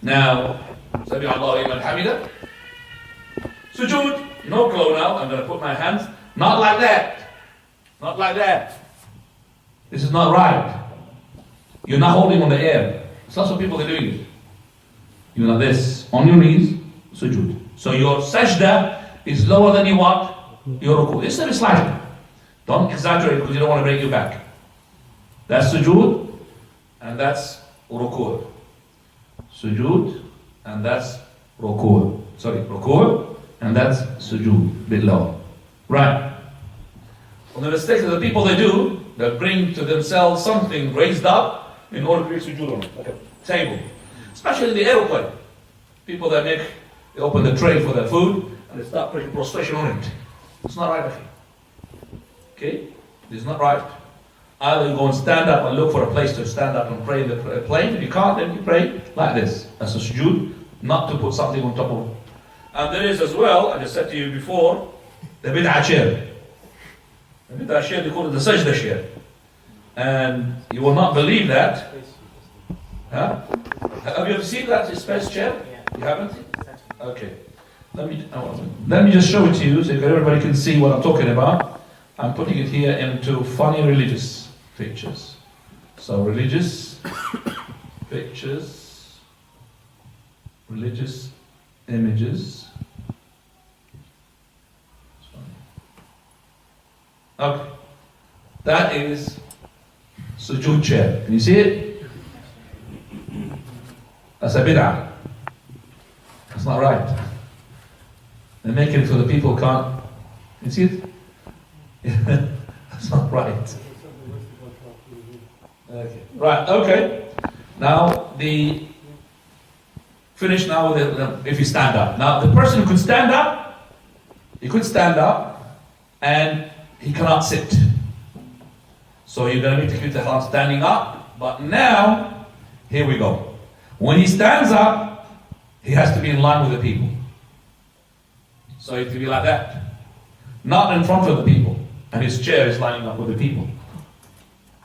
Now, Sami Allahu liman hamida. Sujood, no glow now. I'm going to put my hands, not like that. Not like that. This is not right. You're not holding on the air. Lots of people are doing it. You're like this, on your knees, sujood. So your sajda is lower than your what? Your ruku. This is slightly. Don't exaggerate because you don't want to break your back. That's sujood, and that's ruku. Sujood, and that's ruku. Sorry, ruku, and that's sujood, bit low. Right. Well, the mistake that the people they do, they bring to themselves something raised up in order to make sujood on it, like a table. Especially in the aeroplane. People that they open the tray for their food and they start putting prostration on it. It's not right, actually. Okay? It's not right. Either you go and stand up and look for a place to stand up and pray in the plane. If you can't, then you pray like this. That's a sujood, not to put something on top of it. And there is as well, I just said to you before, the bid'ah chair. The bid'ah chair, they call it the sajda chair. And you will not believe that. Huh? Have you ever seen that space chair? You haven't? Okay. Let me just show it to you so everybody can see what I'm talking about. I'm putting it here into funny religious pictures. So religious pictures, religious images. Okay. That is sujood chair. Can you see it? That's a bid'ah. That's not right. They're making it so the people can't. You see it? That's not right. Okay. Right, okay. Now, finish now with if you stand up. Now, the person who could stand up, he could stand up, and he cannot sit. So you're going to make the ihram standing up, but now, here we go. When he stands up, he has to be in line with the people. So he has to be like that. Not in front of the people. And his chair is lining up with the people.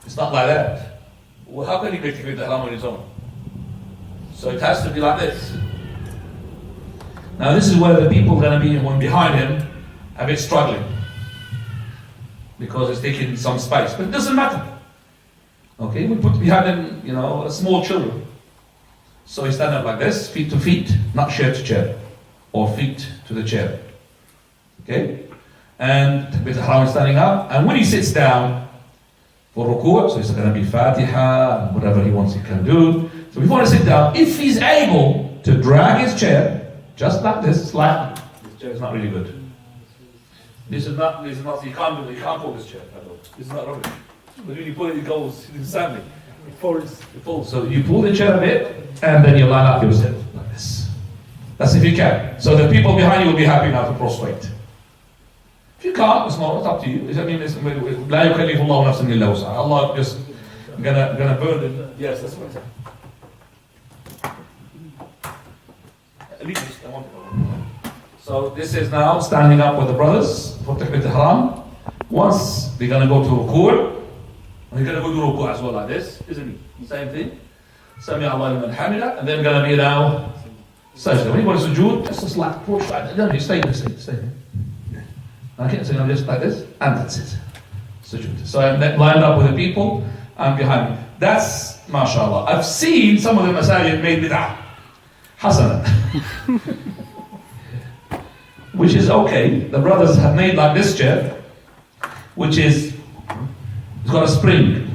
It's not like that. Well, how can he make the ihram on his own? So it has to be like this. Now this is where the people are going to be, when behind him, a bit struggling. Because it's taking some space. But it doesn't matter. Okay, we put behind him, small children. So he's standing up like this, feet to feet, not chair to chair. Or feet to the chair. Okay? And with ihram standing up. And when he sits down for ruku', so it's going to be Fatiha, whatever he wants he can do. So before he sits down, if he's able to drag his chair, just like this, slightly. This chair is not really good. This is not, you can't pull this chair at all. This is not rubbish. But when you pull it, it goes insanely. It falls. So you pull the chair a bit, and then you line up yourself like this. That's if you can. So the people behind you will be happy now to prostrate. If you can't, it's up to you. I mean, لا يكلف الله نفسا إلا وسعها. Allah just gonna burden. Yes, that's what I'm saying. So this is now standing up with the brothers for Takbir al-Ihram. Once they're gonna go to ruku', they're gonna go to ruku' as well like this, isn't it? Same thing. Sami Allahu liman hamida, and then gonna be now sajda. When you go to sujood, just like push like that. No, stay there. Okay, so I'm just like this, and that's it. Sujood. So I'm lined up with the people, and behind me. That's mashallah. I've seen some of the masajid made bid'ah. Hasana. Which is okay. The brothers have made like this chair, which it's got a spring.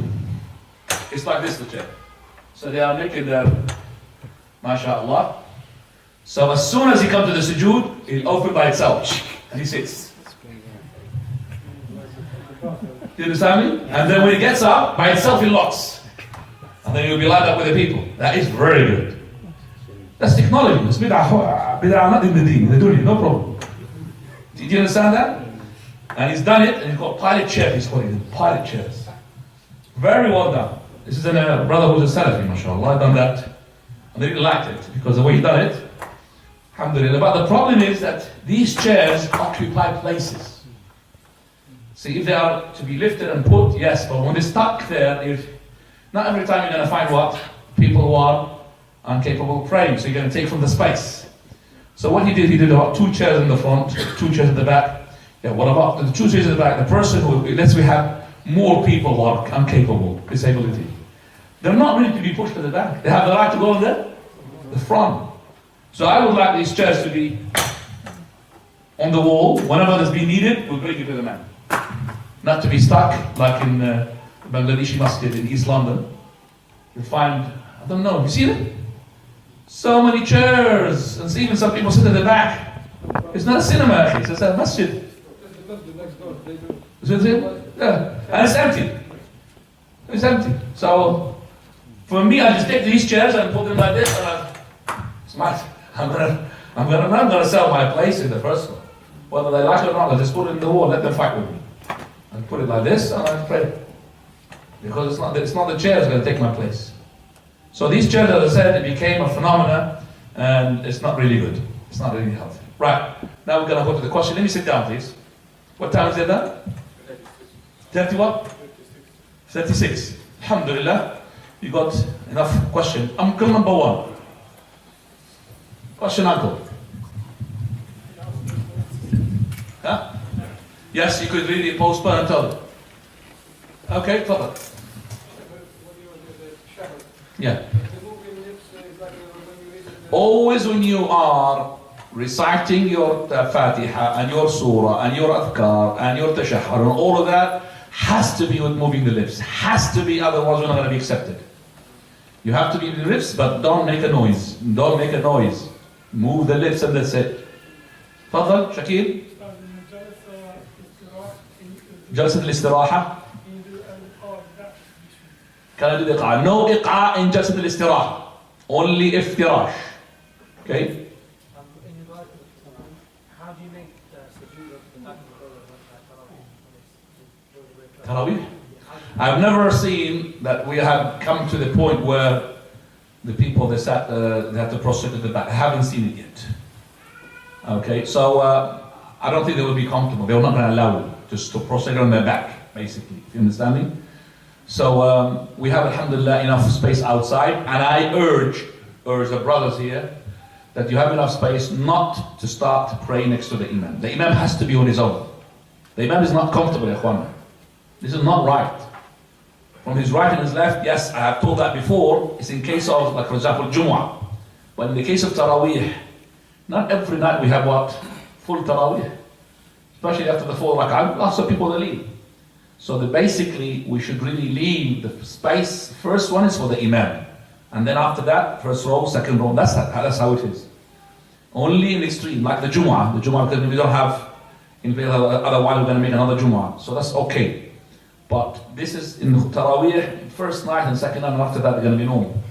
It's like this, the chair. So they are making their, mashallah. So as soon as he comes to the sujood, it'll open by itself. And he sits. You understand me? And then when he gets up, by itself it locks. And then he'll be lined up with the people. That is very good. That's technology. It's bid'ah not in the deen. They're doing it, no problem. Did you understand that? And he's done it, and he's got pilot chair. He's calling it pilot chairs. Very well done. This is a brother who's a Salafi, mashallah. I've done that. And they really liked it, because the way he done it, alhamdulillah. But the problem is that these chairs occupy places. See, if they are to be lifted and put, yes, but when they're stuck there, not every time you're going to find what? People who are incapable of praying, so you're going to take from the space. So what he did about 2 chairs in the front, 2 chairs in the back. Yeah, what about the 2 chairs in the back? The person who, let's say we have more people who are incapable, disability. They're not ready to be pushed to the back. They have the right to go in the front. So I would like these chairs to be on the wall. Whenever there's been needed, we'll bring it to the man. Not to be stuck like in Bangladeshi Masjid in East London. You'll find, I don't know, you see it? So many chairs, and even some people sit in the back. It's not a cinema, it's a masjid. Is it? Yeah, and it's empty. It's empty. So, for me, I just take these chairs and put them like this, and it's mine. I'm not gonna sell my place in the first one. Whether they like it or not, I just put it in the wall, let them fight with me. And put it like this, and I pray. Because it's not the chair that's gonna take my place. So these chairs, as I said, it became a phenomenon, and it's not really good. It's not really healthy. Right, now we're going to go to the question. Let me sit down, please. What time is it now? 30 what? 36. Alhamdulillah, you got enough question. Uncle number 1. Question, uncle. Huh? Yes, you could really postpone and tell them. Okay, tell Yeah. Always when you are reciting your Fatiha and your Surah and your Adhkar and your Tashahhud and all of that has to be with moving the lips. Has to be, otherwise we're not going to be accepted. You have to be with the lips, but don't make a noise. Don't make a noise. Move the lips and that's it. تفضل شكيل. جلسة الاستراحة. Can I do the iqaa? No iqaa in just the istiraha. Only iftirash. Okay? How do you make sujood of the Tarawih? I've never seen that we have come to the point where the people they have to prostrate at the back. I haven't seen it yet. Okay, so I don't think they will be comfortable. They're not going to allow you just to prostrate on their back, basically. You understand me? So we have, alhamdulillah, enough space outside, and I urge the brothers here that you have enough space not to start praying next to the Imam. The Imam has to be on his own. The Imam is not comfortable, ikhwan. This is not right. From his right and his left, yes, I have told that before, it's in case of, like for example, Jumu'ah. But in the case of Taraweeh, not every night we have what? Full Taraweeh. Especially after the 4 rak'ah, lots of people leave. So basically, we should really leave the space. First one is for the Imam. And then after that, first row, second row, that's how it is. Only in the extreme, like the Jumu'ah because we don't have, otherwise we're going to make another Jumu'ah. So that's okay. But this is in Taraweeh, first night and second night, and after that, they're going to be normal.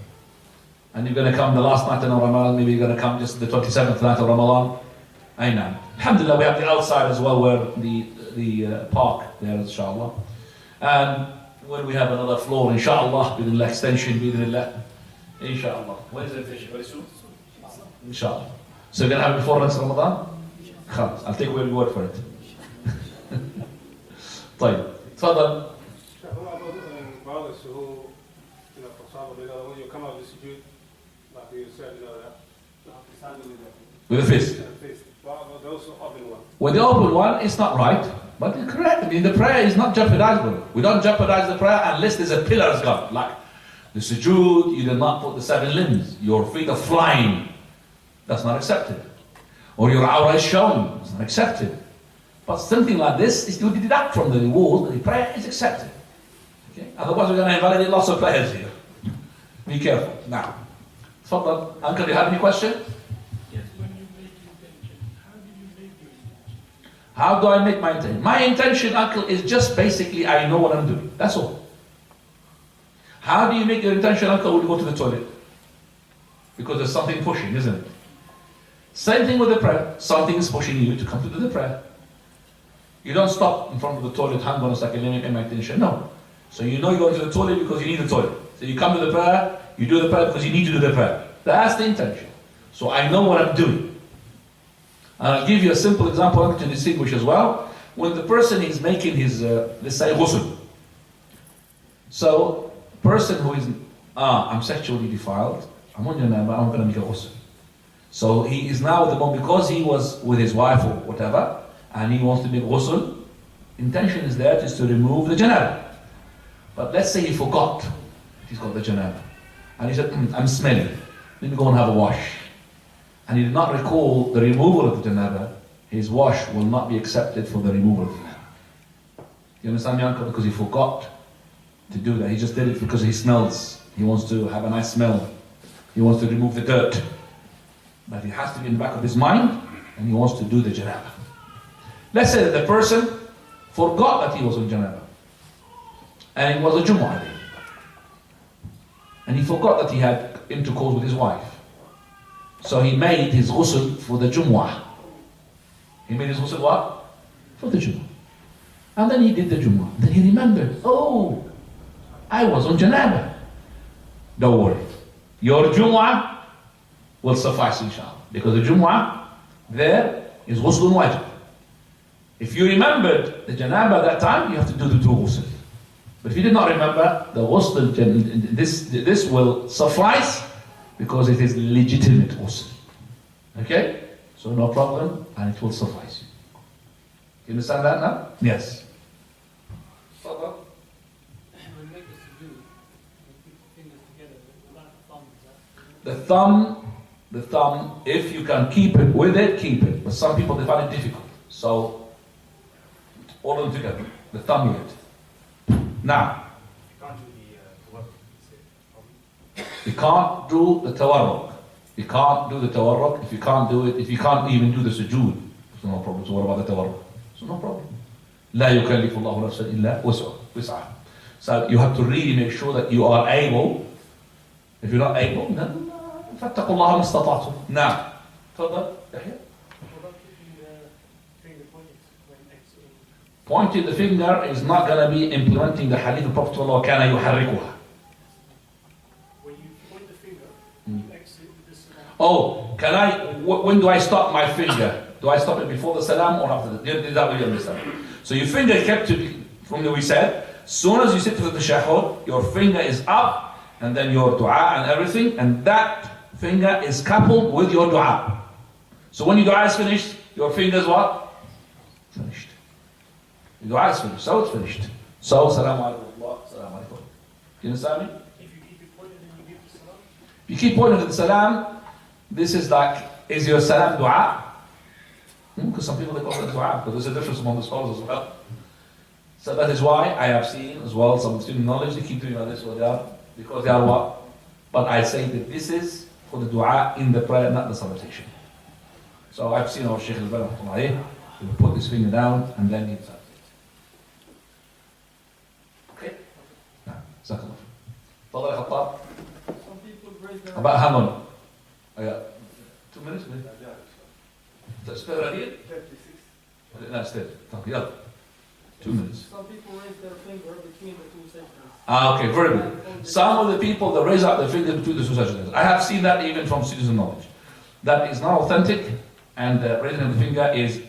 And you're going to come the last night in Ramadan, maybe you're going to come just the 27th night of Ramadan. Aina. Alhamdulillah, we have the outside as well, where the park there, inshallah. And when we have another floor, inshallah, with the extension, inshallah. When is the extension? Very soon? Inshallah. So we're going to have it before next Ramadan? Khalas. I'll take away your word for it. طيب. تفضل. Brothers who, for example, when you come out of the sujood, like you said, with a fist. Those who open one. With the open one, it's not right. But it's correct. I mean, the prayer is not jeopardizable. We don't jeopardize the prayer unless there's a pillar has gone. Like the sujood, you did not put the 7 limbs. Your feet are flying. That's not accepted. Or your awrah is showing. It's not accepted. But something like this is to deduct from the wall. The prayer is accepted. Okay? Otherwise, we're going to invalidate lots of prayers here. Be careful. Now, Tfaddal. Uncle, do you have any question? How do I make my intention? My intention, uncle, is just basically I know what I'm doing. That's all. How do you make your intention, uncle, when you go to the toilet? Because there's something pushing, isn't it? Same thing with the prayer. Something is pushing you to come to do the prayer. You don't stop in front of the toilet, hang on a second, let me make my intention. No. So you know you're going to the toilet because you need the toilet. So you come to the prayer, you do the prayer because you need to do the prayer. That's the intention. So I know what I'm doing. And I'll give you a simple example to distinguish as well. When the person is making his, let's say, ghusl. So, person who is, I'm sexually defiled, I'm on janaba, I'm going to make a ghusl. So he is now the moment, because he was with his wife or whatever, and he wants to make ghusl, intention is there is to remove the janaba. But let's say he forgot he's got the janaba. And he said, I'm smelly, let me go and have a wash. And he did not recall the removal of the janaba. His wash will not be accepted for the removal of the janaba. You understand me, uncle? Because he forgot to do that. He just did it because he smells. He wants to have a nice smell. He wants to remove the dirt. But it has to be in the back of his mind, and he wants to do the janaba. Let's say that the person forgot that he was on janaba. And it was a Jumu'ah day. And he forgot that he had intercourse with his wife. So he made his ghusl for the Jumu'ah. He made his ghusl what? For the Jumu'ah. And then he did the Jumu'ah. Then he remembered, oh, I was on janaba. Don't worry. Your Jumu'ah will suffice, inshallah. Because the Jumu'ah, there is ghusl wajib. If you remembered the janaba that time, you have to do the two ghusl. But if you did not remember, the ghusl, this will suffice because it is legitimate ghusl. Okay? So no problem, and it will suffice you. You understand that now? Yes. When we make the sujood, we keep the fingers together, we want The thumb, if you can keep it with it, keep it. But some people, they find it difficult. So, all of them together, the thumb unit. Now, you can't do the tawarruk. You can't do the tawarruk. If you can't do it, if you can't even do the sujood, so no problem. So what about the tawarruk? So no problem. لا يكلف الله نفسا إلا وسعها. So you have to really make sure that you are able. If you're not able, then فاتقوا الله ما استطعتم. Now, تفضل يحيى. Pointing the finger is not going to be implementing the hadith of Prophet ﷺ, كان يحركها. When you point the finger, you exit with the salam. Oh, when do I stop my finger? Do I stop it before the salam or after the? Is that what you understand? So your finger kept to, from the we said, as soon as you sit for the tashahhud, your finger is up, and then your dua and everything, and that finger is coupled with your dua. So when your dua is finished, your finger is what? Finished. Your dua is finished, so it's finished. So, salam alaikum, salam alaikum. You understand me? If you keep it pointed and you give the salam, You keep pointing to the salam, this is like, is your salam dua? Because some people they call it dua, because there's a difference among the scholars as well. So that is why I have seen as well some student knowledge, they keep doing like this, because they are what? But I say that this is for the dua in the prayer, not the salutation. So I've seen our Shaykh Al-Albani, he will put his finger down and then he salutate. Okay? Now, Zakallah. Fadal Khattab. some people raise their About hang on. I got 2 minutes, please. Spare عليه؟ 56. لا استاذ طب يلا 2 minutes. Some people raise their finger between the two sections. Okay, very good. Some of the people that raise up their finger between the two sajdas. I have seen that even from students of knowledge. That is not authentic, and raising of the finger is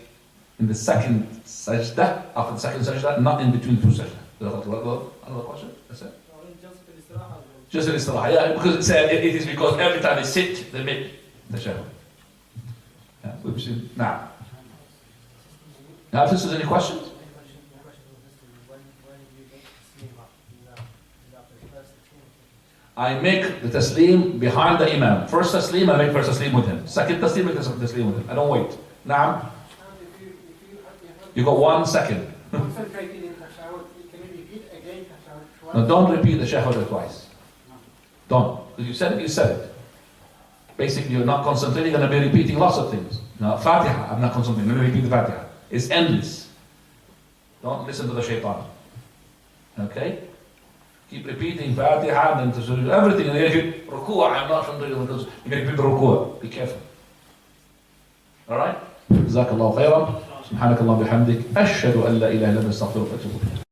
in the second sajda, after the second sajda, not in between the two sajda. Another question? That's it? Just an istiraha, yeah, because it is because every time they sit, they make the tashahhud. Yeah, we've seen. Now, if this is any questions? I make the taslim behind the imam. First taslim, I make first taslim with him. Second taslim, I make second taslim with him. I don't wait. Now, you got 1 second. Concentrated in tashahhud, can you repeat again tashahhud twice? No, don't repeat the shahada twice. Don't. Because you said it, you said it. Basically, you're not concentrating, you're going to be repeating lots of things. Now, Fatiha, I'm not concentrating, let me repeat the Fatiha. It's endless. Don't listen to the shaitan. Okay? Keep repeating Fatiha and then everything. And then you ruku', I'm not concentrating because you're going to repeat the ruku'. Be careful. Alright? جزاك الله خيرا. سبحانك اللهم وبحمدك. أشهد أن لا إله إلا أنت أستغفرك وأتوب إليك.